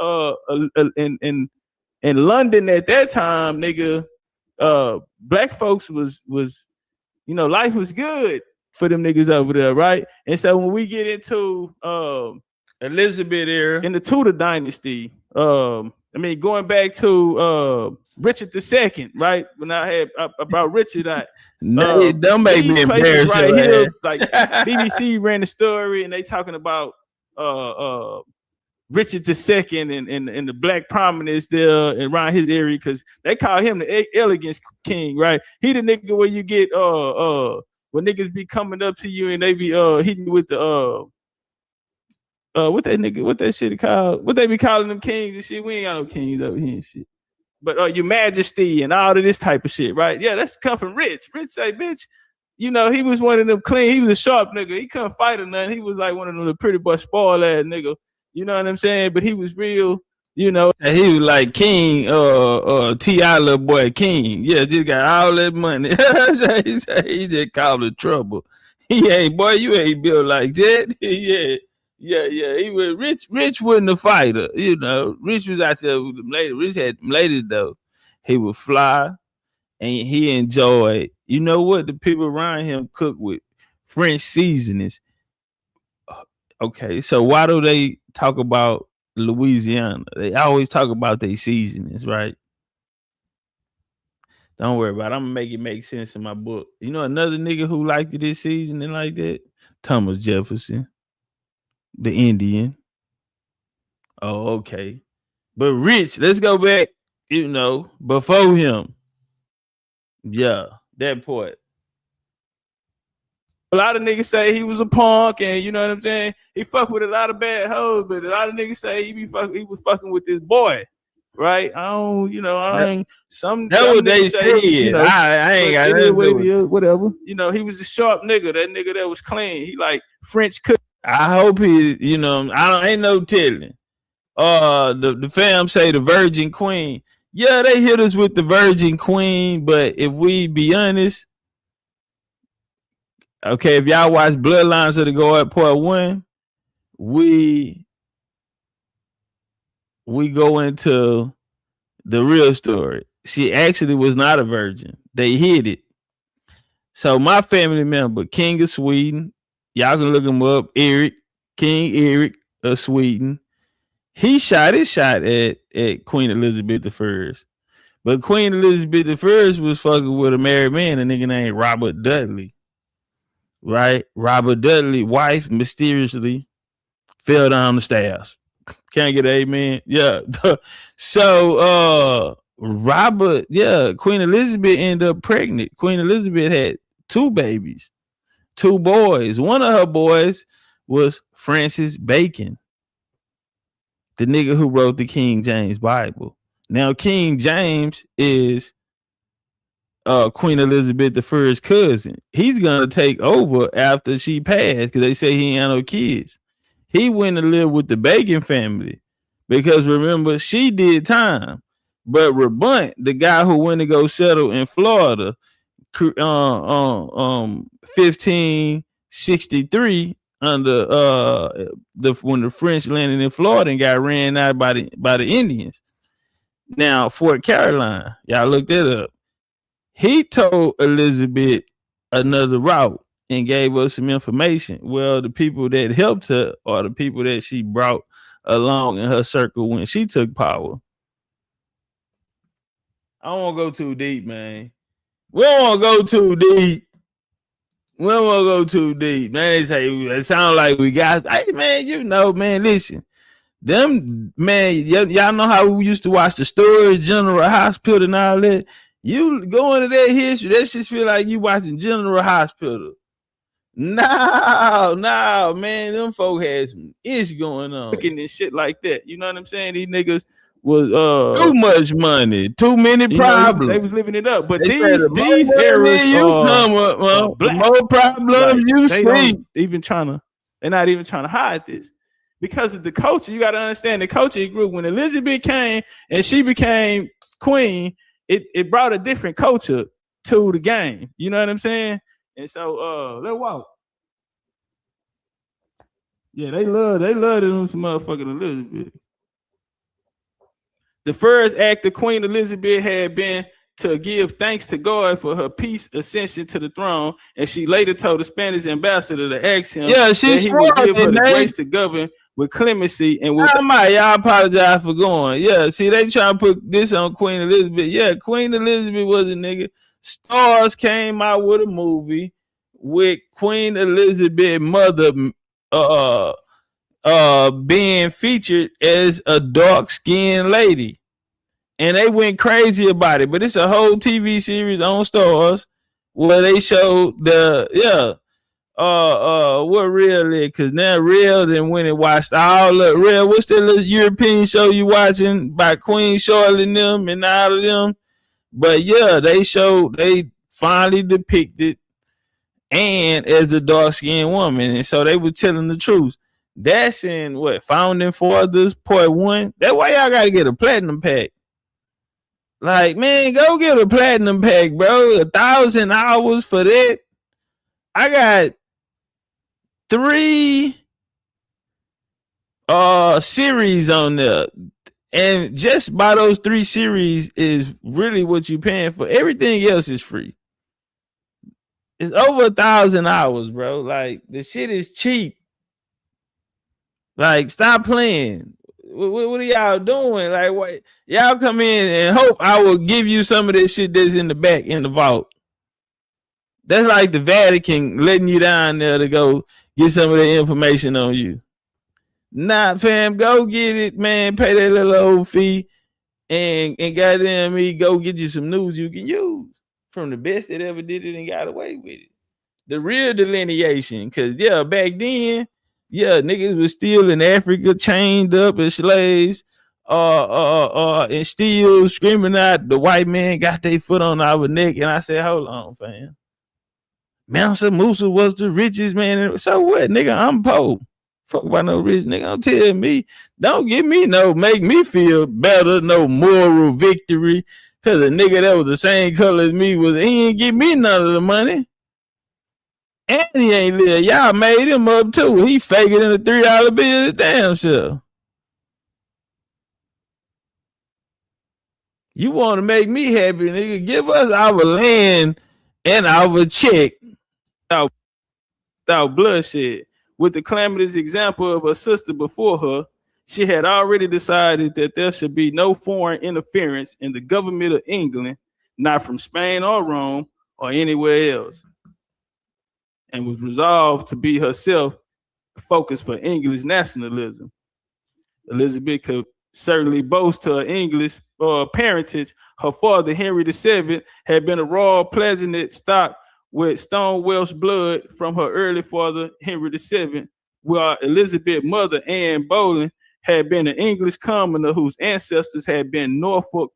Speaker 2: London at that time, nigga, black folks was you know, life was good for them niggas over there, right? And so when we get into
Speaker 3: Elizabeth era
Speaker 2: in the Tudor dynasty, going back to Richard II, right? When I had about Richard,
Speaker 3: don't make me embarrassed
Speaker 2: right here. Like BBC ran the story, and they talking about Richard II and the black prominence there around his area, because they call him the elegance king, right? He the nigga where you get when niggas be coming up to you and they be hitting you with the what that shit called? What they be calling them kings and shit? We ain't got no kings over here and shit. But your majesty and all of this type of shit, right? Yeah, that's come from Rich. Rich say, bitch, you know, he was one of them clean. He was a sharp nigga. He couldn't fight or nothing. He was like one of them pretty boy spoiled ass nigga. You know what I'm saying? But he was real, you know.
Speaker 3: And he was like King, T.I. little boy King. Yeah, just got all that money. He just called it trouble. He ain't, boy, you ain't built like that. Yeah. He was Rich. Rich wasn't a fighter, you know. Rich was out there with them ladies. Rich had them ladies though. He would fly, and he enjoyed. You know what? The people around him cook with French seasonings. Okay, so why do they talk about Louisiana? They always talk about their seasonings, right? Don't worry about it. I'm gonna make it make sense in my book. You know another nigga who liked this seasoning like that? Thomas Jefferson, the Indian. Oh, okay. But Rich, let's go back, you know, before him. Yeah, that part.
Speaker 2: A lot of niggas say he was a punk, and you know what I'm saying? He fucked with a lot of bad hoes, but a lot of niggas say he was fucking with this boy, right? Some
Speaker 3: that's what they say.
Speaker 2: You know,
Speaker 3: I ain't got nothing.
Speaker 2: Whatever. You know, he was a sharp nigga. That nigga that was clean. He like French cook.
Speaker 3: I hope he, you know, ain't no telling. The fam say the Virgin Queen. Yeah, they hit us with the Virgin Queen, but if we be honest, okay, if y'all watch Bloodlines of the Guard Part 1, we go into
Speaker 2: The real story. She actually was not a virgin. They hid it. So my family member, King of Sweden, y'all can look him up, King Eric of Sweden. He shot his shot at Queen Elizabeth I. But Queen Elizabeth I was fucking with a married man, a nigga named Robert Dudley. Right? Robert Dudley, wife, mysteriously fell down the stairs. Can't get an amen. Yeah. So Robert, Queen Elizabeth ended up pregnant. Queen Elizabeth had 2 babies, 2 boys. One of her boys was Francis Bacon, the nigga who wrote the King James Bible. Now, King James is Queen Elizabeth I's cousin. He's gonna take over after she passed because they say he ain't had no kids. He went to live with the Bacon family because remember she did time, but Rabunt, the guy who went to go settle in Florida, 1563 under when the French landed in Florida and got ran out by the Indians. Now Fort Caroline, y'all look that up. He told Elizabeth another route and gave us some information. Well, the people that helped her are the people that she brought along in her circle when she took power. I don't want to go too deep, man. We don't want to go too deep. We don't want to go too deep, man. They say it sounds like we got. Hey, man, you know, man. Listen, them, man. Y'all know how we used to watch the stories, General Hospital, and all that. You go into that history, that shit feel like you watching General Hospital. No, man. Them folk had some ish going on. Looking and shit like that. You know what I'm saying? These niggas was too much money, too many problems. They was living it up. But these eras you come up, the more problems you see. They're not even trying to hide this. Because of the culture, you got to understand the culture grew. When Elizabeth came and she became queen, it brought a different culture to the game. You know what I'm saying? And so let's walk. Yeah, they love them some motherfucking Elizabeth. The first act of Queen Elizabeth had been to give thanks to God for her peace ascension to the throne, and she later told the Spanish ambassador to ask him that he would give her the grace to govern with clemency and with. Y'all apologize for going. Yeah, see, they trying to put this on Queen Elizabeth. Yeah, Queen Elizabeth was a nigga. Stars came out with a movie with Queen Elizabeth mother being featured as a dark-skinned lady. And they went crazy about it, but it's a whole TV series on Stars where they showed what Real is, because now Real then went and watched all the Real. What's that little European show you watching by Queen Charlotte and them and all of them? But yeah, they finally depicted Anne as a dark-skinned woman, and so they were telling the truth. That's in what, Founding Fathers Part 1. That's why y'all gotta get a platinum pack. Like, man, go get a platinum pack, bro. 1,000 hours for that. I got 3 series on there. And just by those 3 series is really what you're paying for. Everything else is free. It's over 1,000 hours, bro. Like, the shit is cheap. Like, stop playing. What are y'all doing? Like, what? Y'all come in and hope I will give you some of this shit that's in the back in the vault. That's like the Vatican letting you down there to go get some of the information on you. Nah, fam, go get it, man. Pay that little old fee and goddamn me, go get you some news you can use from the best that ever did it and got away with it. The real delineation, because back then, niggas was still in Africa, chained up as slaves, and still screaming out the white man got their foot on our neck. And I said, hold on, fam. Mansa Musa was the richest man. So what, nigga? I'm poor. Fuck about no rich nigga. Don't tell me. Don't give me make me feel better, no moral victory. Cause a nigga that was the same color as me he ain't give me none of the money. And he ain't live. Y'all made him up too. He faking in a $3 bill. Damn sure. You want to make me happy, nigga? Give us our land and our check without bloodshed. With the calamitous example of her sister before her, she had already decided that there should be no foreign interference in the government of England, not from Spain or Rome or anywhere else, and was resolved to be herself focused for English nationalism. Elizabeth could certainly boast her English parentage. Her father, Henry VII, had been a royal Plantagenet stock with stone Welsh blood from her early father, Henry VII, while Elizabeth's mother, Anne Boleyn, had been an English commoner whose ancestors had been Norfolk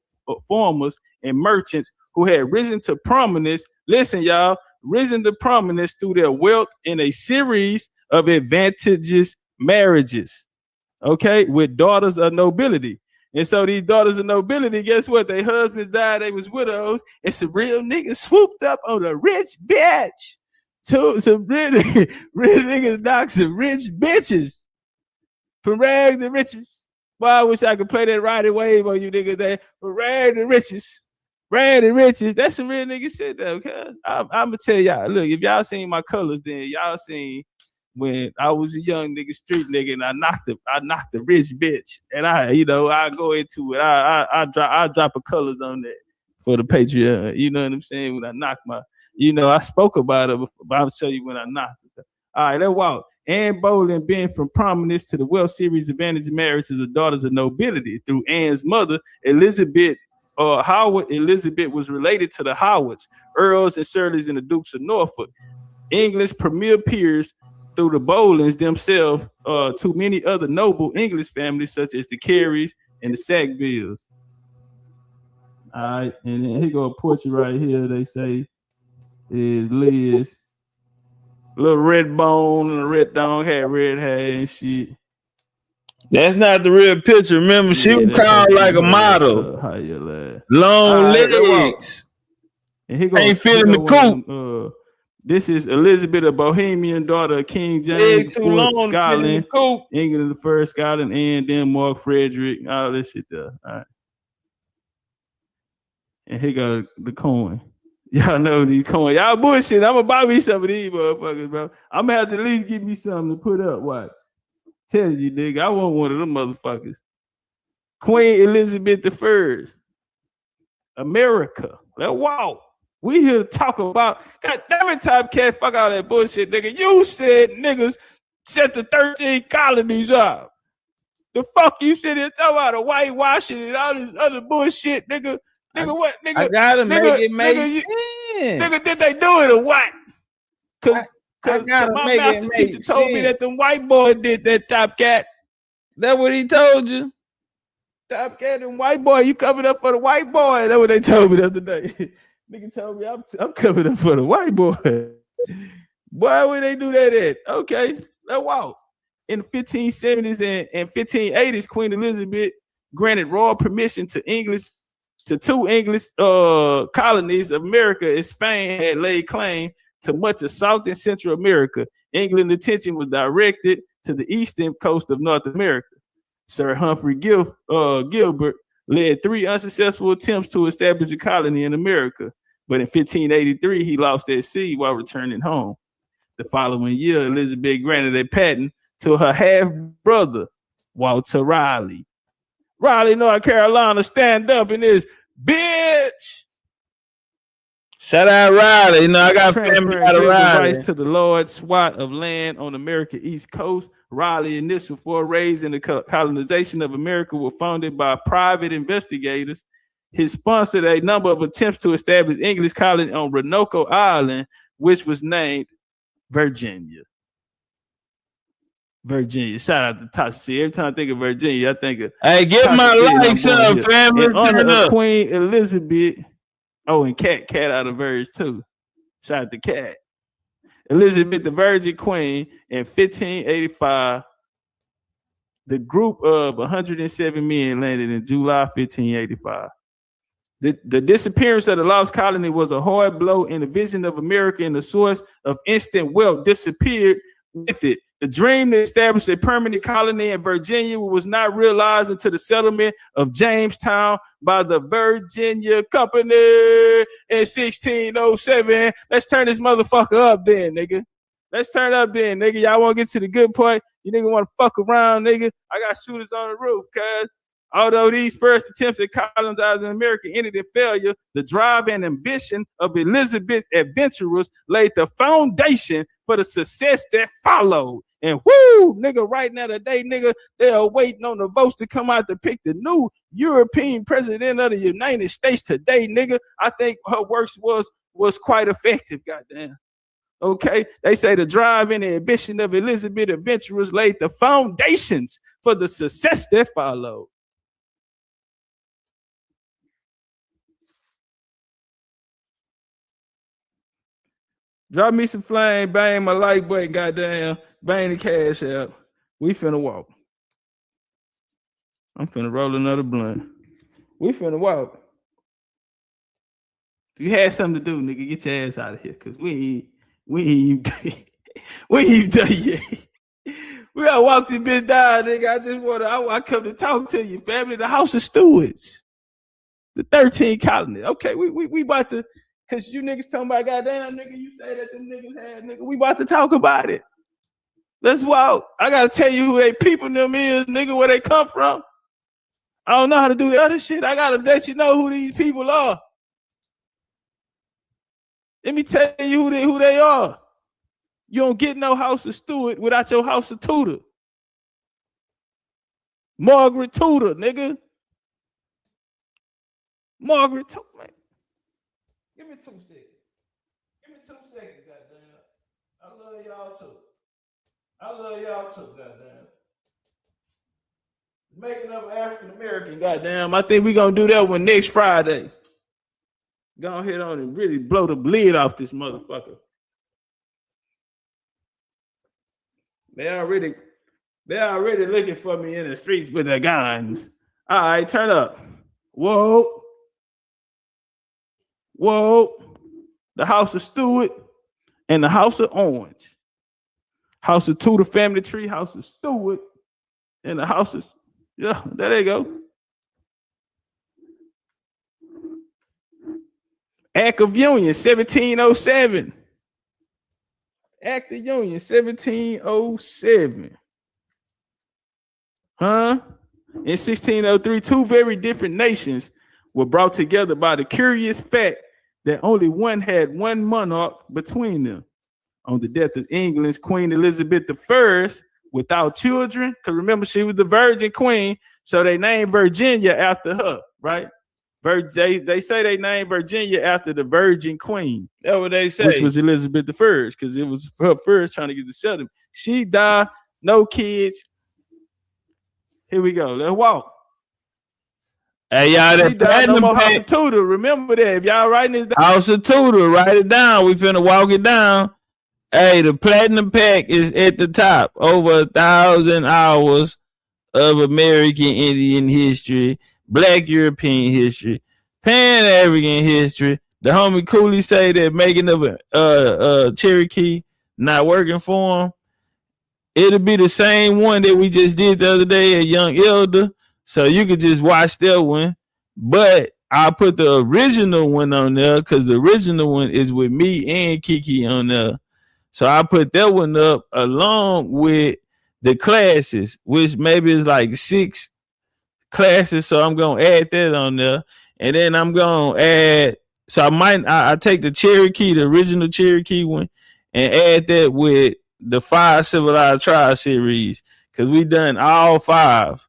Speaker 2: farmers and merchants who had risen to prominence. Listen, y'all, risen to prominence through their wealth in a series of advantageous marriages, okay, with daughters of nobility. And so these daughters of nobility, guess what? Their husbands died, they was widows, and some real niggas swooped up on a rich bitch. Some real niggas knocked some rich bitches from rags to riches. Boy, I wish I could play that riding wave on you niggas there. From rags to riches. Rags to riches. That's some real nigga shit though, cuz. I'm gonna tell y'all, look, if y'all seen my colors, then y'all seen when I was a young nigga, street nigga, and I knocked a rich bitch. And I go into it. I drop a colors on that for the Patreon. You know what I'm saying? When I knock I spoke about it before, but I'll tell you when I knocked it. All right, let's walk. Anne Boleyn being from prominence to the wealth series advantage marriages of daughters of nobility through Anne's mother, Elizabeth Howard. Elizabeth was related to the Howards, Earls and Surleys and the Dukes of Norfolk. English premier peers through the Boleyns themselves to many other noble English families such as the Careys and the Sackvilles. All right, and then here go a portrait right here. They say is Liz. Little red bone and a red dog, had red hair and shit. That's not the real picture. Remember, she was called like a model. Long legs.
Speaker 3: And he
Speaker 2: ain't feeling the coop.
Speaker 3: This is Elizabeth, a Bohemian daughter of King James, Scotland, England the first, Scotland, and Denmark, Frederick, all this shit there. All right. And here go the coin. Y'all know these coins. Y'all bullshit. I'm gonna buy me some of these motherfuckers, bro. I'm gonna have to at least give me something to put up. Watch. Tell you, nigga, I want one of them motherfuckers. Queen Elizabeth I. America. Wow. We here to talk about, God damn it, Topcatz, fuck all that bullshit, nigga. You said niggas set the 13 colonies up. The fuck you sit here talking about the whitewashing and all this other bullshit, nigga. Nigga, what? Nigga,
Speaker 2: I gotta make it make sense.
Speaker 3: Nigga, did they do it or what? Cause my master teacher told me that the white boy did that, Topcatz.
Speaker 2: That what he told you?
Speaker 3: Topcatz and white boy, you covered up for the white boy. That's what they told me the other day. Nigga told me I'm covered up for the white boy. Why would they do that at? Okay, let's walk. In the 1570s and 1580s, Queen Elizabeth granted royal permission to two English colonies of America, and Spain had laid claim to much of South and Central America. England's attention was directed to the eastern coast of North America. Sir Humphrey Gilbert led 3 unsuccessful attempts to establish a colony in America, but in 1583 he lost at sea while returning home. The following year, Elizabeth granted a patent to her half-brother, Walter Raleigh. Raleigh, North Carolina, stand up in this bitch.
Speaker 2: Shout out Raleigh. I got family out of Raleigh.
Speaker 3: Rights to the large swath of land on America's East Coast. Raleigh initial forays in the colonization of America were funded by private investigators. He sponsored a number of attempts to establish English colony on Roanoke Island, which was named Virginia. Virginia. Shout out to Tasha. Every time I think of Virginia, I think of
Speaker 2: hey, get my likes up, family.
Speaker 3: In honor of Queen Elizabeth. Oh, and Cat out of Verge too. Shout out to Cat. Elizabeth, the Virgin Queen, in 1585. The group of 107 men landed in July 1585. The disappearance of the lost colony was a hard blow, and the vision of America and the source of instant wealth disappeared with it.
Speaker 2: The dream to establish a permanent colony in Virginia was not realized until the settlement of Jamestown by the Virginia Company in 1607. Let's turn this motherfucker up then, nigga. Let's turn up then, nigga. Y'all want to get to the good part? You nigga want to fuck around, nigga? I got shooters on the roof, cuz. Although these first attempts at colonizing America ended in failure, the drive and ambition of Elizabeth's adventurers laid the foundation for the success that followed. And whoo, nigga, right now today, nigga, they are waiting on the votes to come out to pick the new European president of the United States today, nigga. I think her works was quite effective, goddamn. Okay, they say the drive and the ambition of Elizabeth adventurers laid the foundations for the success that followed. Drop me some flame, bang my like button, goddamn, bang the cash out. We finna walk. I'm finna roll another blunt. We finna walk. If you had something to do, nigga, get your ass out of here, cause we ain't done yet. We gotta walk this bitch down, nigga. I come to talk to you, family. The House of Stewards, the 13 colonies. Okay, we about to. Cause you niggas talking about goddamn nigga, you say that them niggas had nigga. We about to talk about it. Let's walk. I gotta tell you who they people them is, nigga, where they come from. I don't know how to do the other shit. I gotta let you know who these people are. Let me tell you who they are. You don't get no House of Stewart without your House of Tudor. Margaret Tudor, nigga. Margaret Tudor, man. Give me 2 seconds. Give me 2 seconds, goddamn. I love y'all too. I love y'all too, goddamn. Making up African American, goddamn. I think we're gonna do that one next Friday. Go ahead on and really blow the lid off this motherfucker. They already looking for me in the streets with their guns. All right, turn up. Whoa. The House of Stewart and the House of Orange. House of Tudor family tree, House of Stewart, and the House of, yeah, there they go. Act of Union, 1707. Act of Union, 1707. Huh? In 1603, 2 very different nations were brought together by the curious fact that only one had one monarch between them. On the death of England's Queen Elizabeth I, without children, because remember, she was the Virgin Queen, so they named Virginia after her, right? They say they named Virginia after the Virgin Queen. That's what they say. Which was Elizabeth I, because it was her first trying to get the settlement. She died, no kids. Here we go. Let's walk.
Speaker 3: Hey, y'all, that
Speaker 2: platinum no House of Tudor. Remember that. If y'all writing this down.
Speaker 3: House of Tudor, write it down. We finna walk it down. Hey, the platinum pack is at the top. Over 1,000 hours of American Indian history, Black European history, Pan-African history. The homie Cooley say that making of a Cherokee not working for him. It'll be the same one that we just did the other day at Young Elder. So you could just watch that one. But I'll put the original one on there because the original one is with me and Kiki on there. So I put that one up along with the classes, which maybe is like 6 classes. So I'm going to add that on there. And then I'm going to add, so I take the Cherokee, the original Cherokee one, and add that with the 5 Civilized Tribes series because we done all 5.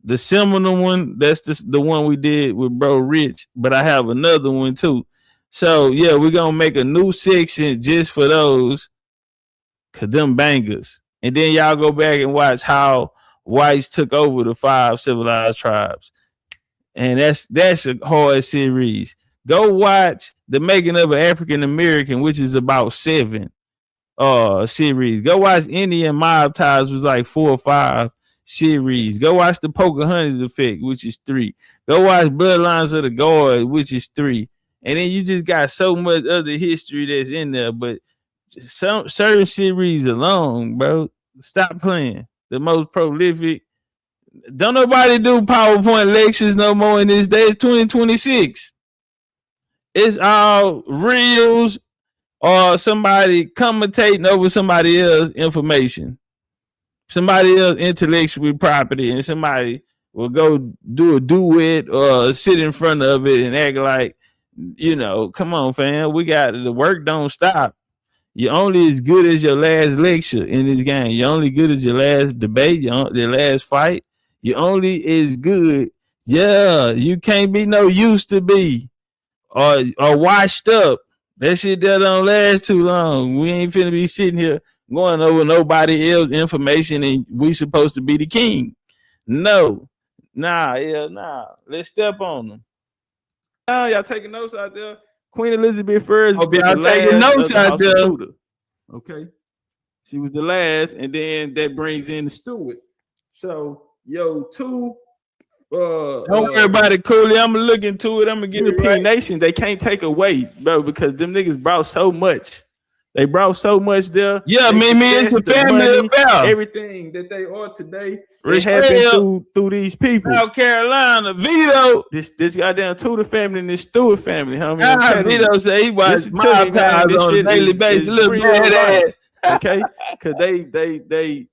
Speaker 3: The Seminole one, that's the one we did with Bro Rich, but I have another one too. So yeah, we're gonna make a new section just for those, cause them bangers. And then y'all go back and watch how whites took over the 5 Civilized Tribes. And that's a hard series. Go watch The Making of an African American, which is about 7 series. Go watch Indian Mob Ties, was like 4 or 5 series. Go watch The Pocahontas Effect, which is 3. Go watch Bloodlines of the Guard, which is 3. And then you just got so much other history that's in there. But some certain series alone, bro,
Speaker 2: Stop playing. The most prolific. Don't nobody do PowerPoint lectures no more in this day. It's 2026. It's all reels or somebody commentating over somebody else's information. Somebody else intellectual property, and somebody will go do a duet or sit in front of it and act like, come on, fam. We got the work don't stop. You're only as good as your last lecture in this game. You're only good as your last debate, your last fight. You're only as good. Yeah, you can't be no used to be or washed up. That shit that don't last too long. We ain't finna be sitting here going over nobody else's information and we supposed to be the king. No. Nah. Let's step on them. Y'all taking notes out there? Queen Elizabeth first.
Speaker 3: Hope y'all taking notes out there.
Speaker 2: Okay. She was the last, and then that brings in the steward. So, don't worry about it, Cooley. I'm gonna look into it. I'm gonna get
Speaker 3: European nation. They can't take away, bro, because them niggas brought so much. They brought so much there.
Speaker 2: Yeah, it's a family affair.
Speaker 3: Everything that they are today, it happened through these people.
Speaker 2: South Carolina, Vito.
Speaker 3: This goddamn Tudor family and this Stewart family, homie.
Speaker 2: Vito say he watched my pounds on a daily basis. Look bad ass.
Speaker 3: Okay, because they.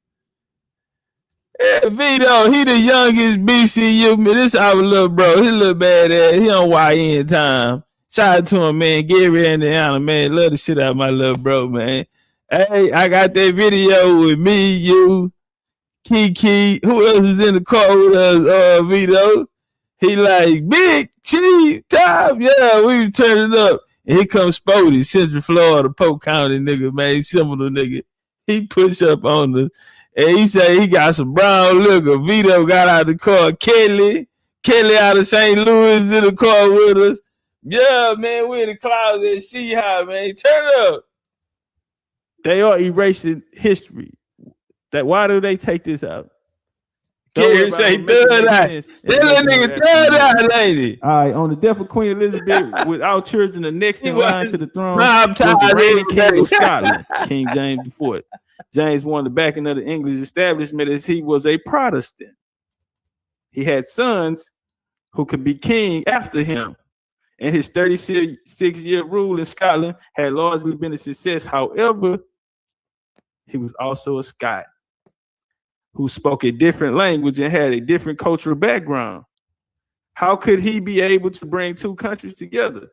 Speaker 2: Yeah, Vito, he the youngest BCU, man. This our little bro. He little badass. He on YN time. Shout out to him, man. Gary, Indiana, man. Love the shit out of my little bro, man. Hey, I got that video with me, you, Kiki. Who else was in the car with us? Vito. He like, big, cheap, top. Yeah, we turning up. And here comes Spody, Central Florida, Polk County nigga, man. Similar nigga. He push up on us. And he say he got some brown liquor. Vito got out of the car. Kelly out of St. Louis in the car with us. Yeah, man, we in the closet and see how, man. Turn up.
Speaker 3: They are erasing history. Why do they take this out?
Speaker 2: Can't say third eye. That nigga third eye lady.
Speaker 3: All right, on the death of Queen Elizabeth, with our children, the next in line to the throne
Speaker 2: was
Speaker 3: the reigning king of Scotland, King James IV. James won the backing of the English establishment as he was a Protestant. He had sons who could be king after him. And his 36-year rule in Scotland had largely been a success. However, he was also a Scot who spoke a different language and had a different cultural background. How could he be able to bring two countries together?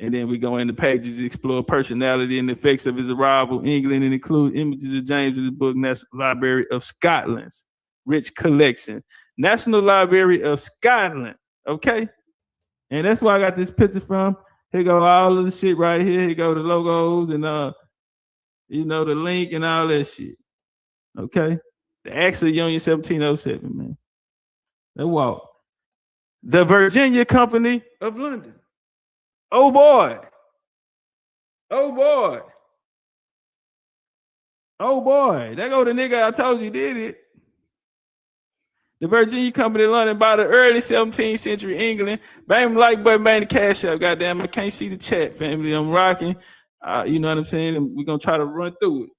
Speaker 3: And then we go into pages, explore personality and effects of his arrival in England, and include images of James in the book National Library of Scotland's rich collection. National Library of Scotland, okay? And that's where I got this picture from. Here go all of the shit right here. Here go the logos and the link and all that shit. Okay? The Acts of Union 1707, man. That walk. The Virginia Company of London. Oh boy. Oh boy. Oh boy. There go the nigga I told you did it. The Virginia Company of London by the early 17th century England. Bang like button, bang the cash up. Goddamn, I can't see the chat, family. I'm rocking. You know what I'm saying? And we're gonna try to run through it.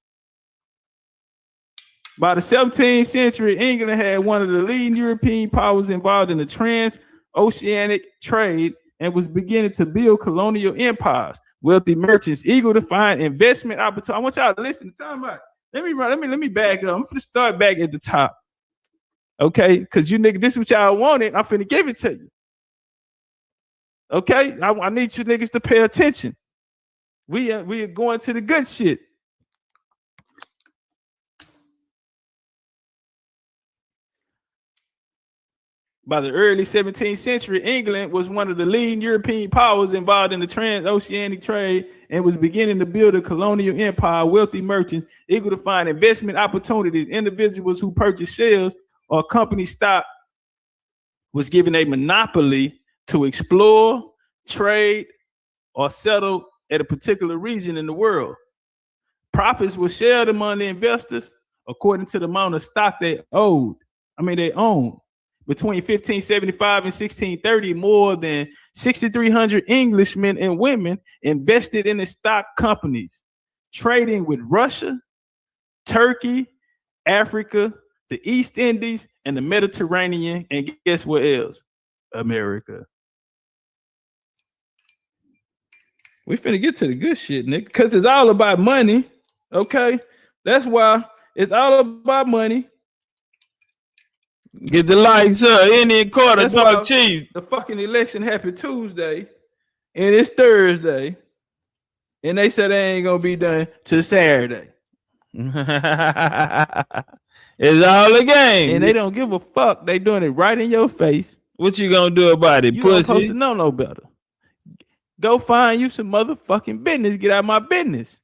Speaker 3: By the 17th century, England had one of the leading European powers involved in the transoceanic trade and was beginning to build colonial empires. Wealthy merchants eager to find investment opportunities. I want y'all to listen to time out. Let me back up. I'm gonna start back at the top. Okay, because you niggas, this is what y'all wanted. I'm finna give it to you. Okay, I need you niggas to pay attention. We are going to the good shit. By the early 17th century, England was one of the leading European powers involved in the transoceanic trade and was beginning to build a colonial empire. Wealthy merchants eager to find investment opportunities, individuals who purchased shares or company stock was given a monopoly to explore, trade, or settle at a particular region in the world. Profits were shared among the investors according to the amount of stock they owned. Between 1575 and 1630, more than 6,300 Englishmen and women invested in the stock companies, trading with Russia, Turkey, Africa, the East Indies, and the Mediterranean. And guess what else? America.
Speaker 2: We finna get to the good shit, nigga, because it's all about money. Okay, that's why it's all about money. Get the lights up. Indian quarter, dog cheese.
Speaker 3: The fucking election happened Tuesday, and it's Thursday, and they said they ain't gonna be done till Saturday.
Speaker 2: It's all a game,
Speaker 3: and they don't give a fuck. They doing it right in your face.
Speaker 2: What you gonna do about it,
Speaker 3: you
Speaker 2: pussy?
Speaker 3: Supposed to know no better. Go find you some motherfucking business. Get out of my business.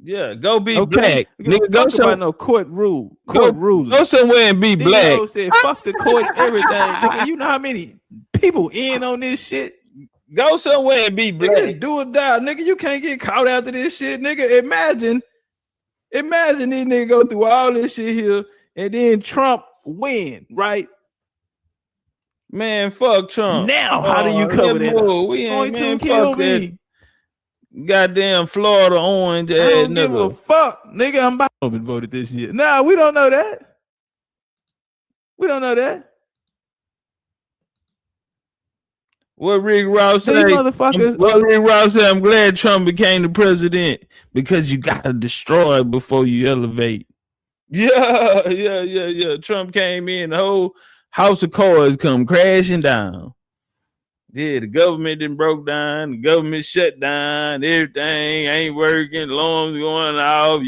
Speaker 2: Yeah, go be black.
Speaker 3: Nigga, go somewhere. No court rule. Rules.
Speaker 2: Go somewhere and be black.
Speaker 3: Said, fuck the courts, everything. Nigga, you know how many people in on this shit?
Speaker 2: Go somewhere and be black.
Speaker 3: Nigga, do or die. Nigga, you can't get caught after this shit. Nigga, imagine these niggas go through all this shit here and then Trump win, right?
Speaker 2: Man, fuck Trump.
Speaker 3: Now, how do you cover that?
Speaker 2: We ain't man, fuck that. Goddamn Florida orange ass
Speaker 3: nigga. Give a fuck, nigga. I'm about to voted this year. Nah, we don't know that. We don't know that.
Speaker 2: What Rick Ross said? What Rick Ross said? I'm glad Trump became the president because you gotta destroy before you elevate. Yeah. Trump came in, the whole house of cards come crashing down. Yeah, the government didn't broke down, the government shut down, everything ain't working, alarms going off,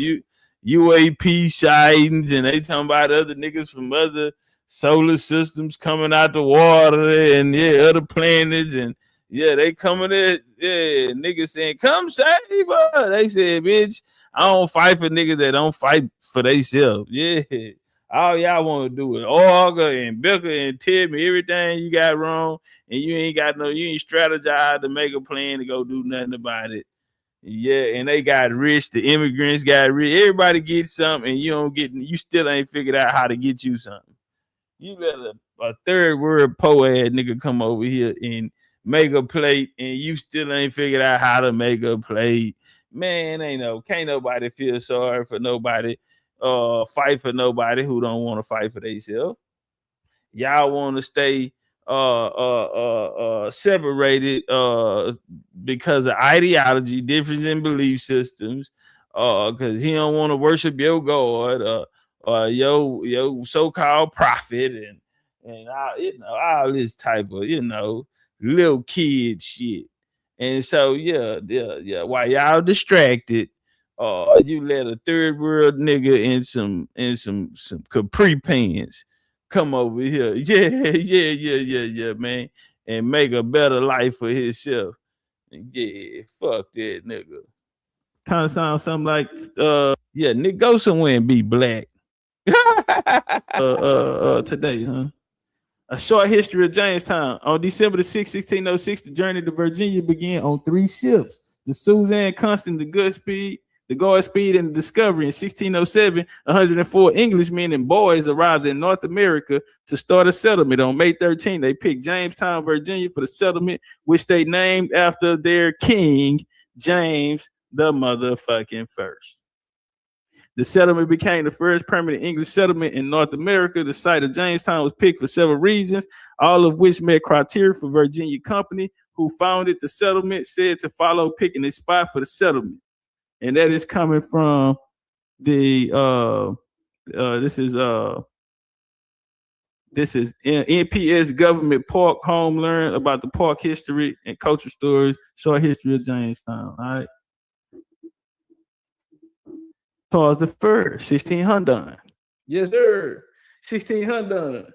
Speaker 2: UAP sightings, and they talking about other niggas from other solar systems coming out the water and other planets, and they coming in, niggas saying, come save us. They said, bitch, I don't fight for niggas that don't fight for themselves. Yeah. All y'all want to do is argue and bicker and tell me everything you got wrong, and you ain't strategized to make a plan to go do nothing about it. Yeah, and they got rich, the immigrants got rich, everybody gets something, and you still ain't figured out how to get you something. You let a third world poet nigga come over here and make a plate, and you still ain't figured out how to make a plate. Man, can't nobody feel sorry for nobody. Fight for nobody who don't want to fight for themselves. Y'all want to stay separated because of ideology, difference in belief systems, because he don't want to worship your God or your so-called prophet and all this type of little kid shit. And so while y'all distracted, you let a third world nigga in some capri pants come over here, man, and make a better life for himself. Yeah, fuck that nigga.
Speaker 3: Kind of sounds something like
Speaker 2: nigga, go somewhere and be black.
Speaker 3: Today, huh? A short history of Jamestown. On December the 6th, 1606, the journey to Virginia began on 3 ships: the Suzanne, Constant, the Goodspeed, the Godspeed, and the Discovery. In 1607, 104 Englishmen and boys arrived in North America to start a settlement. On May 13, they picked Jamestown, Virginia for the settlement, which they named after their king, James the motherfucking first. The settlement became the first permanent English settlement in North America. The site of Jamestown was picked for several reasons, all of which met criteria for Virginia Company, who founded the settlement, said to follow picking a spot for the settlement. And that is coming from the this is NPS Government Park Home. Learn about the park history and culture stories. Short history of Jamestown. All right. Charles the First, 1600. Yes, sir. 1600.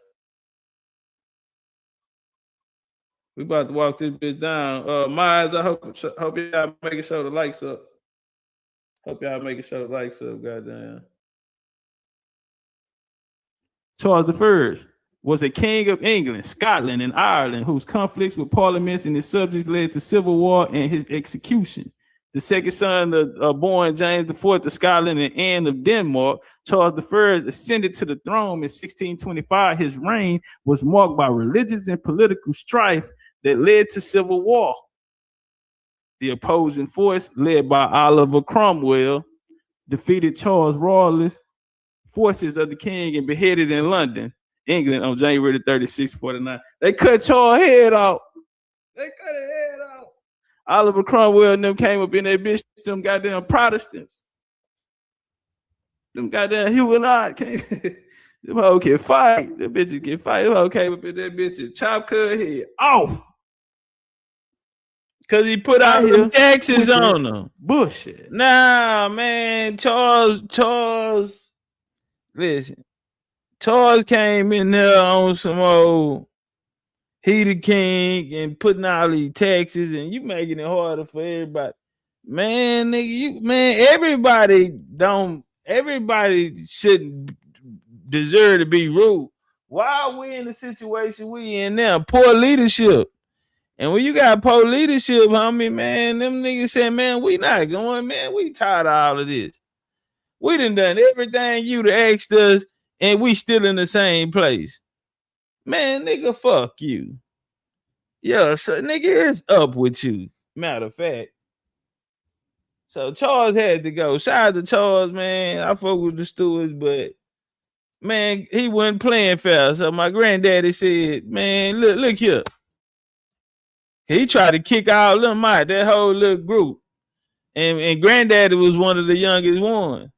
Speaker 3: We about to walk this bitch down. My eyes, I hope y'all making sure the likes up. Goddamn. Charles I was a king of England, Scotland, and Ireland, whose conflicts with parliaments and his subjects led to civil war and his execution. The second son of born James IV of Scotland and Anne of Denmark, Charles I ascended to the throne in 1625. His reign was marked by religious and political strife that led to civil war. The opposing force, led by Oliver Cromwell, defeated Charles' royalist forces of the king and beheaded in London, England on January 36, 49. They cut Charles' head off. They cut his head off. Oliver Cromwell and them came up in that bitch, them goddamn Protestants. Them goddamn Huguenot came. Them hoes can fight. The bitches can fight. Them hoes came up in that bitch and chopped her head off.
Speaker 2: Cause he put out here taxes on them.
Speaker 3: Bullshit.
Speaker 2: Nah, man. Charles. Listen. Charles came in there on some old he the king and putting all these taxes, and you making it harder for everybody. Man, nigga, everybody shouldn't deserve to be ruled. Why are we in the situation we in now? Poor leadership. And when you got poor leadership, homie, man, them niggas say, man, we not going, man. We tired of all of this. We done everything you asked us, and we still in the same place. Man, nigga, fuck you. Yeah, so nigga, it's up with you. Matter of fact. So Charles had to go. Shout out to Charles, man. I fuck with the stewards, but man, he wasn't playing fair. So my granddaddy said, man, look here. He tried to kick all them out, that whole little group. And granddaddy was one of the youngest ones.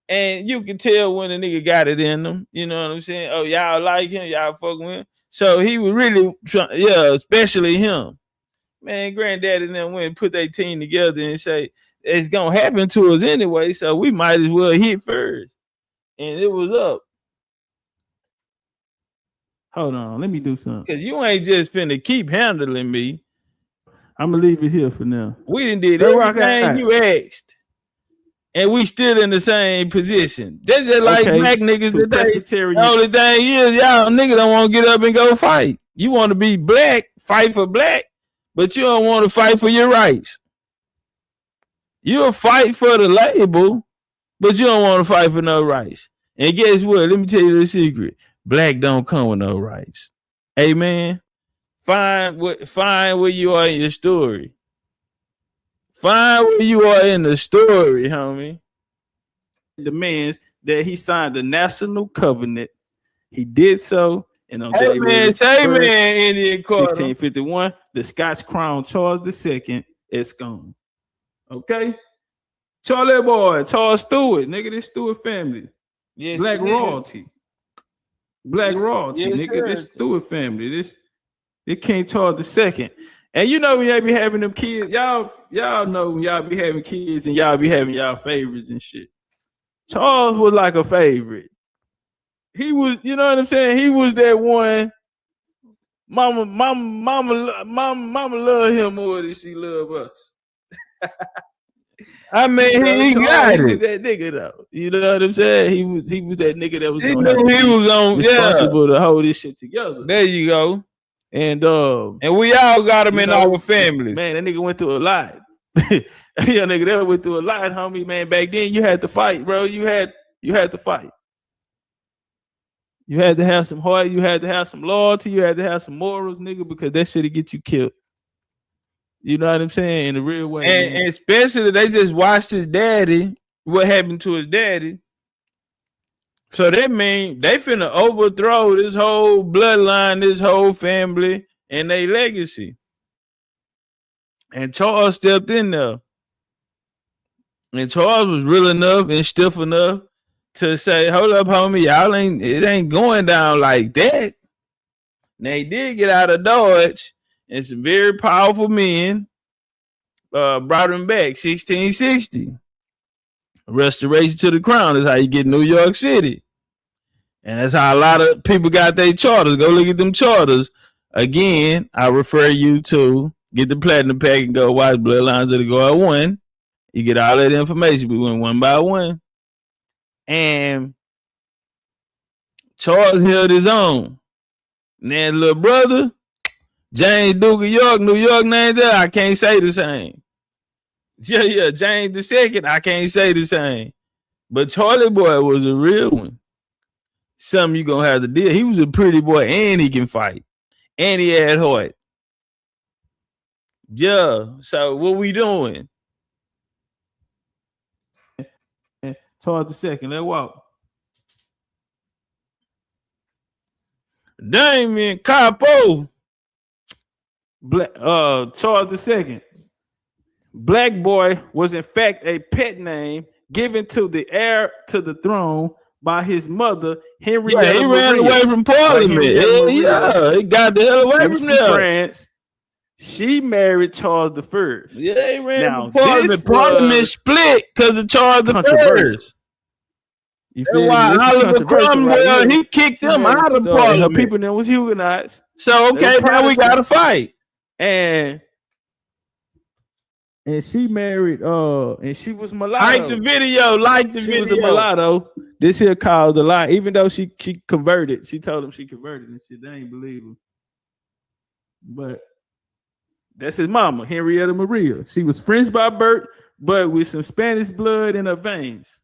Speaker 2: And you can tell when a nigga got it in them. You know what I'm saying? Oh, y'all like him, y'all fucking with him. So he was really trying, especially him. Man, granddaddy and them went and put their team together and say, it's gonna happen to us anyway, so we might as well hit first. And it was up.
Speaker 3: Hold on, let me do something.
Speaker 2: Because you ain't just finna keep handling me.
Speaker 3: I'm gonna leave it here for now.
Speaker 2: We done did everything you asked. And we still in the same position. That's just like black niggas today. The only thing is, y'all niggas don't want to get up and go fight. You want to be black, fight for black, but you don't want to fight for your rights. You'll fight for the label, but you don't want to fight for no rights. And guess what? Let me tell you the secret. Black don't come with no rights. Amen. Find where you are in your story. Find where you are in the story, homie.
Speaker 3: Demands that he signed the National Covenant. He did so, and on January 1651, the Scots crowned Charles II as scone. Okay, Charlie boy, Charles Stewart, nigga, this Stewart family, yes, black royalty, yes, nigga, sure. This Stewart family, this King Charles II. And you know when y'all be having them kids, y'all know when y'all be having kids and y'all be having y'all favorites and shit. Charles was like a favorite. He was, you know what I'm saying? He was that one. Mama love him more than she love us. I mean, he got it. He was that nigga though. You know what I'm saying? He was that nigga that was responsible to hold this shit together.
Speaker 2: There you go.
Speaker 3: And
Speaker 2: we all got him in our families.
Speaker 3: Man, that nigga went through a lot. Yeah, nigga, that went through a lot, homie. Man, back then you had to fight, bro. You had to fight. You had to have some heart. You had to have some loyalty. You had to have some morals, nigga, because that shit'll get you killed. You know what I'm saying? In the real way.
Speaker 2: And especially they just watched his daddy. What happened to his daddy? So that mean they finna overthrow this whole bloodline, this whole family, and their legacy. And Charles stepped in there. And Charles was real enough and stiff enough to say, hold up, homie, it ain't going down like that. Now he did get out of Dodge, and some very powerful men brought him back, 1660. Restoration to the crown is how you get New York City. And that's how a lot of people got their charters. Go look at them charters. Again, I refer you to get the platinum pack and go watch Bloodlines of the God 1. You get all that information. We went one by one. And Charles held his own. And then little brother, James Duke of York, New York named there, I can't say the same. Yeah, James II, I can't say the same. But Charlie boy was a real one. Something you gonna have to deal. He was a pretty boy and he can fight. And he had heart. Yeah, so what we doing?
Speaker 3: Charles II. Let's walk.
Speaker 2: Damien Capo.
Speaker 3: Charles II. Black boy was in fact a pet name given to the heir to the throne by his mother, Henrietta.
Speaker 2: Yeah, he
Speaker 3: Maria.
Speaker 2: ran away from Parliament. Yeah, he got the hell away from there.
Speaker 3: France. She married Charles I.
Speaker 2: Yeah, he ran from Parliament. Parliament split because of Charles I. That's why Oliver Cromwell, he kicked them out of Parliament.
Speaker 3: Her people then was Huguenots.
Speaker 2: So, okay, now we got to fight.
Speaker 3: And she married, and she was mulatto.
Speaker 2: Like the video.
Speaker 3: She was a mulatto. This here caused a lot. Even though she converted, she told him she converted and shit. They ain't believe him. But that's his mama, Henrietta Maria. She was French by birth, but with some Spanish blood in her veins.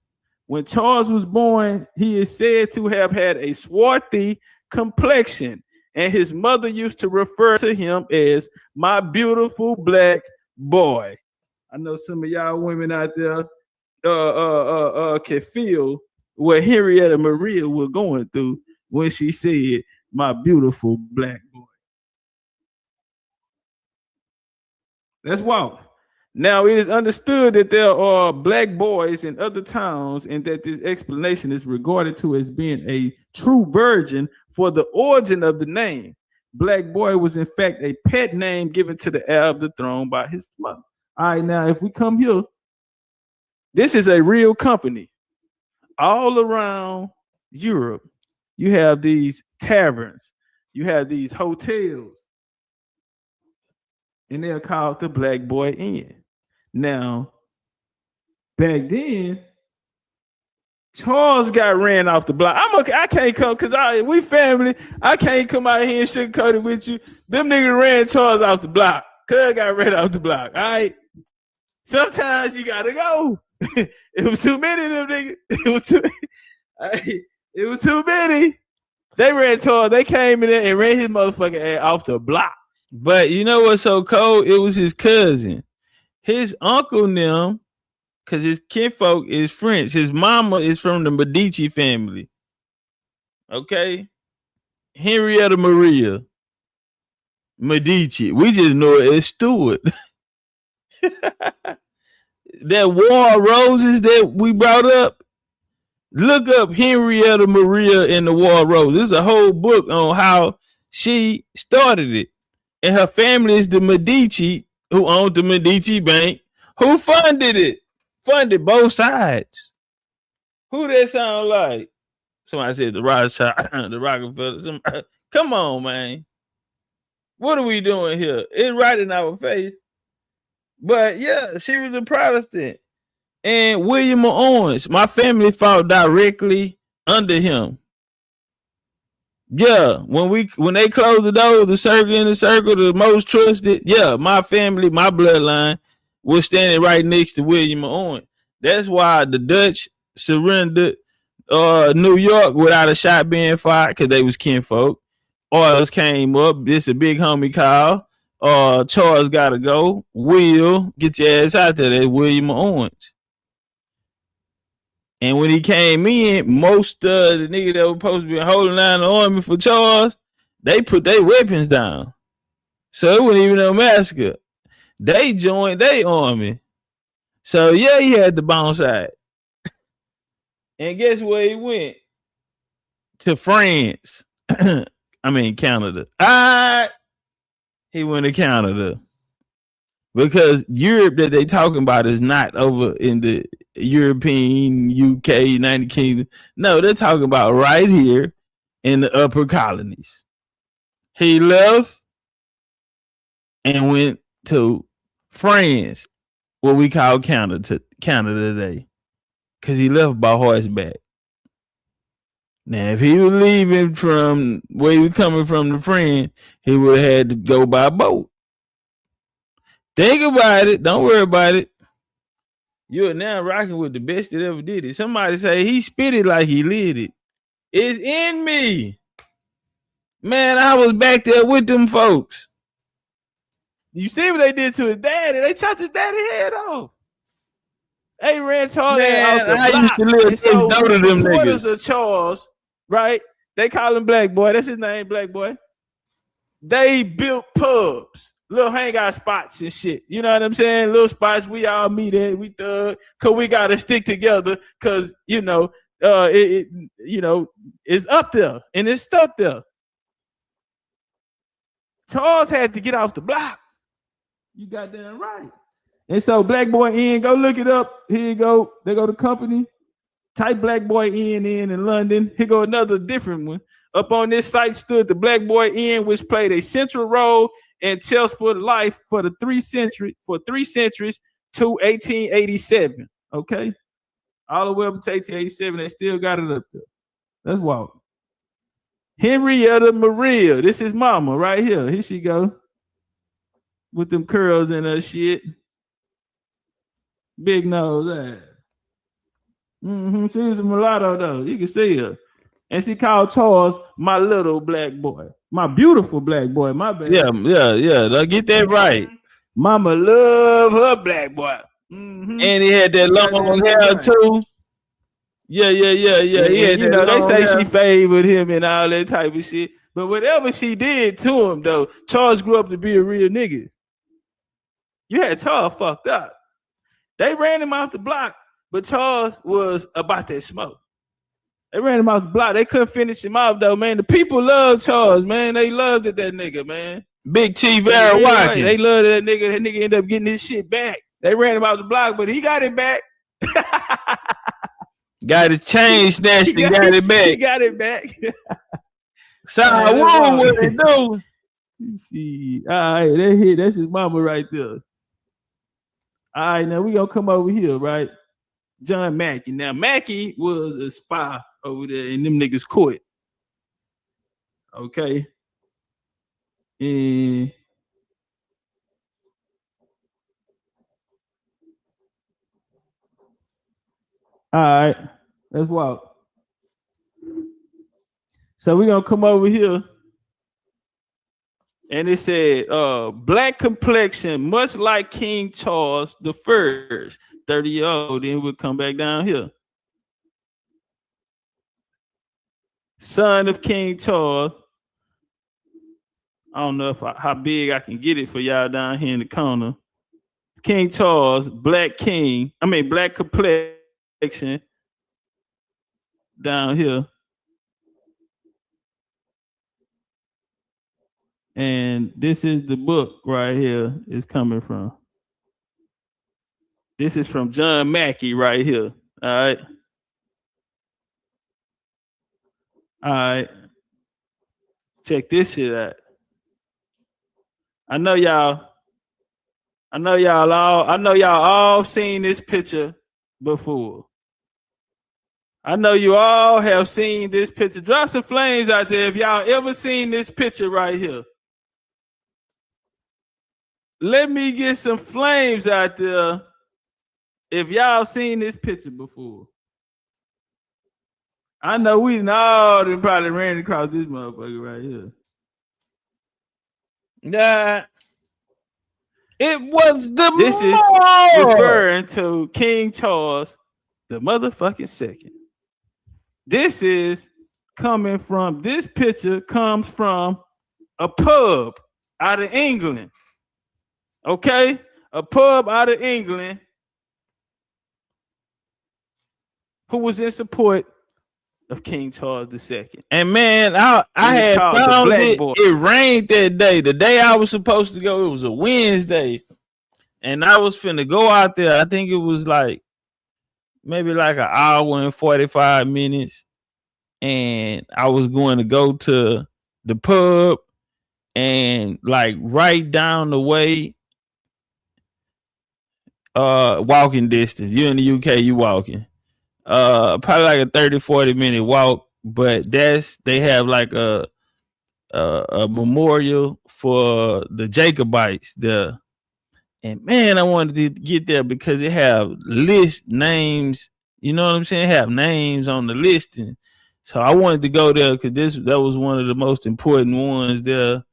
Speaker 3: When Charles was born, he is said to have had a swarthy complexion, and his mother used to refer to him as my beautiful black boy. I know some of y'all women out there can feel what Henrietta Maria was going through when she said my beautiful black boy. Let's walk. Now, it is understood that there are black boys in other towns and that this explanation is regarded to as being a true version for the origin of the name. Black boy was in fact a pet name given to the heir of the throne by his mother. All right, now if we come here, this is a real company. All around Europe, you have these taverns, you have these hotels, and they're called the Black Boy Inn. Now, back then, Charles got ran off the block. I can't come because we family. I can't come out here and sugarcoat it with you. Them niggas ran Charles off the block. Cuz got ran off the block. All right. Sometimes you gotta go. It was too many of them niggas. It was too many. They ran Charles. They came in there and ran his motherfucking ass off the block.
Speaker 2: But you know what's so cold? It was his cousin. His uncle them, because his kinfolk is French. His mama is from the Medici family. Okay? Henrietta Maria Medici. We just know it as Stuart. That War of Roses that we brought up, look up Henrietta Maria and the War of Roses. There's a whole book on how she started it. And her family is the Medici, who owned the Medici Bank, who funded it. Funded both sides. Who that sound like? Somebody said the Rothschild, the Rockefeller. Come on, man. What are we doing here? It's right in our face. But yeah, she was a Protestant. And William of Orange, my family fought directly under him. Yeah, when they closed the door, the circle, the most trusted. Yeah, my family, my bloodline was standing right next to William of Orange. That's why the Dutch surrendered New York without a shot being fired because they was kinfolk. Oils came up. This a big homie call. Charles gotta go. Will, get your ass out there. That's William of Orange. And when he came in, most of the niggas that were supposed to be holding down the army for Charles, they put their weapons down. So it wasn't even no massacre. They joined their army. So yeah, he had to bounce out. And guess where he went? To France. I mean Canada. He went to Canada. Because Europe that they talking about is not over in the European, UK, United Kingdom. No, they're talking about right here in the upper colonies. He left and went to France, what we call Canada today, because he left by horseback. Now, if he was leaving from where he was coming from to France, he would have had to go by boat. Think about it. Don't worry about it. You are now rocking with the best that ever did it. Somebody say he spit it like he lived it. It's in me. Man, I was back there with them folks. You see what they did to his daddy? They chopped his daddy head off. They ran Charles
Speaker 3: Man,
Speaker 2: off the
Speaker 3: I
Speaker 2: block.
Speaker 3: used to live next door to them
Speaker 2: supporters
Speaker 3: niggas.
Speaker 2: of Charles, right? They call him Black Boy. That's his name, Black Boy. They built pubs, little hangout spots and shit. You know what I'm saying? Little spots we all meet at. We thug, cause we gotta stick together. Cause you know, it's up there and it's stuck there. Charles had to get off the block. You goddamn right. And so Black Boy Inn, go look it up. Here you go. They go to company. Type Black Boy Inn in London. Here go another different one. Up on this site stood the Black Boy Inn, which played a central role in Chelmsford life for 3 centuries to 1887. Okay, all the way up to 1887, they still got it up there. Let's walk. Henrietta Maria, this is mama right here. Here she go with them curls and her shit. Big nose ass. She was a mulatto though. You can see her. And she called Charles my little black boy. My beautiful black boy. My bad.
Speaker 3: Yeah. Get that right.
Speaker 2: Mama love her black boy. Mm-hmm.
Speaker 3: And he had that long hair too. Yeah.
Speaker 2: You know, they say she favored him and all that type of shit. But whatever she did to him, though, Charles grew up to be a real nigga. You had Charles fucked up. They ran him off the block, but Charles was about that smoke. They ran him off the block. They couldn't finish him off, though, man. The people loved Charles, man. They loved it, that nigga, man.
Speaker 3: Big Chief Aaron Watkins.
Speaker 2: They loved that nigga. That nigga ended up getting his shit back. They ran him off the block, but he got it back.
Speaker 3: Got his chain snatched and got it back.
Speaker 2: He got it back.
Speaker 3: Sorry, what it do?
Speaker 2: See, all right, that hit. That's his mama right there. All right, now we gonna come over here, right? John Mackey. Now Mackey was a spy over there in them niggas' court. Okay. And all right, let's walk. So we're gonna come over here. And it said, black complexion, much like King Charles the First, 30-year-old. Then we'll come back down here. Son of King Charles. I don't know how big I can get it for y'all down here in the corner. King Charles, black complexion down here. And this is the book right here is coming from. This is from John Mackey right here. All right. Check this shit out. I know y'all all seen this picture before. I know you all have seen this picture. Drop some flames out there if y'all ever seen this picture right here. Let me get some flames out there if y'all seen this picture before. I know we all probably ran across this motherfucker right here.
Speaker 3: Nah. It was the
Speaker 2: This is referring to King Charles the motherfucking second. This picture comes from a pub out of England. Okay? A pub out of England who was in support of King Charles II.
Speaker 3: And man, I had found it. It rained that day. The day I was supposed to go, it was a Wednesday. And I was finna go out there. I think it was maybe an hour and 45 minutes. And I was going to go to the pub and right down the way, walking distance. You're in the UK, you walking. Probably a 30-40 minute walk, but they have a memorial for the Jacobites there. And man, I wanted to get there because it have list names, you know what I'm saying? Have names on the listing. So I wanted to go there because that was one of the most important ones there.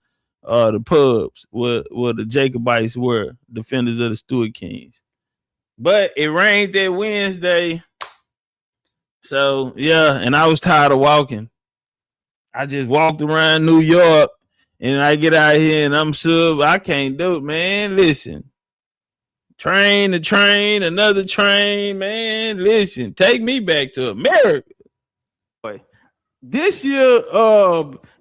Speaker 3: The pubs where the Jacobites were defenders of the Stuart Kings.
Speaker 2: But it rained that Wednesday. So yeah, and I was tired of walking. I just walked around New York and I get out here and I'm sub. I can't do it, man. Listen. Train to train, another train, man. Listen, take me back to America.
Speaker 3: This year,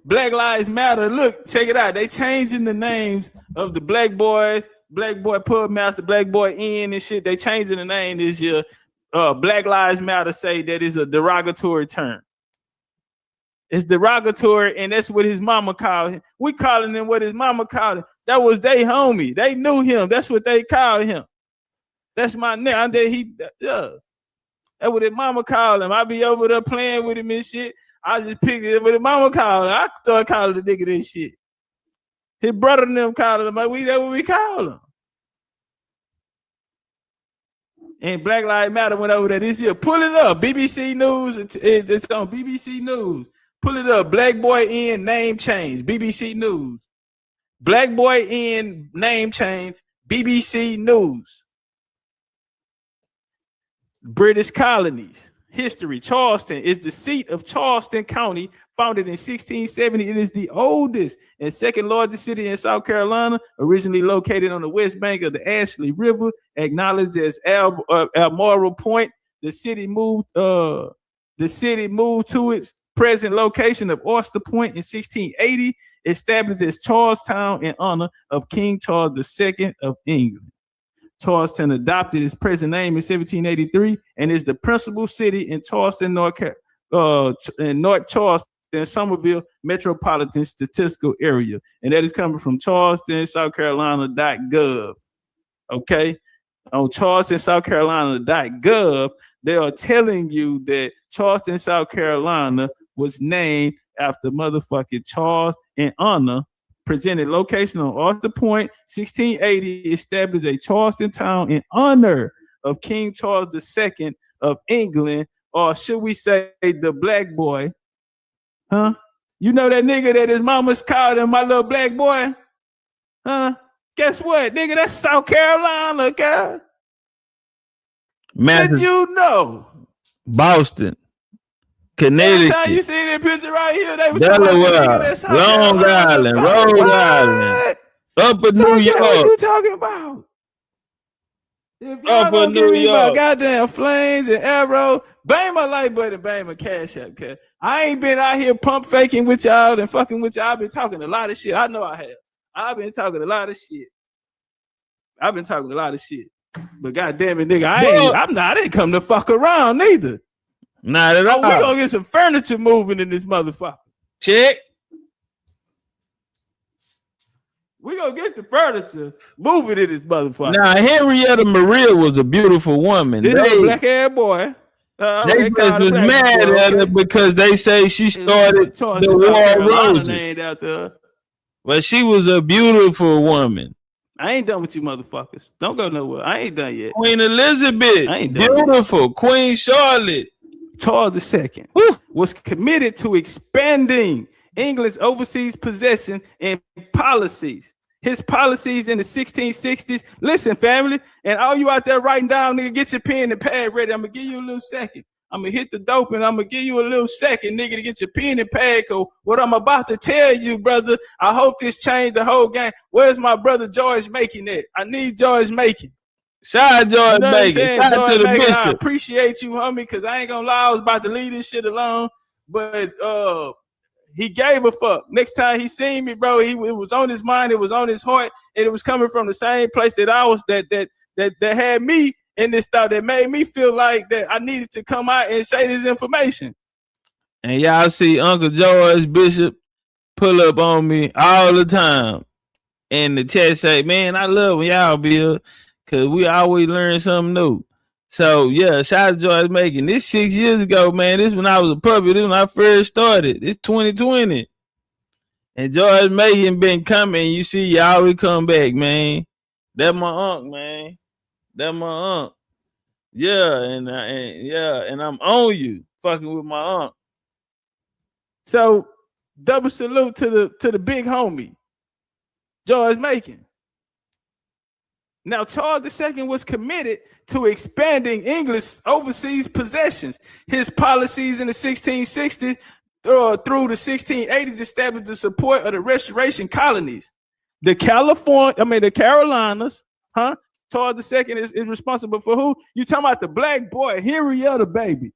Speaker 3: Black Lives Matter. Look, check it out. They changing the names of the Black boys, Black Boy Pub Master, Black Boy Inn and shit. They changing the name this year. Black Lives Matter say that is a derogatory term. It's derogatory, and that's what his mama called him. We calling him what his mama called him. That was they homie. They knew him. That's what they called him. That's my name. That's what his mama called him. I be over there playing with him and shit. I just picked it with his mama called him. I started calling the nigga this shit. His brother and them called him. That's what we call him. And Black Lives Matter went over there this year. Pull it up. BBC News. It's on BBC News. Pull it up. Black Boy Inn name change. BBC News. Black Boy Inn name change. BBC News. British colonies. History. Charleston is the seat of Charleston County, founded in 1670. It is the oldest and second largest city in South Carolina, originally located on the west bank of the Ashley River, acknowledged as Almoral Point. The city moved to its present location of Oyster Point in 1680, established as Charlestown in honor of King Charles II of England. Charleston adopted its present name in 1783 and is the principal city in Charleston, North Charleston, Somerville Metropolitan Statistical Area. And that is coming from Charleston, South Carolina.gov. Okay. On Charleston, South Carolina.gov, they are telling you that Charleston, South Carolina was named after motherfucking Charles in honor. Presented location on Arthur Point, 1680, established a Charleston town in honor of King Charles II of England, or should we say the black boy? Huh? You know that nigga that his mama's called him my little black boy? Huh? Guess what, nigga? That's South Carolina, guy. Did you know?
Speaker 2: Boston. Connecticut.
Speaker 3: Time you see that picture right here, they was
Speaker 2: Delaware, Long Island, Rhode Island, Upper New York.
Speaker 3: What you talking about? If y'all gonna give me my goddamn flames and arrow, bang my like button, bang my cash app, cause I ain't been out here pump faking with y'all and fucking with y'all. I've been talking a lot of shit. I know I have. I've been talking a lot of shit. But goddamn it, nigga, I didn't come to fuck around neither.
Speaker 2: Not at all.
Speaker 3: We gonna get some furniture moving in this motherfucker.
Speaker 2: Check.
Speaker 3: We gonna get some furniture moving in this motherfucker.
Speaker 2: Nah, Henrietta Maria was a beautiful woman.
Speaker 3: This is a black haired boy.
Speaker 2: They was mad at her because they say she started the War of Roses.
Speaker 3: Named after.
Speaker 2: But she was a beautiful woman.
Speaker 3: I ain't done with you motherfuckers. Don't go nowhere. I ain't done yet.
Speaker 2: Queen Elizabeth, beautiful. Yet. Queen Charlotte.
Speaker 3: Charles II was committed to expanding England's overseas possessions and policies. His policies in the 1660s. Listen, family, and all you out there writing down, nigga, get your pen and pad ready. I'm gonna give you a little second. I'm gonna hit the dope and I'm gonna give you a little second, nigga, to get your pen and pad. Cause what I'm about to tell you, brother, I hope this changed the whole game. Where's my brother George Making at? I need George Making.
Speaker 2: Shout out George Making. Shout out to the bishop.
Speaker 3: I appreciate you, homie, because I ain't gonna lie, I was about to leave this shit alone. But he gave a fuck. Next time he seen me, bro, it was on his mind, it was on his heart, and it was coming from the same place that I was that had me in this stuff that made me feel like that I needed to come out and say this information.
Speaker 2: And y'all see Uncle George Bishop pull up on me all the time. And the chat say, man, I love when y'all be here. Cause we always learn something new. So yeah, shout out to George Making. This 6 years ago, man. This when I was a puppy. This when I first started. It's 2020. And George Making been coming. You see, you always come back, man. That my uncle, man. That my uncle. Yeah, and I'm on you, fucking with my uncle.
Speaker 3: So double salute to the big homie, George Making.
Speaker 4: Now, Charles II was committed to expanding English overseas possessions. His policies in the 1660s through the 1680s established the support of the Restoration colonies. The Carolinas, huh? Charles II is responsible for who? You talking about the black boy, Henrietta baby.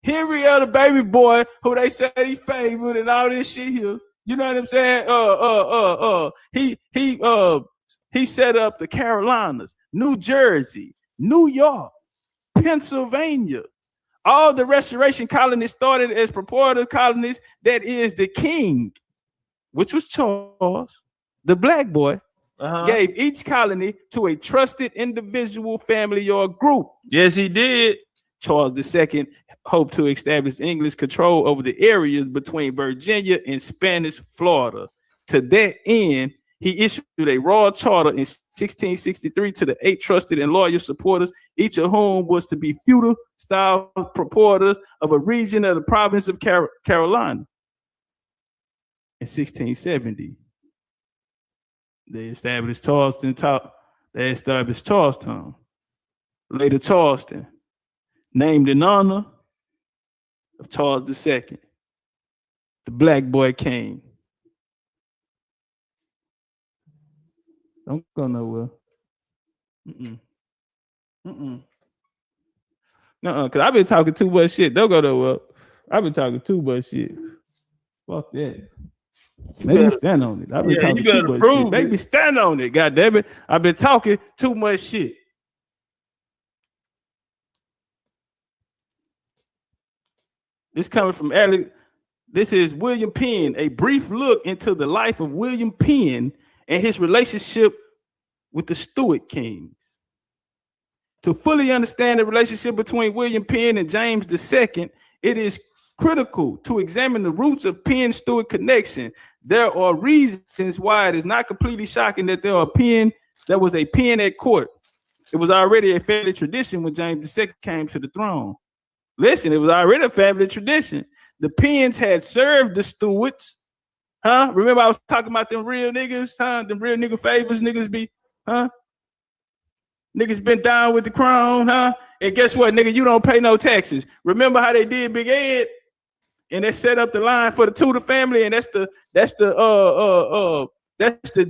Speaker 4: Henrietta baby boy, who they say he favored and all this shit here. You know what I'm saying? He set up the Carolinas, New Jersey, New York, Pennsylvania. All the Restoration colonies started as purported colonies. That is the king, which was Charles, the black boy, gave each colony to a trusted individual, family, or group.
Speaker 2: Yes, he did.
Speaker 4: Charles II hoped to establish English control over the areas between Virginia and Spanish Florida. To that end, he issued a royal charter in 1663 to the 8 trusted and loyal supporters, each of whom was to be feudal-style proprietors of a region of the province of Carolina. In 1670, they established Charlestown, later Charleston, named in honor of Charles II, the black boy king. Don't go nowhere. Because I've been talking too much shit. Don't go nowhere. I've been talking too much shit. Fuck that. Maybe stand on it. I've been talking too much shit. Maybe stand on it. God damn it. I've been talking too much shit. This coming from Alex. This is William Penn, a brief look into the life of William Penn and his relationship with the Stuart kings. To fully understand the relationship between William Penn and James II, it is critical to examine the roots of Penn-Stuart connection. There are reasons why it is not completely shocking that there was a Penn at court. It was already a family tradition when James II came to the throne. Listen, it was already a family tradition. The Penns had served the Stuarts. Remember I was talking about them real niggas, them real nigga favors, niggas be, niggas been down with the crown, and guess what, nigga, you don't pay no taxes. Remember how they did Big Ed? And they set up the line for the Tudor family, and that's the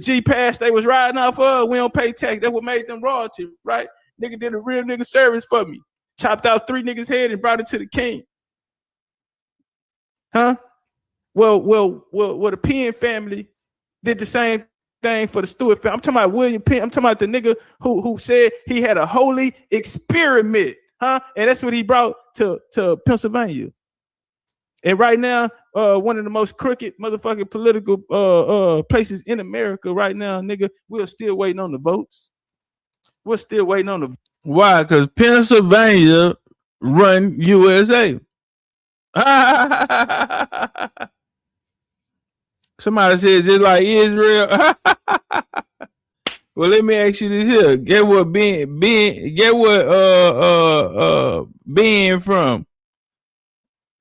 Speaker 4: G pass they was riding off of. We don't pay tax. That's what made them royalty, right? Nigga did a real nigga service for me. Chopped out 3 niggas' head and brought it to the king. Well, the Penn family did the same thing for the Stuart family. I'm talking about William Penn. I'm talking about the nigga who said he had a holy experiment, and that's what he brought to Pennsylvania. And right now, one of the most crooked motherfucking political places in America right now, nigga, we're still waiting on the votes. We're still waiting on the.
Speaker 2: Why? Because Pennsylvania run USA. Somebody says just like Israel. Well, let me ask you this here. Get what Ben from?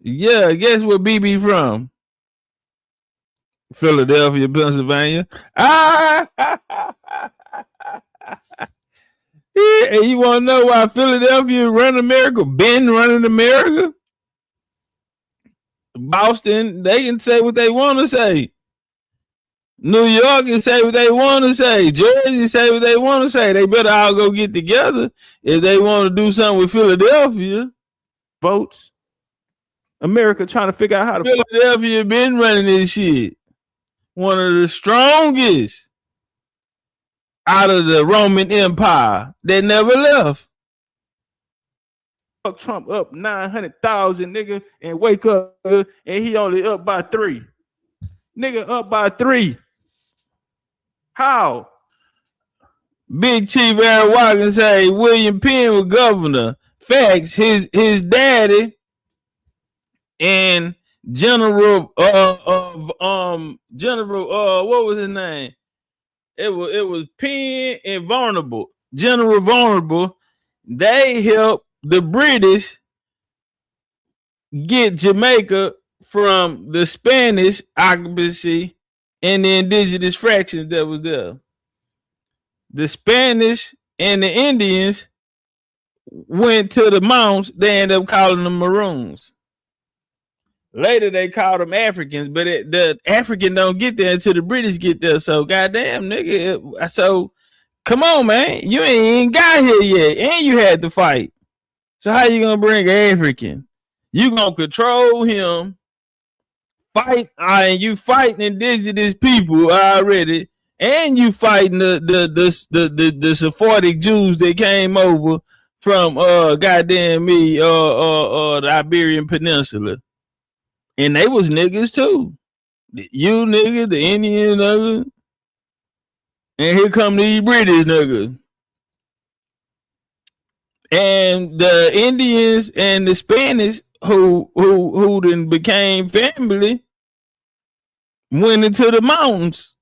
Speaker 2: Yeah, guess where BB from? Philadelphia, Pennsylvania. Yeah, and you want to know why Philadelphia run America? Ben running America? Boston, they can say what they want to say. New York can say what they want to say. Jersey say what they want to say. They better all go get together if they want to do something with Philadelphia.
Speaker 4: Votes. America trying to figure out how to.
Speaker 2: Philadelphia been running this shit. One of the strongest out of the Roman Empire that never left.
Speaker 4: Fuck Trump up 900,000, nigga, and wake up, and he only up by 3. Nigga up by 3. How?
Speaker 2: Big Chief Eric Watkins say William Penn was governor. Facts, his daddy and General what was his name? It was Penn and Vulnerable. General Vulnerable. They helped the British get Jamaica from the Spanish occupancy and the indigenous fractions that was there. the Spanish and the Indians went to the mountains, they ended up calling them Maroons. Later, they called them Africans, but the African don't get there until the British get there. So, goddamn, nigga. So, come on, man. You ain't even got here yet, and you had to fight. So, how you gonna bring an African? You gonna control him, fight, and you fighting indigenous people already, and you fighting the Sephardic Jews that came over from the Iberian Peninsula. And they was niggas too. You nigga, the Indian nigga. And here come these British niggas. And the Indians and the Spanish who then became family went into the mountains.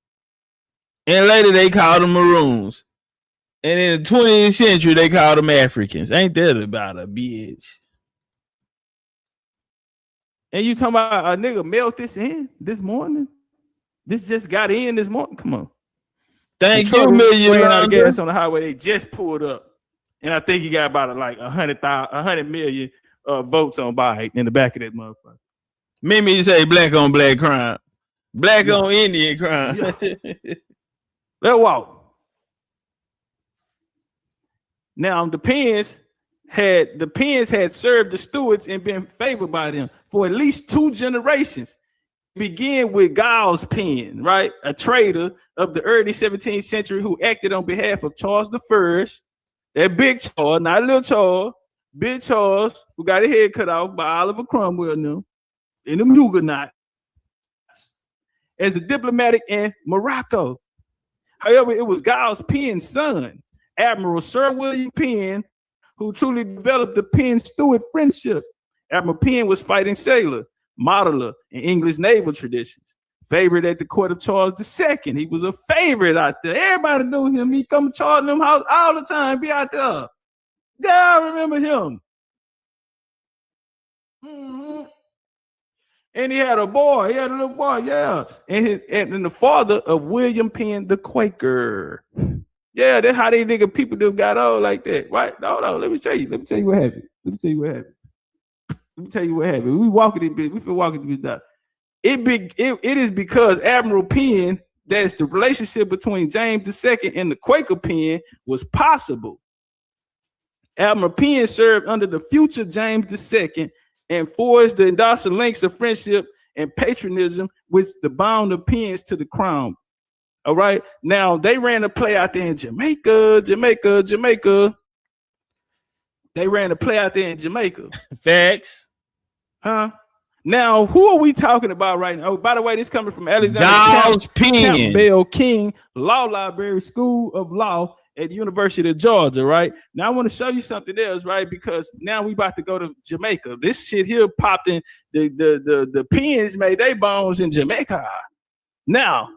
Speaker 2: And later they called them Maroons. And in the 20th century they called them Africans. Ain't that about a bitch?
Speaker 4: And you talking about a nigga mailed this in this morning? This just got in this morning. Come on.
Speaker 2: Thank you, million
Speaker 4: out of gas on the highway. They just pulled up. And I think he got about like 100 million votes on Biden in the back of that motherfucker.
Speaker 2: Mimi say black on black crime. Black on Indian crime.
Speaker 4: Yeah. Let's walk. Now the Penns had served the Stuarts and been favored by them for at least 2 generations. Begin with Giles Penn, right? A trader of the early 17th century who acted on behalf of Charles I, that big Charles, not little Charles, big Charles, who got his head cut off by Oliver Cromwell and them Huguenots, as a diplomatic in Morocco. However, it was Giles Penn's son, Admiral Sir William Penn, who truly developed the Penn-Stuart friendship. Admiral Penn was fighting sailor, modeler in English naval traditions. Favorite at the court of Charles II. He was a favorite out there. Everybody knew him. He come to Charles them house all the time, be out there. Yeah, I remember him. Mm-hmm. And he had a boy. He had a little boy, yeah. And the father of William Penn the Quaker. Yeah, that's how they nigga people just got old like that, right? No, let me tell you what happened. We walking this bitch. We feel walking this bitch down. It is because Admiral Penn, that's the relationship between James II and the Quaker Penn was possible. Admiral Penn served under the future James II and forged the endorsed links of friendship and patriotism which the bound of Penns to the crown. All right. Now they ran a play out there in Jamaica. They ran a play out there in Jamaica.
Speaker 2: Facts.
Speaker 4: Huh? Now, who are we talking about right now? Oh, by the way, this coming from Alexander Campbell King Law Library School of Law at the University of Georgia, right? Now, I want to show you something else, right? Because now we about to go to Jamaica. This shit here popped in. The Penns made their bones in Jamaica. Now,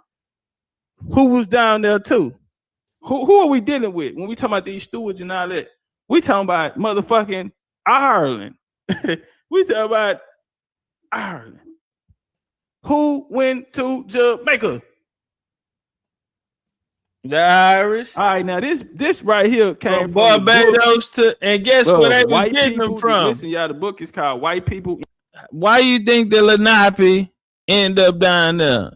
Speaker 4: who was down there too? Who are we dealing with when we talking about these stewards and all that? We talking about motherfucking Ireland. We talking about Ireland. Who went to Jamaica?
Speaker 2: The Irish.
Speaker 4: All right, now this right here came from
Speaker 2: Barbados to, and guess where they was getting them from?
Speaker 4: Listen, y'all, the book is called White People.
Speaker 2: Why you think the Lenape end up down there?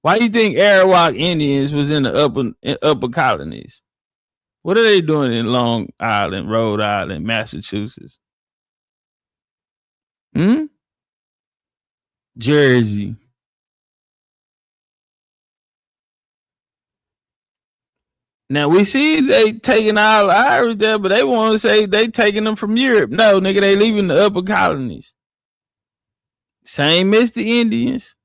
Speaker 2: Why you think Arawak Indians was in the upper colonies? What are they doing in Long Island, Rhode Island, Massachusetts? Jersey. Now we see they taking all the Irish there, but they want to say they taking them from Europe. No, nigga, they leaving the upper colonies. Same as the Indians.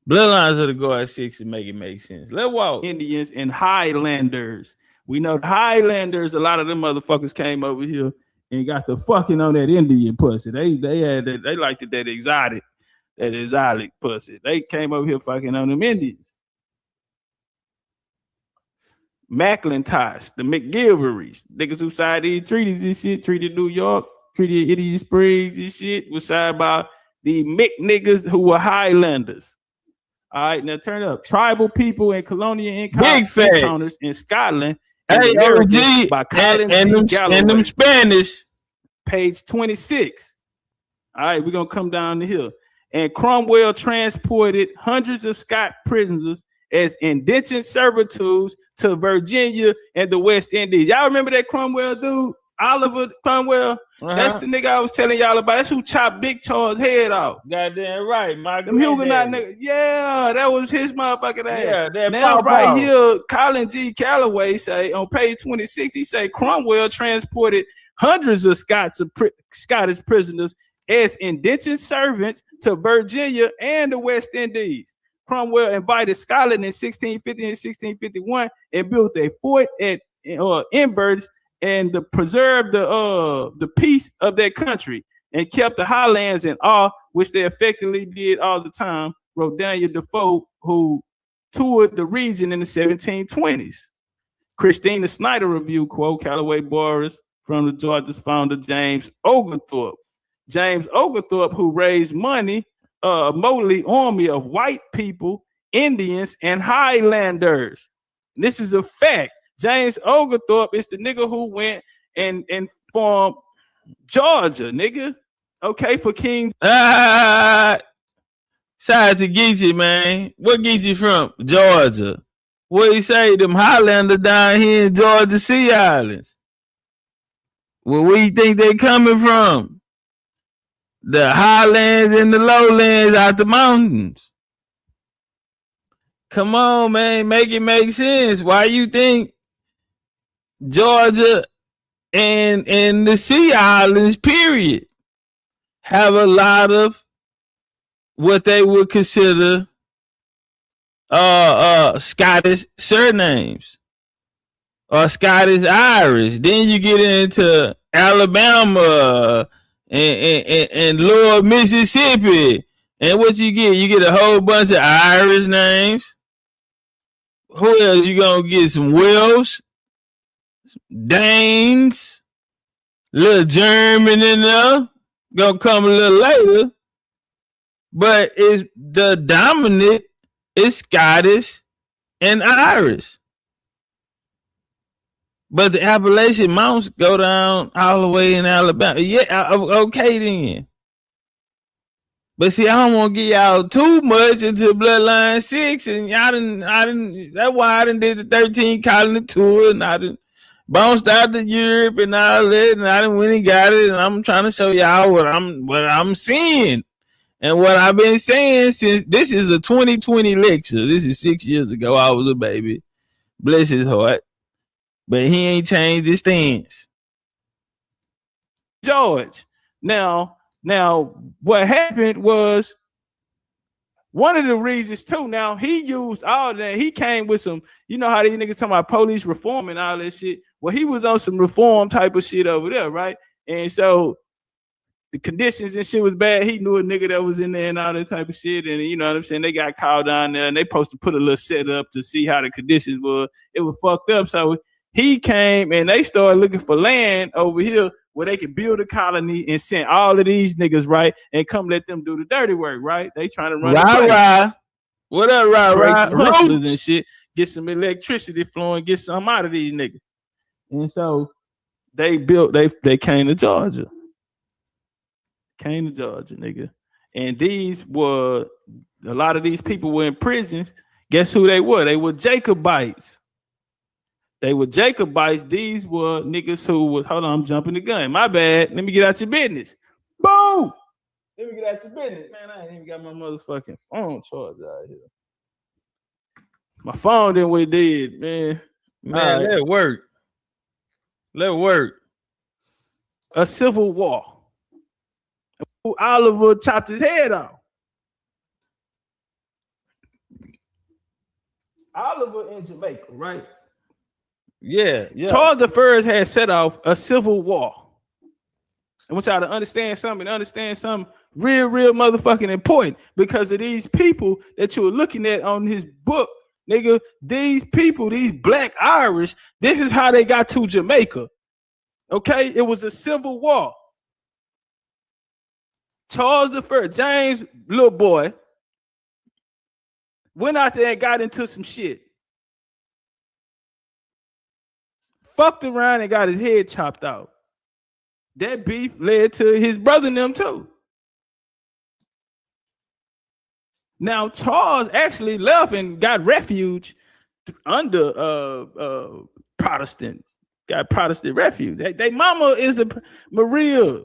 Speaker 2: Bloodlines of the Guard 6 and make it make sense. Let's walk.
Speaker 4: Indians and Highlanders. We know the Highlanders, a lot of them motherfuckers came over here and got the fucking on that Indian pussy. They liked it, that exotic pussy. They came over here fucking on them Indians. McIntosh, the McGilverys, niggas who signed these treaties and shit, treated New York, treated Indian Springs and shit, was signed by the Mick niggas who were Highlanders. All right, now turn it up. Tribal people and colonial
Speaker 2: Big facts.
Speaker 4: encounters in Scotland and
Speaker 2: Hey,
Speaker 4: America
Speaker 2: OG,
Speaker 4: by Colin
Speaker 2: and
Speaker 4: Galloway.
Speaker 2: them Spanish.
Speaker 4: Page 26. All right, we're gonna come down the hill. And Cromwell transported hundreds of Scotch prisoners as indentured servitudes to Virginia and the West Indies. Y'all remember that Cromwell dude? Oliver Cromwell? That's the nigga I was telling y'all about. That's who chopped Big Charles' head off.
Speaker 2: Goddamn right, my
Speaker 4: Them Huguenot nigga. Yeah, that was his motherfucking ass.
Speaker 2: Yeah, that
Speaker 4: now right
Speaker 2: pow.
Speaker 4: here, Colin G. Galloway say on page 26, he say Cromwell transported hundreds of Scottish prisoners as indentured servants to Virginia and the West Indies. Cromwell invited Scotland in 1650 and 1651 and built a fort at Inverts and preserved the peace of their country and kept the Highlands in awe, which they effectively did all the time, wrote Daniel Defoe, who toured the region in the 1720s. Christina Snyder review, quote, Callaway Boris from the Georgia's founder, James Oglethorpe. James Oglethorpe, who raised money, a motley army of white people, Indians, and Highlanders. And this is a fact. James Oglethorpe is the nigga who went and formed Georgia, nigga. Okay, for King.
Speaker 2: Shout out to Geechee, man. Where Geechee from? Georgia. What he say? Them Highlander down here in Georgia Sea Islands. Where we think they coming from? The highlands and the lowlands out the mountains. Come on, man. Make it make sense. Why you think Georgia and the Sea Islands, period, have a lot of what they would consider Scottish surnames or Scottish Irish? Then you get into Alabama and lower Mississippi, and what you get? You get a whole bunch of Irish names. Who else you gonna get? Some Welsh, Danes, little German in there. Gonna come a little later, but it's the dominant is Scottish and Irish. But the Appalachian Mountains go down all the way in Alabama. Yeah, okay then. But see, I don't want to get y'all too much into Bloodline 6, and y'all didn't. That's why I done did the 13 colony tour, and I done bounced out to Europe and all that, and I done went and got it, and I'm trying to show y'all what I'm seeing. And what I've been saying since this is a 2020 lecture. This is 6 years ago. I was a baby. Bless his heart. But he ain't changed his stance.
Speaker 4: George. Now, what happened was one of the reasons too. Now, he used all that. He came with some, you know how these niggas talking about police reform and all that shit. Well, he was on some reform type of shit over there, right? And so the conditions and shit was bad. He knew a nigga that was in there and all that type of shit. And you know what I'm saying? They got called down there and they supposed to put a little set up to see how the conditions were. It was fucked up. So he came and they started looking for land over here where they could build a colony and send all of these niggas, right? And come let them do the dirty work, right? They trying to run
Speaker 2: rah. What up, rah?
Speaker 4: Hustlers and shit. Get some electricity flowing, get some out of these niggas. And so they came to Georgia. Came to Georgia, nigga. And these were, a lot of these people were in prisons. Guess who they were? They were Jacobites. These were niggas who was, hold on, I'm jumping the gun. My bad. Let me get out your business. Boom! Let me get out your business. Man, I ain't even got my motherfucking phone charged out here. My phone didn't what it did, man.
Speaker 2: Man, let it work. Let it work.
Speaker 4: A civil war. Oliver chopped his head off. Oliver in Jamaica, right?
Speaker 2: Yeah.
Speaker 4: Charles I had set off a civil war. I want y'all to understand something real motherfucking important, because of these people that you were looking at on his book, nigga. These people, these black Irish, this is how they got to Jamaica. Okay, it was a civil war. Charles I, James, little boy, went out there and got into some shit. Fucked around and got his head chopped off. That beef led to his brother and them too. Now Charles actually left and got refuge under Protestant. Got Protestant refuge. They mama is a Maria.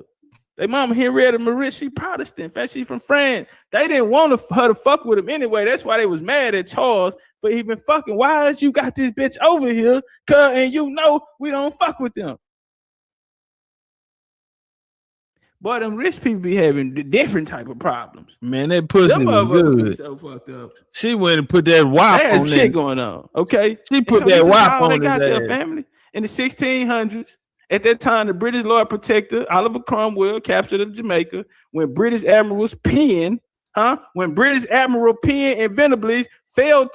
Speaker 4: They mama Henrietta Maria, she Protestant. In fact, she from France. They didn't want her to fuck with him anyway. That's why they was mad at Charles for even fucking. Why is you got this bitch over here? And you know we don't fuck with them. But them rich people be having different type of problems.
Speaker 2: Man, that pussy was good.
Speaker 4: So fucked up.
Speaker 2: She went and put that wop on
Speaker 4: shit that. Going on. Okay,
Speaker 2: she put that wop on
Speaker 4: their family in the 1600s. At that time, the British Lord Protector Oliver Cromwell captured Jamaica when British Admirals Penn, and Venables failed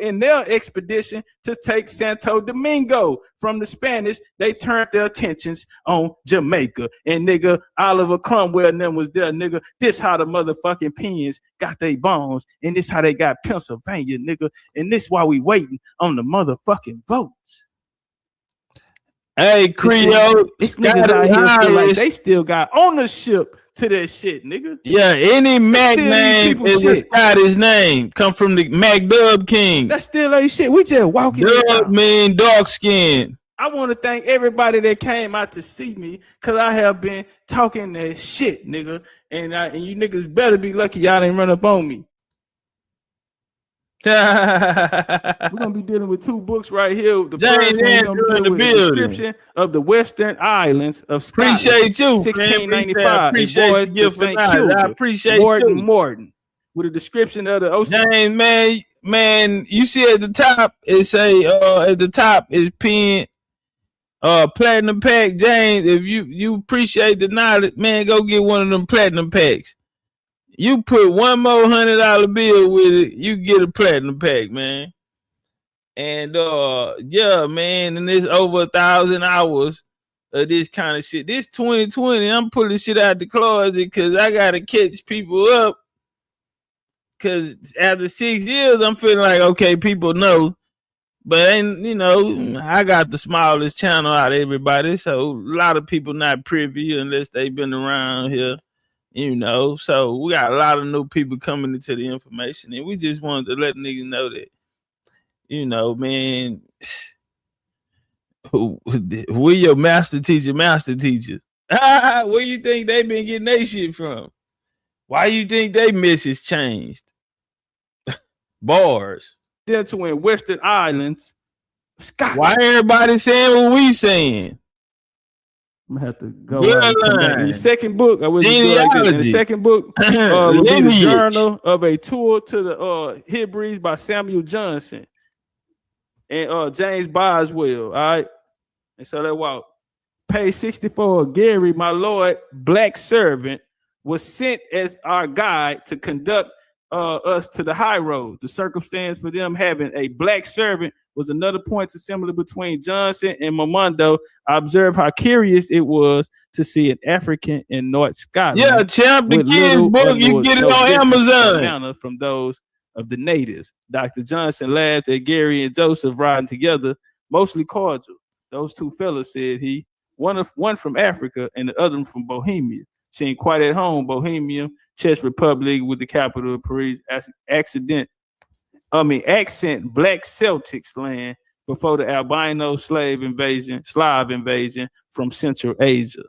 Speaker 4: in their expedition to take Santo Domingo from the Spanish. They turned their attentions on Jamaica. And nigga, Oliver Cromwell and them was there, nigga. This how the motherfucking Penns got their bones. And this how they got Pennsylvania, nigga. And this why we waiting on the motherfucking votes.
Speaker 2: Hey, Creole,
Speaker 4: this niggas out here feel like they still got ownership to that shit, nigga.
Speaker 2: Yeah, any Mac name is a Scottish name. Come from the Mac Dub King.
Speaker 4: That's still like shit. We just walking.
Speaker 2: Dub mean dark skin.
Speaker 4: I want to thank everybody that came out to see me, cause I have been talking that shit, nigga. And you niggas better be lucky y'all didn't run up on me. We're gonna be dealing with two books right here. The first one gonna be with a description of the Western Islands of Scotland.
Speaker 2: Appreciate you,
Speaker 4: 1695.
Speaker 2: Appreciate you, St. I appreciate
Speaker 4: Morton, with a description of the ocean.
Speaker 2: James, man, you see at the top it say at the top is pinned platinum pack. James, if you appreciate the knowledge, man, go get one of them platinum packs. You put one more $100 bill with it, you get a platinum pack, man. And yeah, man, and there's over 1,000 hours of this kind of shit. This 2020, I'm pulling shit out the closet because I gotta catch people up. Cause after 6 years, I'm feeling like, okay, people know. But I got the smallest channel out of everybody. So a lot of people not privy unless they've been around here. So we got a lot of new people coming into the information, and we just wanted to let niggas know that, man, we your master teacher. Where you think they been getting their shit from? Why you think they message changed? Bars.
Speaker 4: Then to in Western Islands, Scotland.
Speaker 2: Why everybody saying what we saying?
Speaker 4: I'm gonna have to go in the second book. I was in the second book, the journal of a tour to the Hebrides by Samuel Johnson and James Boswell. All right, and so that walk. Page 64. Gary, my lord, black servant, was sent as our guide to conduct us to the high road. The circumstance for them having a black servant was another point to similar between Johnson and Mamondo. I observed how curious it was to see an African in North Scotland.
Speaker 2: Yeah, champ, the kid's book, you get it on Amazon.
Speaker 4: From those of the natives. Dr. Johnson laughed at Gary and Joseph riding together, mostly cordial. Those two fellas, said he, one from Africa and the other from Bohemia. Seemed quite at home, Bohemia, Czech Republic with the capital of Paris, accent black Celtics land before the albino Slav invasion from Central Asia.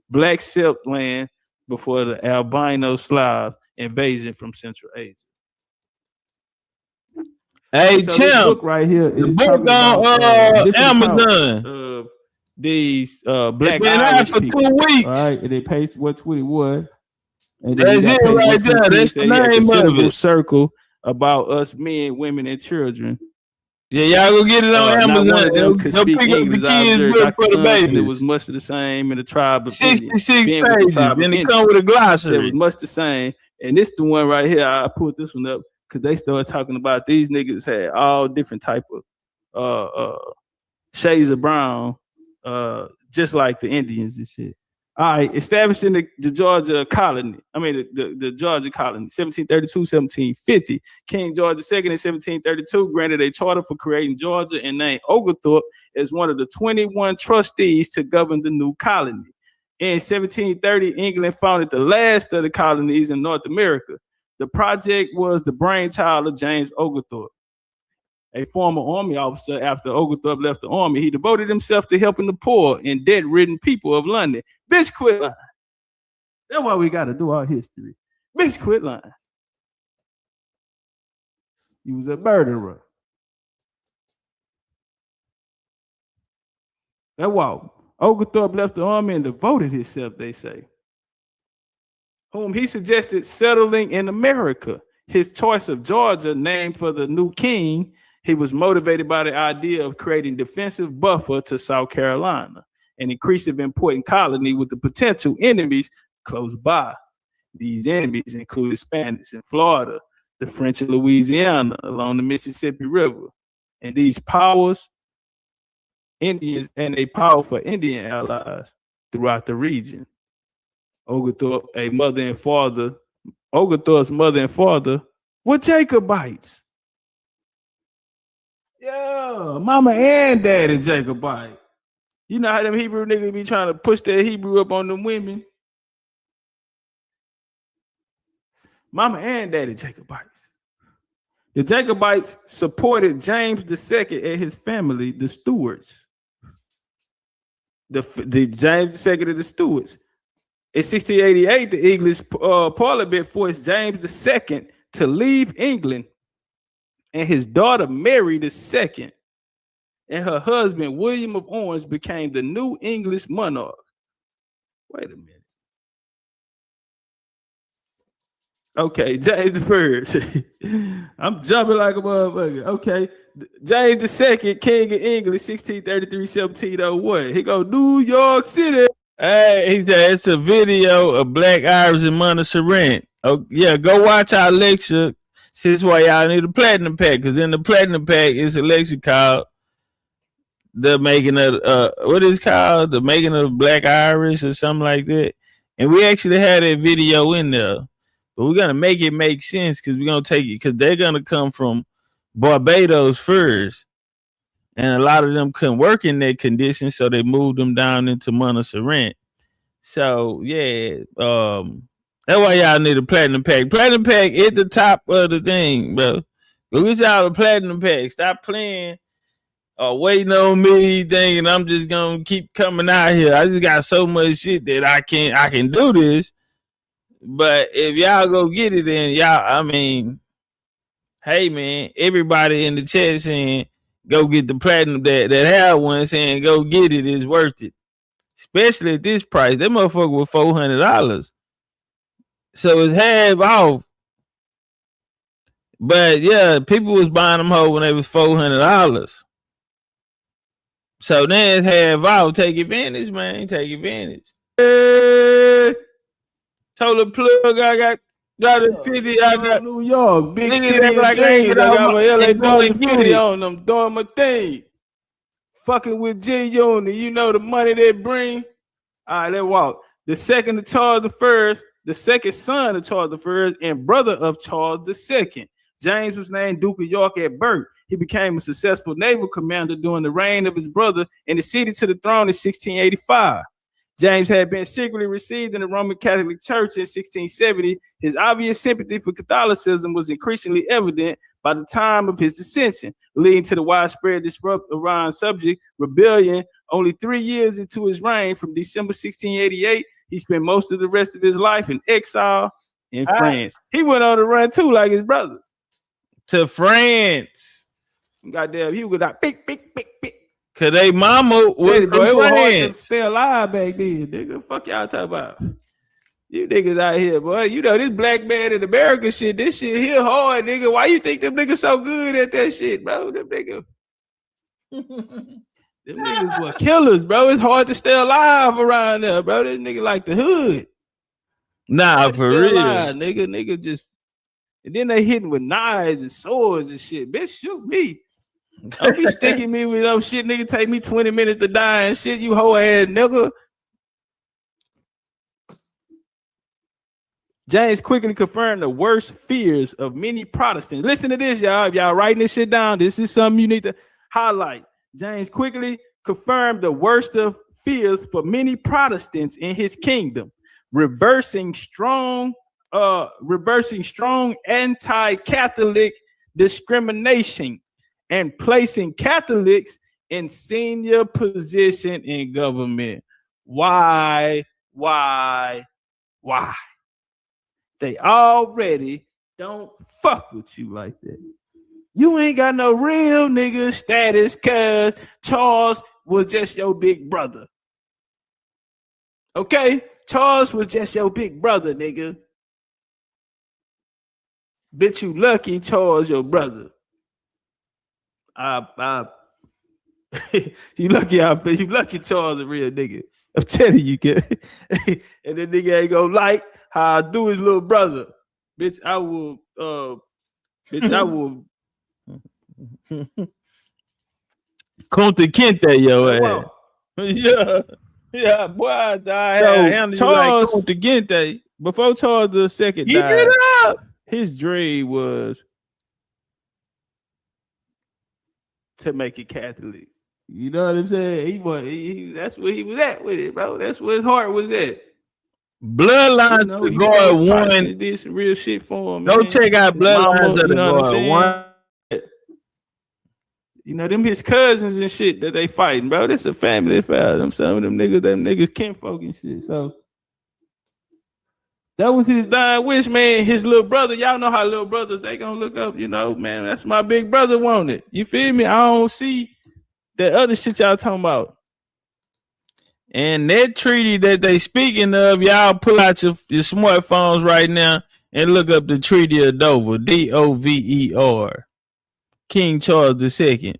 Speaker 4: Black Celt land before the albino Slav invasion from Central Asia.
Speaker 2: Hey,
Speaker 4: so
Speaker 2: Champ,
Speaker 4: this book right here is
Speaker 2: the book on Amazon.
Speaker 4: These black
Speaker 2: been out for
Speaker 4: people,
Speaker 2: 2 weeks.
Speaker 4: All right, and they paste what 21. And
Speaker 2: that's it right there. That's the name of it.
Speaker 4: Circle about us men, women, and children.
Speaker 2: Yeah, y'all go get it on Amazon.
Speaker 4: They'll pick up the kids' book for the babies. It was much the same in the tribe.
Speaker 2: 66 pages, and it come with a glossary.
Speaker 4: It was much the same. And this the one right here. I put this one up because they started talking about these niggas had all different type of shades of brown, just like the Indians and shit. All right, establishing the Georgia colony. I mean, the Georgia colony, 1732, 1750. King George II in 1732 granted a charter for creating Georgia and named Oglethorpe as one of the 21 trustees to govern the new colony. In 1730, England founded the last of the colonies in North America. The project was the brainchild of James Oglethorpe, a former army officer. After Oglethorpe left the army, he devoted himself to helping the poor and debt-ridden people of London. Bitch, quit lying. That's why we got to do our history. Bitch, quit lying. He was a murderer. That's why Oglethorpe left the army and devoted himself, they say, whom he suggested settling in America. His choice of Georgia, named for the new king, he was motivated by the idea of creating defensive buffer to South Carolina, an increasingly important colony with the potential enemies close by. These enemies included Spanish in Florida, the French in Louisiana along the Mississippi River, and these powers, Indians, and a powerful Indian allies throughout the region. Oglethorpe's mother and father were Jacobites. Yeah, mama and daddy Jacobite. You know how them Hebrew niggas be trying to push their Hebrew up on them women? Mama and daddy Jacobites. The Jacobites supported James II and his family, the Stuarts. The James II of the Stuarts. In 1688, the English Parliament forced James II to leave England, and his daughter Mary II and her husband William of Orange became the new English monarch. Wait a minute. Okay, James I. I'm jumping like a motherfucker. Okay, James II, King of England, 1633-1701. He go New York City.
Speaker 2: Hey, he said it's a video of Black Irish in Montserrat. Oh yeah, go watch our lecture. See, this is why y'all need a platinum pack, because in the platinum pack is a lecture called the making of what is it called? The making of Black Irish or something like that. And we actually had that video in there. But we're gonna make it make sense, because we're gonna take it, because they're gonna come from Barbados first. And a lot of them couldn't work in that condition, so they moved them down into Montserrat. So yeah, that's why y'all need a platinum pack. Platinum pack at the top of the thing, bro. Go get y'all a platinum pack. Stop playing waiting on me, thinking I'm just gonna keep coming out here. I just got so much shit that I can do this. But if y'all go get it, then y'all, I mean, hey man, everybody in the chat saying go get the platinum that had one, saying go get it is worth it. Especially at this price. That motherfucker was $400. So it's half off. But yeah, people was buying them whole when they was $400. So then it's half off. Take advantage, man. Take advantage. Total plug, I got a 50. I got
Speaker 4: New York, big city of dreams. I got my LA Dodger 50 on them, doing my thing. Fucking with G-Unit, you know the money they bring. All right, let's walk. The second of Charles I, the second son of Charles I, and brother of Charles II. James was named Duke of York at birth. He became a successful naval commander during the reign of his brother and acceded to the throne in 1685. James had been secretly received in the Roman Catholic Church in 1670. His obvious sympathy for Catholicism was increasingly evident by the time of his ascension, leading to the widespread disrupt around subject rebellion. Only 3 years into his reign, from December 1688, he spent most of the rest of his life in exile in France. He went on to run too, like his brother.
Speaker 2: To France.
Speaker 4: Goddamn, he was like, big.
Speaker 2: Cause they mama was
Speaker 4: it was hard to stay alive back then, nigga. Fuck y'all talking about. You niggas out here, boy. You know this black man in America shit. This shit here hard, nigga. Why you think them niggas so good at that shit, bro? Them niggas were killers, bro. It's hard to stay alive around there, bro. This nigga like the hood.
Speaker 2: Nah, for real,
Speaker 4: alive, nigga just. And then they hitting with knives and swords and shit. Bitch, shoot me. Don't be sticking me with shit, nigga. Take me 20 minutes to die and shit. You hoe ass nigga. James quickly confirmed the worst fears of many Protestants. Listen to this, y'all. If y'all writing this shit down, this is something you need to highlight. James quickly confirmed the worst of fears for many Protestants in his kingdom, reversing strong anti-Catholic discrimination and placing Catholics in senior position in government. Why? They already don't fuck with you like that. You ain't got no real nigga status cause Charles was just your big brother. Okay? Charles was just your big brother, nigga. Bitch, you lucky Charles your brother. You lucky Charles a real nigga. I'm telling you, kid. And the nigga ain't gonna like how I do his little brother. Bitch, I will
Speaker 2: Conte Kente, yo. Yeah, boy. I
Speaker 4: Charles,
Speaker 2: like Conte Kente.
Speaker 4: before Charles II died,
Speaker 2: Get it up.
Speaker 4: his dream was to make it Catholic. You know what I'm saying? That's where he was at with it, bro. That's where his heart was at.
Speaker 2: Bloodlines of the God one.
Speaker 4: Did some real shit for him.
Speaker 2: Go
Speaker 4: man.
Speaker 2: check out Bloodlines of the God one.
Speaker 4: You know, them his cousins and shit that they fighting, bro. This a family affair. Some of them niggas kinfolk and shit. So that was his dying wish, man. His little brother, y'all know how little brothers, they gonna look up, you know, man. That's my big brother want it. You feel me? I don't see that other shit y'all talking about.
Speaker 2: And that treaty that they speaking of, y'all pull out your smartphones right now and look up the Treaty of Dover, Dover. King Charles II.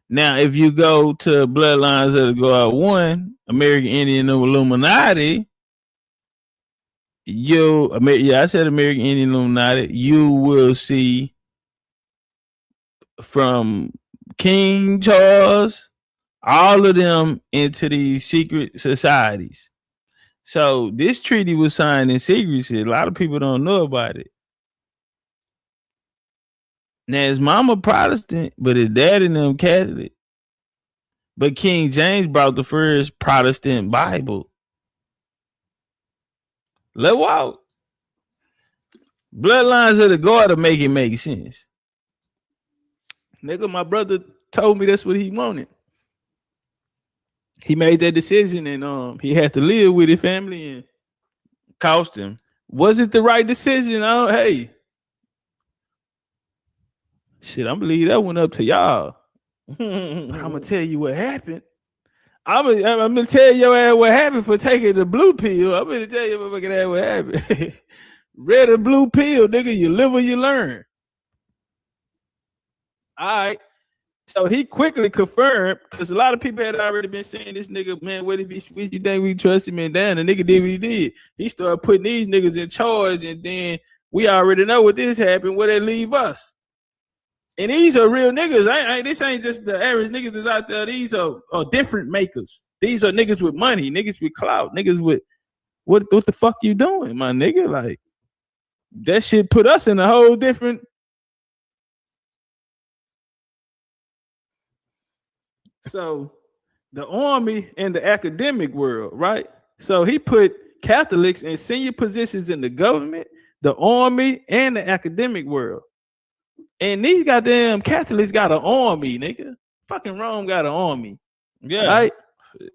Speaker 2: Now, if you go to Bloodlines of the God 1, American Indian Illuminati, I said American Indian Illuminati, you will see from King Charles, all of them into these secret societies. So this treaty was signed in secrecy. A lot of people don't know about it. Now his mama Protestant, but his dad and them Catholic. But King James brought the first Protestant Bible. Let's walk. Bloodlines of the God to make it make sense.
Speaker 4: Nigga, my brother told me that's what he wanted. He made that decision and he had to live with his family and
Speaker 2: Cost him.
Speaker 4: was it the right decision? Hey. Shit, I'm gonna leave that one up to y'all. But I'm gonna tell you what happened. I'm gonna tell your ass what happened for taking the blue pill. I'm gonna tell you what happened. Red or blue pill, nigga. You live or you learn. All right. So he quickly confirmed, because a lot of people had already been saying this nigga, man, what if he switched? You think we trust him? And down the nigga did what he did. He started putting these niggas in charge, and then we already know what this happened. Where they leave us. And these are real niggas. This ain't just the average niggas that's out there. These are different makers. These are niggas with money, niggas with clout, niggas with what the fuck you doing, my nigga? Like that shit put us in a whole different. So the army and the academic world, right? So he put Catholics in senior positions in the government, the army, and the academic world. And these goddamn Catholics got an army, nigga. Fucking Rome got an army.
Speaker 2: Yeah.
Speaker 4: Right?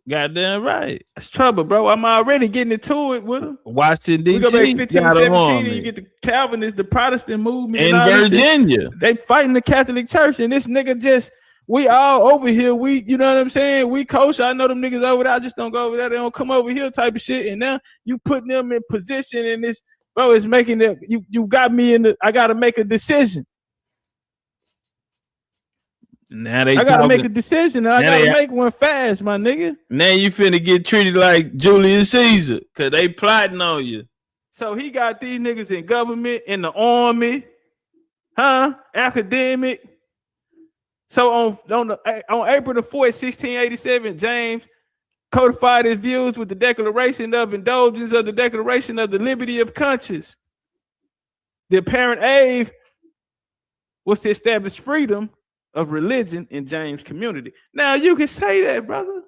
Speaker 2: Goddamn right.
Speaker 4: That's trouble, bro. I'm already getting into it with them.
Speaker 2: Washington, D.C.
Speaker 4: We go back 15 and 17 and you get the Calvinists, the Protestant movement.
Speaker 2: In Virginia.
Speaker 4: They fighting the Catholic Church. And this nigga we all over here. You know what I'm saying? We kosher. I know them niggas over there. I just don't go over there. They don't come over here type of shit. And now you putting them in position in this, bro, it's making it, you got me I got to make a decision.
Speaker 2: Now
Speaker 4: I gotta make a decision. And I gotta make one fast, my nigga.
Speaker 2: Now you finna get treated like Julius Caesar, cause they plotting on you.
Speaker 4: So he got these niggas in government, in the army, academic. So on April the 4th, 1687, James codified his views with the Declaration of Indulgence of the Declaration of the Liberty of Conscience. The apparent aim was to establish freedom of religion in James' community. Now, you can say that, brother.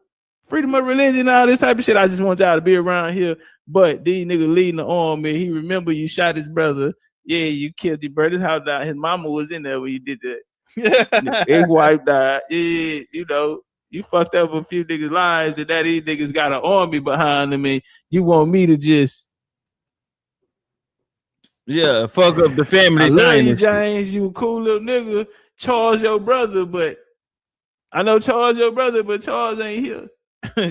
Speaker 4: Freedom of religion, all this type of shit. I just want y'all to be around here. But these niggas leading the army, he remember you shot his brother. Yeah, you killed your brother. How died. His mama was in there when you did that. His wife died. Yeah, you know, you fucked up a few niggas' lives, and that these niggas got an army behind them, and you want me to just
Speaker 2: fuck up the family.
Speaker 4: I love you, James. You a cool little nigga. Charles your brother, but I know Charles your brother, but Charles ain't here.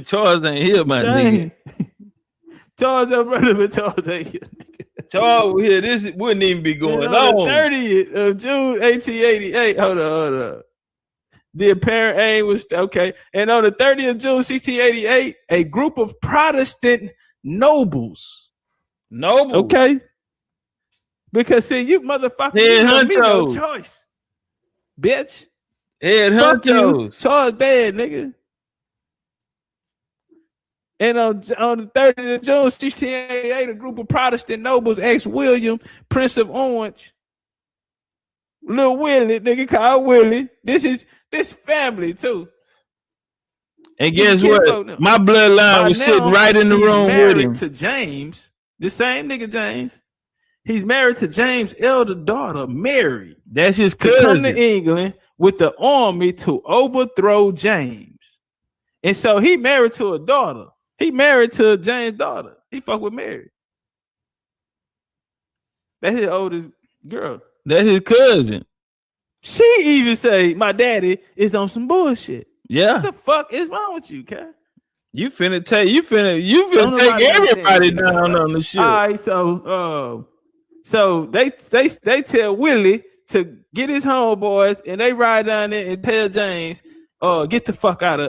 Speaker 2: Charles ain't here, my nigga.
Speaker 4: Charles your brother, but Charles ain't here.
Speaker 2: Charles here, this wouldn't even be going on.
Speaker 4: 30th of June, 1888. Hold on. The apparent aim was okay. And on the 30th of June, 1688, a group of Protestant nobles. Okay. Because see, you motherfuckers don't me no choice. Bitch.
Speaker 2: Head honchos.
Speaker 4: Charles dead, nigga. And on the 30th of June, 1688, a group of Protestant nobles asked William, Prince of Orange, Little Willie, nigga called Willie. This family too.
Speaker 2: And guess what? My bloodline was sitting right in the room with him.
Speaker 4: To James, the same nigga James. He's married to James' elder daughter, Mary.
Speaker 2: That's his cousin.
Speaker 4: To come to England with the army to overthrow James. And so he married to a daughter. He married to James' daughter. He fucked with Mary. That's his oldest girl.
Speaker 2: That's his cousin.
Speaker 4: She even say, my daddy is on some bullshit.
Speaker 2: Yeah.
Speaker 4: What the fuck is wrong with you, Kat?
Speaker 2: You finna take everybody down on the shit.
Speaker 4: All right, so they tell Willie to get his homeboys, and they ride down there and tell James, get the fuck out.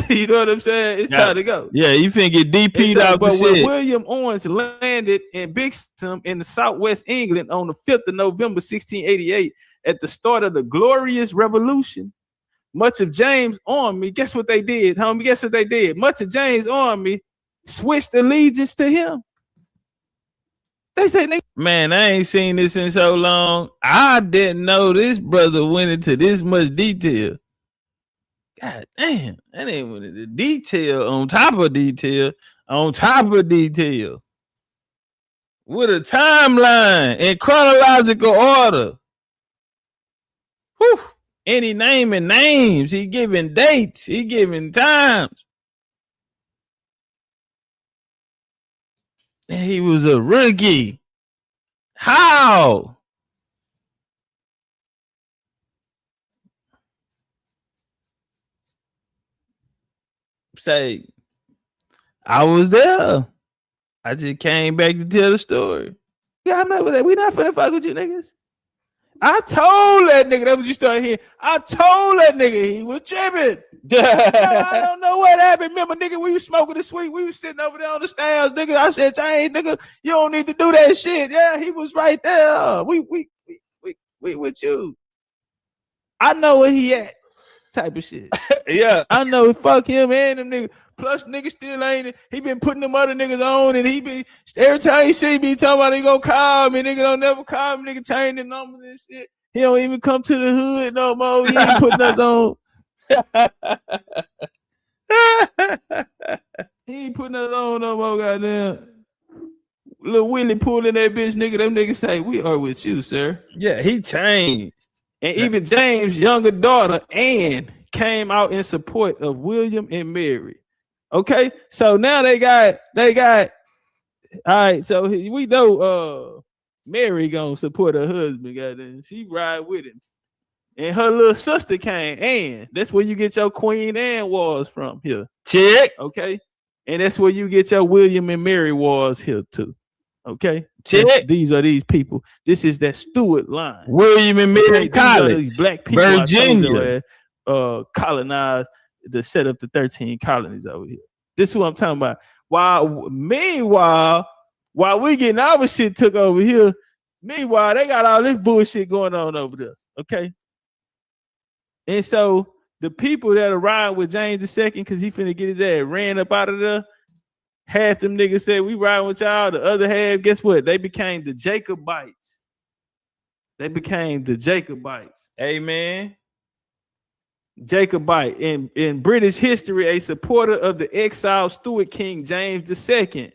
Speaker 4: You know what I'm saying? It's time to go.
Speaker 2: Yeah, you finna get DP'd out the shit.
Speaker 4: When William Owens landed in Bixham in the southwest England on the 5th of November, 1688, at the start of the Glorious Revolution, much of James' army, guess what they did, homie? Guess what they did? Much of James' army switched allegiance to him. They say,
Speaker 2: man, I ain't seen this in so long. I didn't know this brother went into this much detail. God damn, that ain't went into detail on top of detail on top of detail. With a timeline in chronological order. Whew. And he naming names. He giving dates. He giving times. And he was a rookie. How? Say, I was there. I just came back to tell the story.
Speaker 4: Yeah, I'm not with that. We not finna fuck with you niggas. I told that nigga, that was you started here. I told that nigga he was tripping. I don't know what happened. Remember, nigga, we was smoking the sweet. We was sitting over there on the stairs, nigga. I said, James, nigga, you don't need to do that shit. Yeah, he was right there. We with you. I know where he at. Type of shit.
Speaker 2: Yeah,
Speaker 4: I know. Fuck him and them niggas. Plus, niggas still ain't. He been putting them other niggas on, and he been every time he see me talking about he gonna call me. Nigga don't never call me. Nigga change the numbers and shit. He don't even come to the hood no more. He ain't putting us on. He ain't putting us on no more. Goddamn. Little Willie pulling that bitch, nigga. Them niggas say we are with you, sir.
Speaker 2: Yeah, he changed.
Speaker 4: And even James' younger daughter, Anne, came out in support of William and Mary. Okay, so now they got. All right, so we know Mary gonna support her husband. Goddamn, she ride with him, and her little sister came. Anne, that's where you get your Queen Anne wars from here.
Speaker 2: Check.
Speaker 4: Okay, and that's where you get your William and Mary wars here too. Okay,
Speaker 2: check.
Speaker 4: These are these people. This is that Stuart line.
Speaker 2: William and Mary College.
Speaker 4: These black people,
Speaker 2: Virginia,
Speaker 4: colonized to set up the 13 colonies over here. This is what I'm talking about. Meanwhile, while we getting our shit took over here, meanwhile they got all this bullshit going on over there. Okay, and so the people that arrived with James II, because he finna get his ass ran up out of there. Half them niggas said we riding with y'all. The other half, guess what? They became the Jacobites.
Speaker 2: Amen.
Speaker 4: Jacobite. In British history, a supporter of the exiled Stuart King James II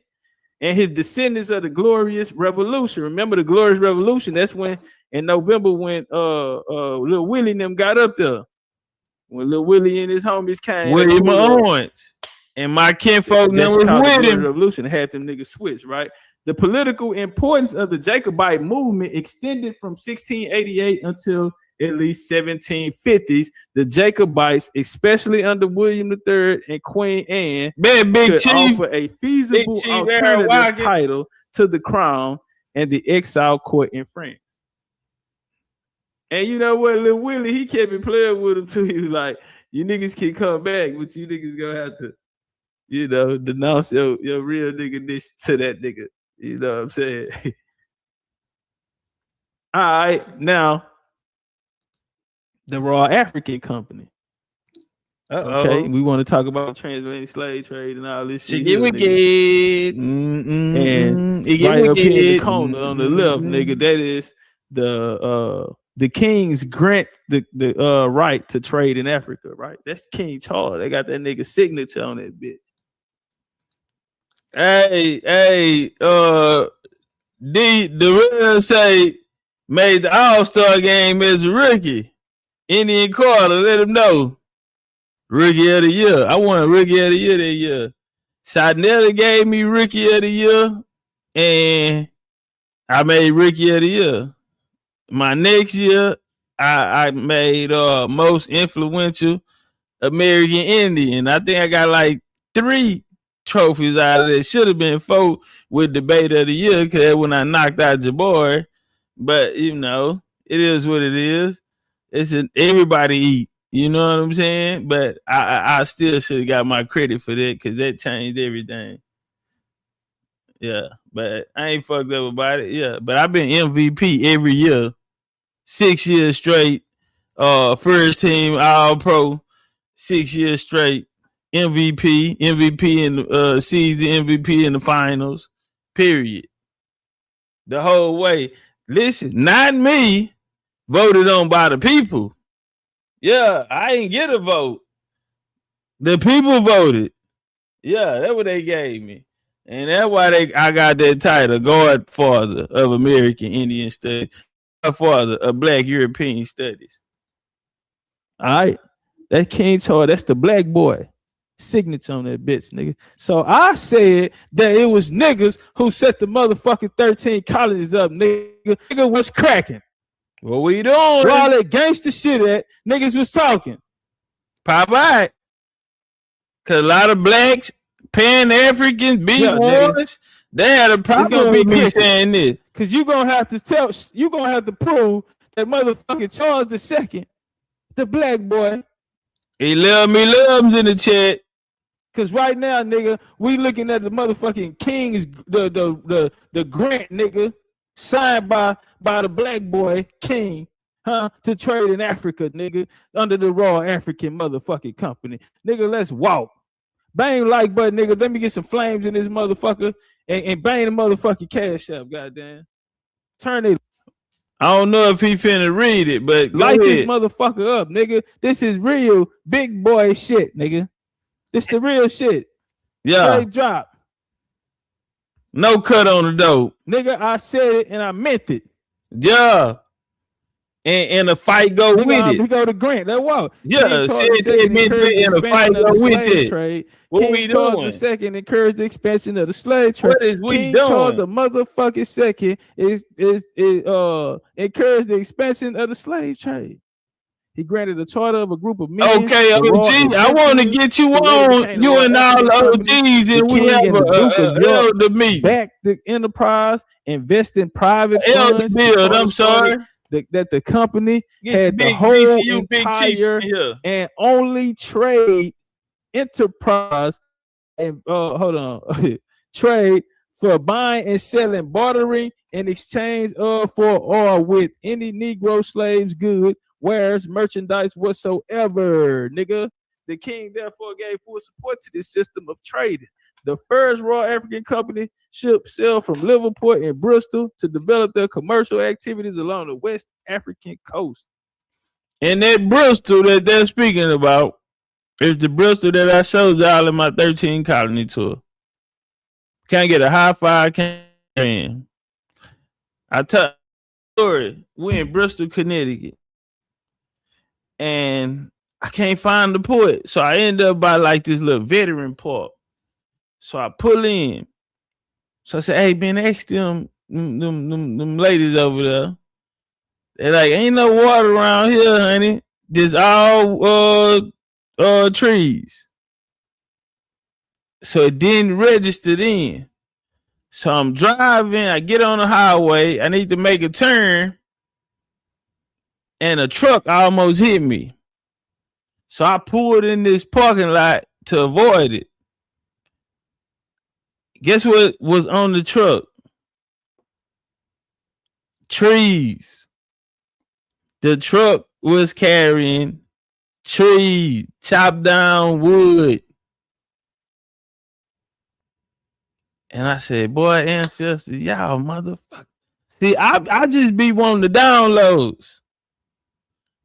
Speaker 4: and his descendants of the Glorious Revolution. Remember the Glorious Revolution? That's when in November when Lil Willie and them got up there. When Lil Willie and his homies came.
Speaker 2: William Owens. And my kinfolk was with him.
Speaker 4: Revolution, half them niggas switched, right? The political importance of the Jacobite movement extended from 1688 until at least 1750s. The Jacobites, especially under William III and Queen Anne, could offer a feasible alternative title to the crown and the exile court in France. And you know what, Lil Willie, he kept it playing with him too. He was like, you niggas can come back, but you niggas gonna have to, you know, denounce your real nigga to that nigga. You know what I'm saying? All right, now the Raw African Company. Okay, we want to talk about transatlantic slave trade and all this shit.
Speaker 2: And right
Speaker 4: up here in the corner on the left, nigga, that is the kings grant the right to trade in Africa, right? That's King Charles. They got that nigga signature on that bitch.
Speaker 2: Hey, the real say made the All-Star game as a rookie. Indian Carter, let him know. Rookie of the year. I won Rookie of the Year that year. Sadnella gave me Rookie of the Year, and I made Rookie of the Year. My next year, I made most influential American Indian. I think I got like 3 trophies out of it. Should have been 4 with Debate of the Year, because when I knocked out Jabbar. But you know, it is what it is. It's everybody eat. You know what I'm saying? But I still should have got my credit for that, because that changed everything. Yeah, but I ain't fucked up about it. Yeah, but I've been MVP every year, 6 years straight. First team All Pro, 6 years straight. MVP in the season, MVP in the finals. Period. The whole way. Listen, not me. Voted on by the people. Yeah, I ain't get a vote. The people voted. Yeah, that's what they gave me. And that's why I got that title, Godfather of American Indian Studies, Godfather of Black European Studies.
Speaker 4: All right. That King Charles, that's the black boy. Signature on that bitch, nigga. So I said that it was niggas who set the motherfucking 13 colonies up, nigga. Nigga was cracking.
Speaker 2: What we doing?
Speaker 4: Where all that gangster shit at, niggas was talking.
Speaker 2: Pop out. Cause a lot of blacks, Pan-Africans, big wars, they had a problem with me saying this.
Speaker 4: Cause you gonna have to prove that motherfucking Charles II, the black boy.
Speaker 2: He loves in the chat.
Speaker 4: Cause right now, nigga, we looking at the motherfucking kings, the grant, nigga, signed by the black boy king, to trade in Africa, nigga, under the Raw African motherfucking company. Nigga, let's walk. Bang like button, nigga. Let me get some flames in this motherfucker and bang the motherfucking cash up, goddamn. Turn it.
Speaker 2: I don't know if he finna read it, but
Speaker 4: light this motherfucker up, nigga. This is real big boy shit, nigga. This the real shit.
Speaker 2: Yeah.
Speaker 4: Straight drop.
Speaker 2: No cut on the dope.
Speaker 4: Nigga, I said it and I meant it.
Speaker 2: Yeah. And the fight go
Speaker 4: nigga,
Speaker 2: with it.
Speaker 4: We go to Grant. That walk.
Speaker 2: Yeah, and the fight go with it.
Speaker 4: Trade.
Speaker 2: What
Speaker 4: King
Speaker 2: we
Speaker 4: Charles
Speaker 2: doing?
Speaker 4: II encouraged the expansion of the slave trade.
Speaker 2: What is we
Speaker 4: King
Speaker 2: doing?
Speaker 4: Charles the motherfucking second is encouraged the expansion of the slave trade. He granted a charter of a group of men.
Speaker 2: Okay, OG, I want to get you on, you and all the OGs, and we have a elder meet.
Speaker 4: Back the enterprise, invest in private
Speaker 2: elder build. I'm sorry.
Speaker 4: That the company had the whole entire and only trade enterprise and trade for buying and selling, bartering in exchange of for or with any Negro slaves good wares, merchandise whatsoever, nigga. The king therefore gave full support to this system of trading. The first Royal African Company ship sailed from Liverpool and Bristol to develop their commercial activities along the West African coast.
Speaker 2: And that Bristol that they're speaking about is the Bristol that I showed y'all in my 13 colony tour. Can't get a high five, can't in. I tell you a story. We in Bristol, Connecticut. And I can't find the port. So I end up by like this little veteran port. So I pull in. So I said, hey, man, ask them ladies over there. They're like, ain't no water around here, honey. There's all trees. So it didn't register then. So I'm driving, I get on the highway, I need to make a turn, and a truck almost hit me. So I pulled in this parking lot to avoid it. Guess what was on the truck? Trees. The truck was carrying trees, chopped down wood. And I said, boy, ancestors, y'all motherfucker. See, I just be wanting the downloads.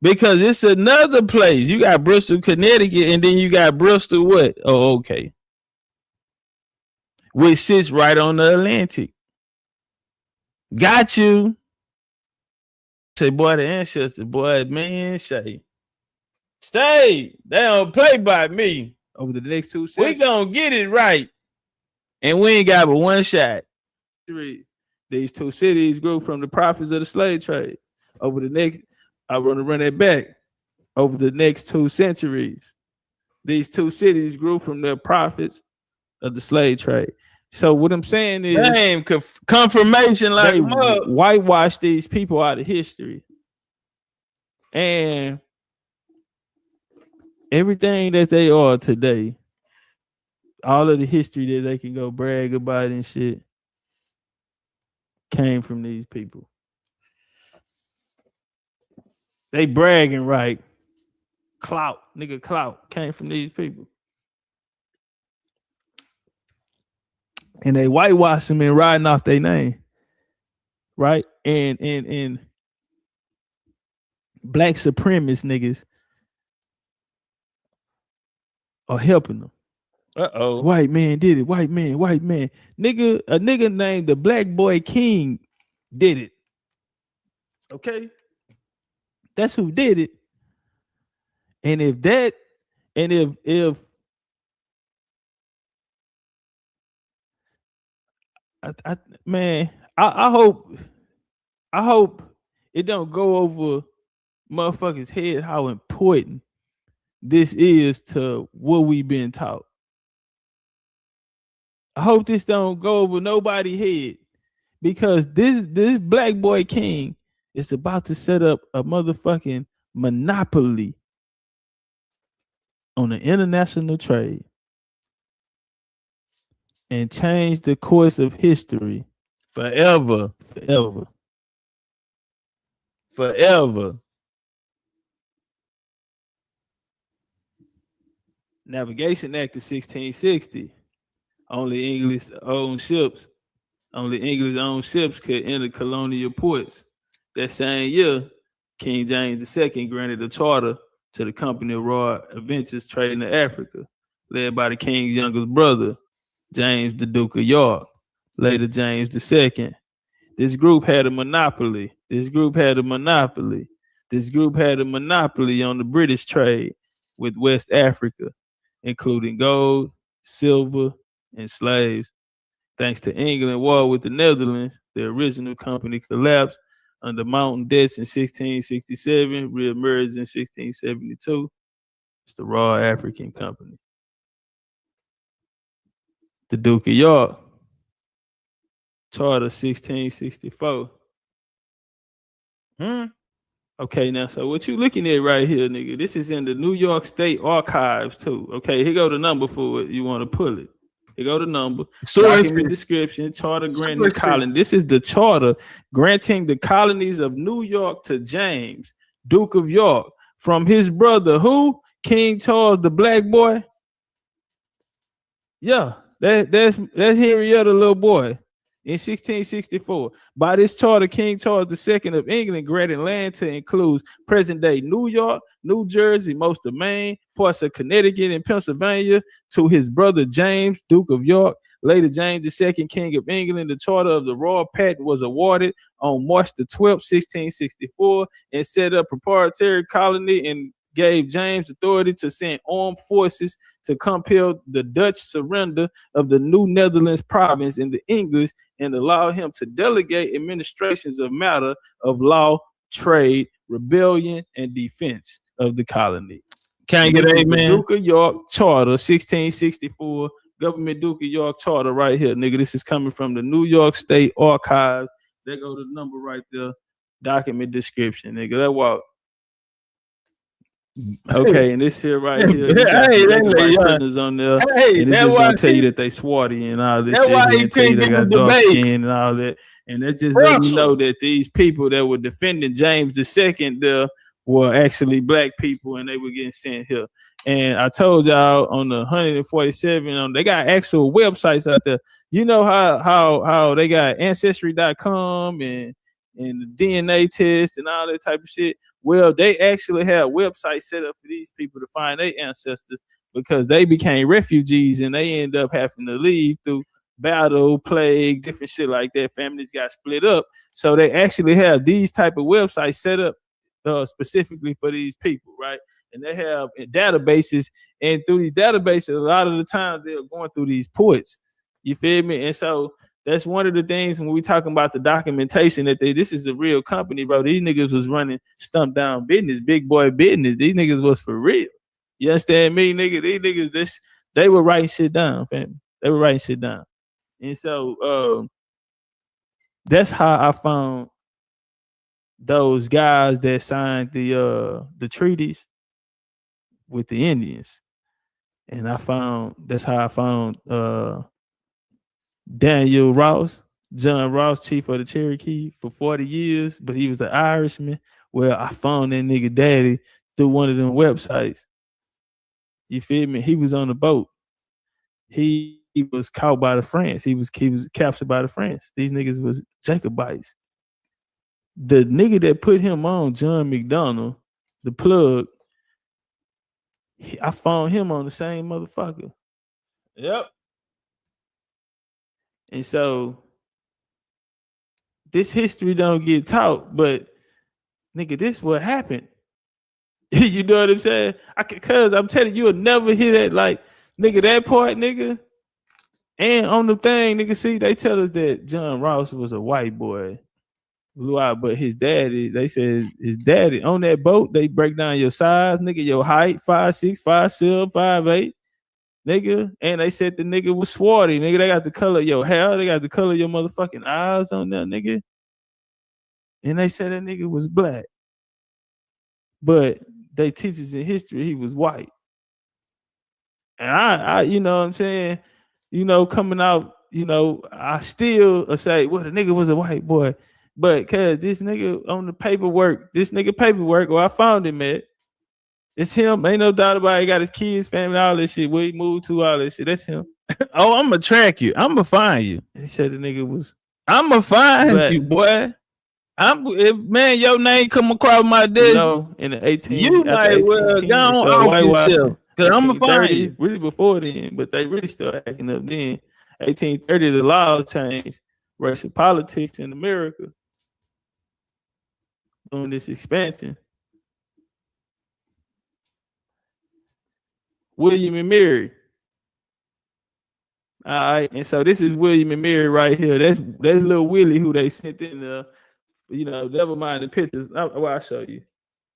Speaker 2: Because it's another place. You got Bristol, Connecticut, and then you got Bristol what? Oh, okay. Which sits right on the Atlantic. Got you. Say, boy, the ancestors, boy, man, stay. They don't play by me.
Speaker 4: Over the next 2
Speaker 2: We
Speaker 4: centuries,
Speaker 2: gonna get it right. And we ain't got but one shot.
Speaker 4: these 2 cities grew from the profits of the slave trade. Over the next, I want to run that back. Over the next 2 centuries, these 2 cities grew from their profits of the slave trade. So what I'm saying is,
Speaker 2: Damn, confirmation like
Speaker 4: they
Speaker 2: mug.
Speaker 4: whitewash these people out of history. And everything that they are today, all of the history that they can go brag about and shit, came from these people. They bragging, right? Clout came from these people. And they whitewash them and riding off their name. Right? And black supremacist niggas are helping them.
Speaker 2: Uh-oh.
Speaker 4: White man did it. White man. Nigga, a nigga named the Black Boy King did it. Okay? That's who did it. And if I hope it don't go over motherfuckers' head how important this is to what we've been taught. I hope this don't go over nobody's head, because this Black Boy King is about to set up a motherfucking monopoly on the international trade and change the course of history
Speaker 2: Forever.
Speaker 4: Navigation Act of 1660. Only English-owned ships could enter colonial ports. That same year, King James II granted a charter to the Company of Royal Adventures trading in Africa, led by the king's youngest brother, James the Duke of York, later James II. This group had a monopoly on the British trade with West Africa, including gold, silver, and slaves. Thanks to England war with the Netherlands, the original company collapsed under mountain debts in 1667, reemerged in 1672. It's the Royal African Company. The Duke of York, charter 1664. Okay, now, so what you looking at right here, nigga, this is in the New York State Archives too. Okay, here go the number for it. You want to pull it. Here go the number. Document description, charter granting the colony. This is the charter granting the colonies of New York to James,
Speaker 2: Duke of York, from his brother, who? King Charles, the black boy. Yeah, that's Henrietta, little boy. In 1664, by this charter, King Charles II of England granted land to include present-day New York, New Jersey, most of Maine, parts of Connecticut and Pennsylvania, to his brother James, Duke of York. Later, James II, King of England. The charter of the Royal Patent was awarded on March the 12th, 1664, and set up a proprietary colony and gave James authority to send armed forces to compel the Dutch surrender of the New Netherlands province in the English, and allow him to delegate administrations of matter of law, trade, rebellion, and defense of the colony.
Speaker 3: Can you get an amen?
Speaker 2: Duke of York Charter, 1664, Government Duke of York Charter right here, nigga. This is coming from the New York State Archives. There go the number right there. Document description, nigga. That walk. Okay, and this here right here, prisoners on there, and it's just gonna tell you that they swarty and all this.
Speaker 3: That's why he couldn't
Speaker 2: they
Speaker 3: give
Speaker 2: got
Speaker 3: us
Speaker 2: dark
Speaker 3: debate.
Speaker 2: skin and all that, and that just let you know that these people that were defending James II there were actually black people, and they were getting sent here. And I told y'all on the 147, they got actual websites out there. You know how they got Ancestry.com and the DNA test and all that type of shit. Well, they actually have websites set up for these people to find their ancestors, because they became refugees and they end up having to leave through battle, plague, different shit like that. Families got split up. So they actually have these type of websites set up specifically for these people, right? And they have databases, and through these databases, a lot of the time they're going through these ports. You feel me? And so that's one of the things when we talking about the documentation, that this is a real company, bro. These niggas was running stump down business, big boy business. These niggas was for real. You understand me, nigga? These niggas, they were writing shit down, fam. They were writing shit down. And so that's how I found those guys that signed the treaties with the Indians. And that's how I found Daniel Ross, John Ross, chief of the Cherokee for 40 years, but he was an Irishman. Well, I found that nigga daddy through one of them websites. You feel me? He was on the boat. He was caught by the French. He was captured by the French. These niggas was Jacobites. The nigga that put him on, John McDonald, the plug, I found him on the same motherfucker.
Speaker 3: Yep.
Speaker 2: And so this history don't get taught, but nigga, this what happened. You know what I'm saying? Cause I'm telling you, you'll never hear that, like, nigga, that part, nigga. And on the thing, nigga, see, they tell us that John Ross was a white boy, blue eye, but his daddy, they said his daddy on that boat, they break down your size, nigga, your height, 5'6", 5'7", 5'8". Nigga, and they said the nigga was swarty. Nigga, they got the color of your hair. They got the color of your motherfucking eyes on there, nigga. And they said that nigga was black. But they teach us in history he was white. And I you know what I'm saying, you know, coming out, you know, I still say, well, the nigga was a white boy. But cause this nigga on the paperwork, where I found him at, it's him. Ain't no doubt about it. He got his kids, family, all this shit. Where he moved to, all this shit. That's him.
Speaker 3: Oh, I'm gonna track you. I'm gonna find you.
Speaker 2: He said the nigga was.
Speaker 3: I'm gonna find you, boy. Man, your name come across my desk.
Speaker 2: You know, in the 18.
Speaker 3: You might well go on yourself. Cause I'm gonna find you.
Speaker 2: Really before then, but they really started acting up then. 1830, the laws changed. Racial politics in America. Doing this expansion. William and Mary. All right, and so this is William and Mary right here. That's little Willie who they sent in the, you know, never mind the pictures. I'll show you.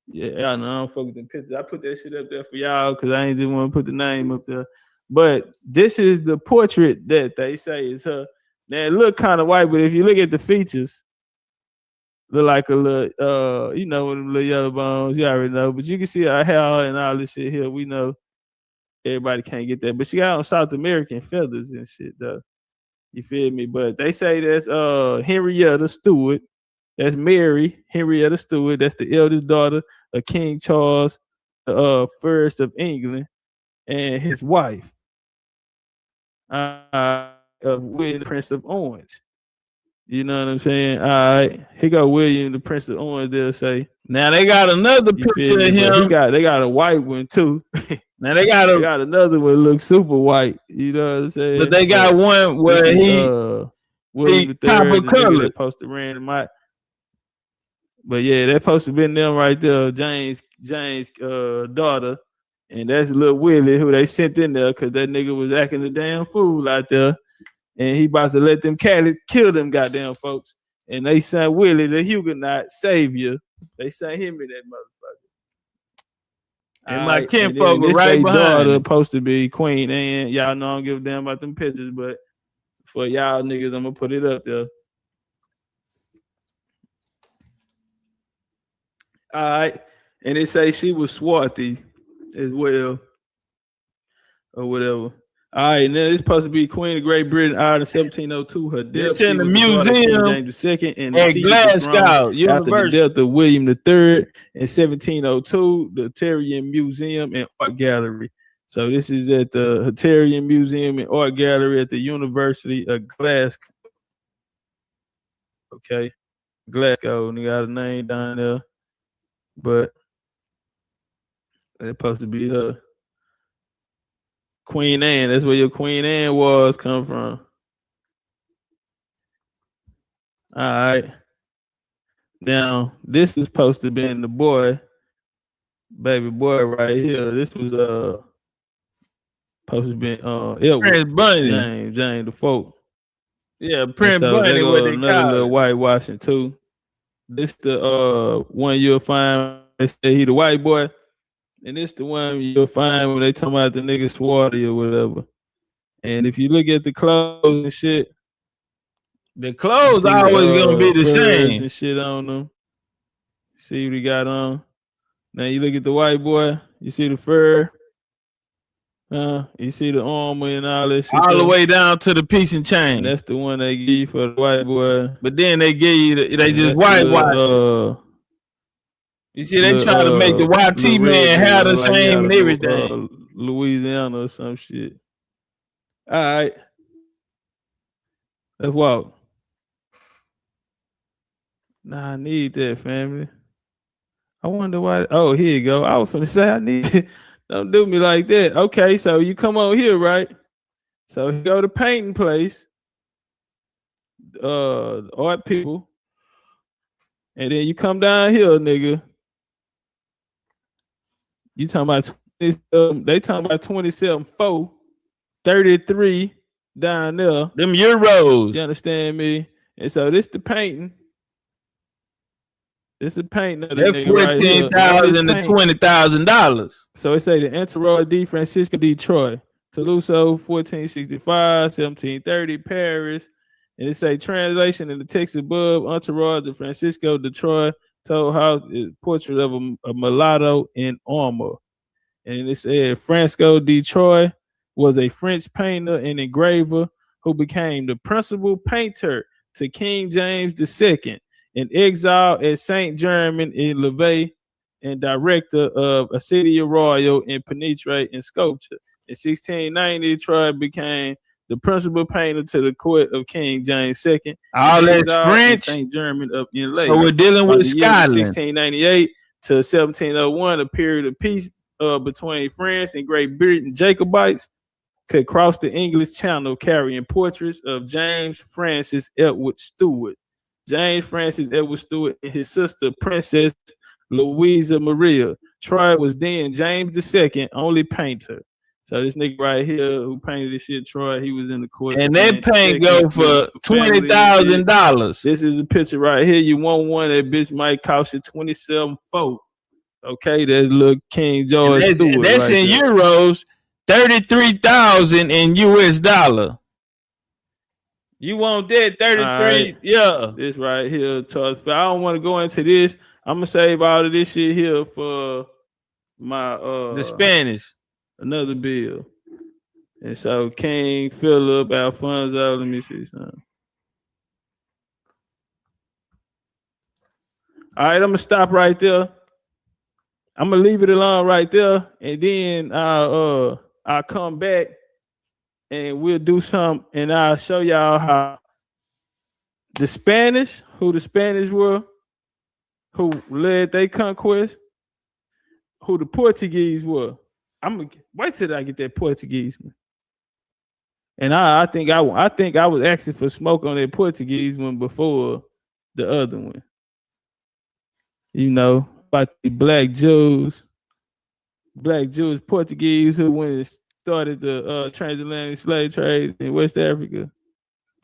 Speaker 2: Yeah, I know I don't fuck with the pictures. I put that shit up there for y'all because I ain't just want to put the name up there. But this is the portrait that they say is her. Now it look kind of white, but if you look at the features, look like a little, you know, with them little yellow bones. You already know, but you can see her hair and all this shit here. We know. Everybody can't get that, but she got on South American feathers and shit, though. You feel me? But they say that's Henrietta Stewart,
Speaker 4: That's Mary Henrietta Stewart. That's the eldest daughter of King Charles First of England, and his wife, of William the Prince of Orange. You know what I'm saying? All right, here go William the Prince of Orange. They'll say.
Speaker 2: Now they got another picture of him.
Speaker 4: They got a white one too.
Speaker 2: Now they got
Speaker 4: another one looks super white. You know what I'm saying?
Speaker 2: But they got one where he
Speaker 4: William the
Speaker 2: copper color
Speaker 4: supposed to ran him out. But yeah, that supposed to been them right there, James' daughter, and that's little Willie who they sent in there because that nigga was acting a damn fool out there, and he about to let them Catholics kill them goddamn folks, and they sent Willie the Huguenot savior. They sent him in that motherfucker.
Speaker 2: And my kinfolk were right behind
Speaker 4: daughter supposed to be Queen Anne. Y'all know I don't give a damn about them pictures, but for y'all niggas, I'm gonna put it up there. All right, and they say she was swarthy as well, or whatever. All right, now it's supposed to be Queen of Great Britain, Ireland, 1702. Her death.
Speaker 2: It's in the museum
Speaker 4: James II and
Speaker 2: at Glasgow University.
Speaker 4: After the death of William III in 1702, the Hutterian Museum and Art Gallery. So this is at the Hutterian Museum and Art Gallery at the University of Glasgow. Okay, Glasgow, and they got a name down there. But it's supposed to be her. Queen Anne. That's where your Queen Anne was come from. All right. Now, this is supposed to be the boy, baby boy right here. This was supposed to be Edward
Speaker 2: Prince Bunny.
Speaker 4: James the folk.
Speaker 2: Yeah, Prince Bunny, what they
Speaker 4: another
Speaker 2: call
Speaker 4: little
Speaker 2: it.
Speaker 4: whitewashing too. This the one you'll find they say he the white boy, and this the one you'll find when they talk about the nigga swarthy or whatever. And if you look at the clothes and shit,
Speaker 2: the clothes always gonna be the same
Speaker 4: and shit on them. See what he got on. Now you look at the white boy, you see the fur, you see the armor and all this shit.
Speaker 2: All the way down to the piece and chain.
Speaker 4: And that's the one they give you for the white boy.
Speaker 2: But then they give you they just whitewash. You see, they try to make the YT man have the same and everything.
Speaker 4: Louisiana or some shit. All right. Let's walk. Nah, I need that, family. I wonder why. Oh, here you go. I was finna say I need it. Don't do me like that. Okay, so you come over here, right? So you go to painting place. Art people. And then you come down here, nigga. You talking about they talking about 27.4, 33 down there.
Speaker 2: Them euros.
Speaker 4: You understand me? And so this the painting. This is painting.
Speaker 2: That's $14,000 to $20,000.
Speaker 4: So it say the Enterroy D. Francisco de Troyes, Toulouse, 1465, 1730, Paris. And it say translation in the text above, Entourage de Francisco de Troyes, told house is portrait of a mulatto in armor. And it said Francisco de Troyes was a French painter and engraver who became the principal painter to King James II, in exile at Saint Germain in Levee, and director of a city royal in Penetrate and sculpture. In 1690, Troyes became the principal painter to the court of King James II.
Speaker 2: All that's French.
Speaker 4: Saint Germain up in Levee.
Speaker 2: So we're dealing with Scotland.
Speaker 4: 1698 to 1701, a period of peace between France and Great Britain. Jacobites could cross the English Channel carrying portraits of James Francis Edward Stuart. James Francis Edward Stuart and his sister, Princess Louisa Maria. Troy was then James II only painter. So this nigga right here who painted this shit, Troy, he was in the court.
Speaker 2: And that paint go for $20,000.
Speaker 4: This is a picture right here. You want one, that bitch might cost you 27.4. Okay, that's little King George Stewart.
Speaker 2: That's right in there. Euros, 33,000 in US dollar. You want that 33?
Speaker 4: Right.
Speaker 2: Yeah.
Speaker 4: This right here, Charles. I don't want to go into this. I'm gonna save all of this shit here for my
Speaker 2: the Spanish.
Speaker 4: Another bill. And so King Philip, Alfonso, let me see something. All right, I'm gonna stop right there. I'm gonna leave it alone right there, and then I'll come back and we'll do something, and I'll show y'all how the Spanish, who the Spanish were, who led their conquest, who the Portuguese were. I'm gonna wait till I get that Portuguese one. And I think I was asking for smoke on that Portuguese one before the other one. You know, about the black Jews, Portuguese who went and started the transatlantic slave trade in West Africa.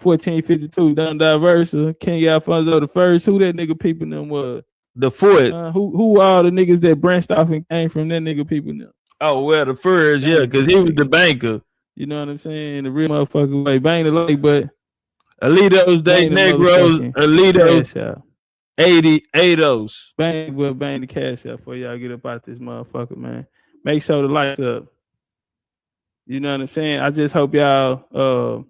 Speaker 4: 1452, Don Diversa, King Alfonso the First. Who that nigga people them was?
Speaker 2: The foot.
Speaker 4: Who all the niggas that branched off and came from that nigga people them?
Speaker 2: Oh, well, the first, yeah, because he was the banker.
Speaker 4: You know what I'm saying? The real motherfucker way. Bang the leg, but
Speaker 2: Alitos, they Negroes, Alitos, 88os.
Speaker 4: Bang the cash out for y'all get up out this motherfucker, man. Make sure the lights up. You know what I'm saying? I just hope y'all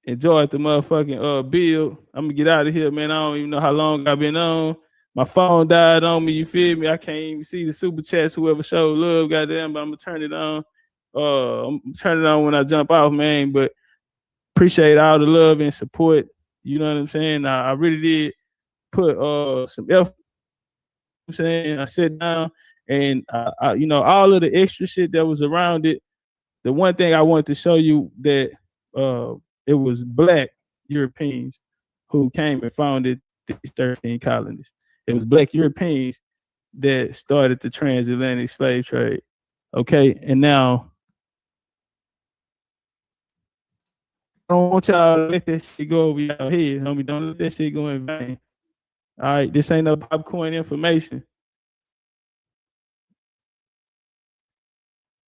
Speaker 4: enjoyed the motherfucking build. I'm gonna get out of here, man. I don't even know how long I've been on. My phone died on me, you feel me? I can't even see the super chats, whoever showed love, goddamn, but I'm gonna turn it on. I'm turning it on when I jump off, man. But appreciate all the love and support. You know what I'm saying? I really did put some effort. I'm saying I sat down and you know, all of the extra shit that was around it. The one thing I wanted to show you that it was Black Europeans who came and founded these 13 colonies. It was Black Europeans that started the transatlantic slave trade. Okay, and now I don't want y'all to let that shit go over y'all head, homie. Don't let that shit go in vain. All right, this ain't no popcorn information.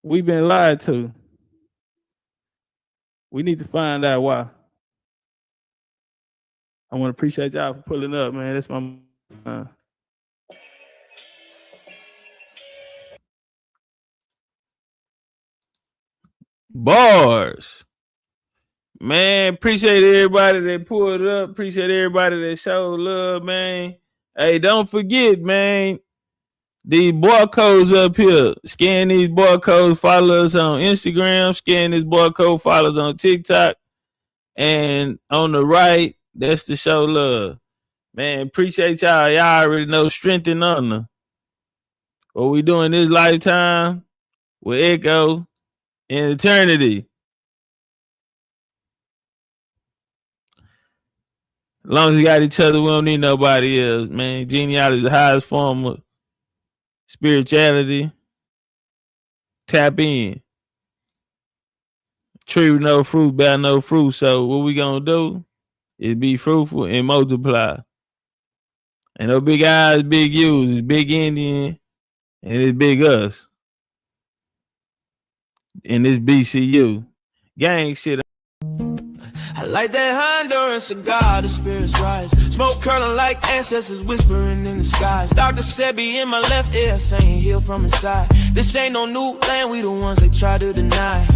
Speaker 4: We've been lied to. We need to find out why. I want to appreciate y'all for pulling up, man. That's my
Speaker 2: bars. Man, appreciate everybody that pulled up. Appreciate everybody that showed love, man. Hey, don't forget, man, these barcodes up here. Scan these barcodes. Follow us on Instagram. Scan this barcode. Follow us on TikTok. And on the right, that's to show love. Man, appreciate y'all. Y'all already know strength and honor. What we doing this lifetime with Echo in eternity. As long as we got each other, we don't need nobody else, man. Genealogy is the highest form of spirituality. Tap in. Tree with no fruit, bear no fruit. So what we gonna do is be fruitful and multiply. And no big eyes, big U's. It's big Indian and it's big us. And it's BCU. Gang shit.
Speaker 1: I like that Honduran cigar, the spirits rise. Smoke curling like ancestors whispering in the skies. Dr. Sebi in my left ear saying heal from inside. This ain't no new land, we the ones they try to deny.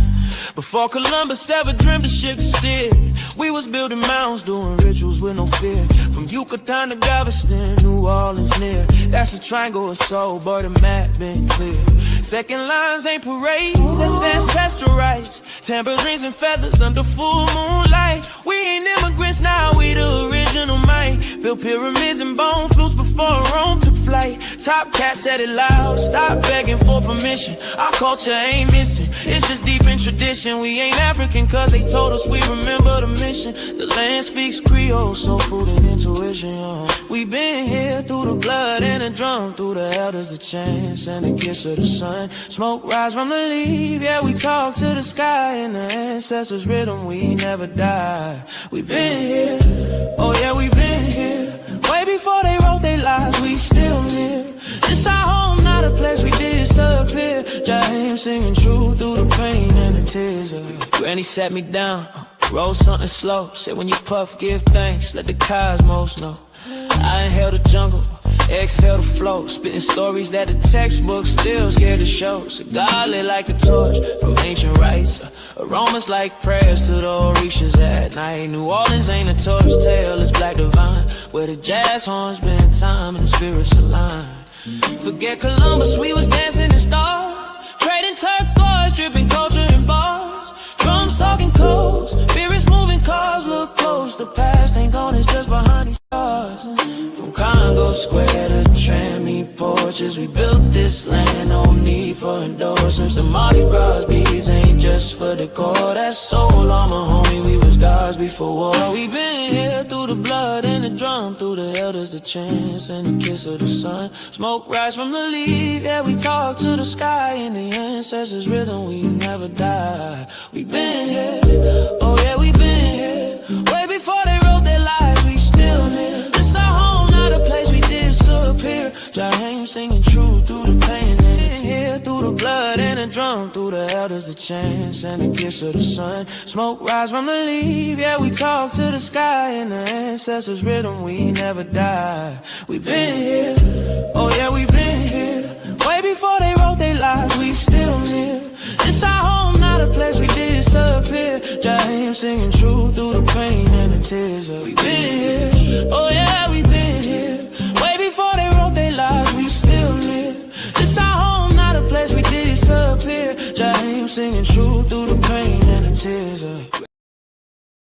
Speaker 1: Before Columbus ever dreamed of ship to steer, we was building mounds, doing rituals with no fear. From Yucatan to Galveston, New Orleans near. That's a triangle of soul, but the map been clear. Second lines ain't parades, that's ancestral rights. Tambourines and feathers under full moonlight. We ain't immigrants now, we the original might. Built pyramids and bone flutes before Rome took flight. Top cat said it loud, stop begging for permission. Our culture ain't missing, it's just deep in tradition. We ain't African cause they told us we remember the mission. The land speaks Creole, soul food and intuition. We been here through the blood and the drum, through the elders, the chants and the kiss of the sun. Smoke rise from the leaf, yeah, we talk to the sky. And the ancestors' rhythm, we never die. We been here, oh yeah, we been here. Way before they wrote their lives, we still live. This our home, not a place we disappear. Jaheim singing true through the pain and the tears. Granny sat me down, roll something slow. Said when you puff, give thanks, let the cosmos know. I inhale the jungle, exhale the flow. Spitting stories that the textbook still scared to show. Cigar lit like a torch from ancient rites. Aromas like prayers to the Orishas at night. New Orleans ain't a tourist tale, it's black divine, where the jazz horns been time and the spirits align. Forget Columbus, we was dancing in stars, trading turquoise, dripping culture in bars. Drums talking codes, spirits moving cars, look close, the past ain't gone, it's just behind these stars. From Congo Square to Trammy porches, we built this land, no need for endorsements. The Mardi Gras beads ain't just for decor, that's soul armor, homie, we was gods before war. We been here through the blood and the drum, through the elders, the chants and the kiss of the sun. Smoke rise from the leaf, yeah, we talk to the sky, in the ancestors' rhythm, we never die. We been here, oh yeah, we been here, way before they wrote their lives, we still near. This our home, not a place we disappear. Jaheim singing true through the pain and the tear, through the blood and the drum, through the elders, the chants and the kiss of the sun. Smoke rise from the leaf, yeah, we talk to the sky, in the ancestors' rhythm, we never die. We been here, oh yeah, we been here, way before they wrote their lives, we still near. This our home, not a place we disappear. Jaheim singing true through the pain and the tears. Yeah, we been here, oh yeah, we been here, way before they wrote their lives, we still live. This our home, not a place we disappear. Jaheim singing true through the pain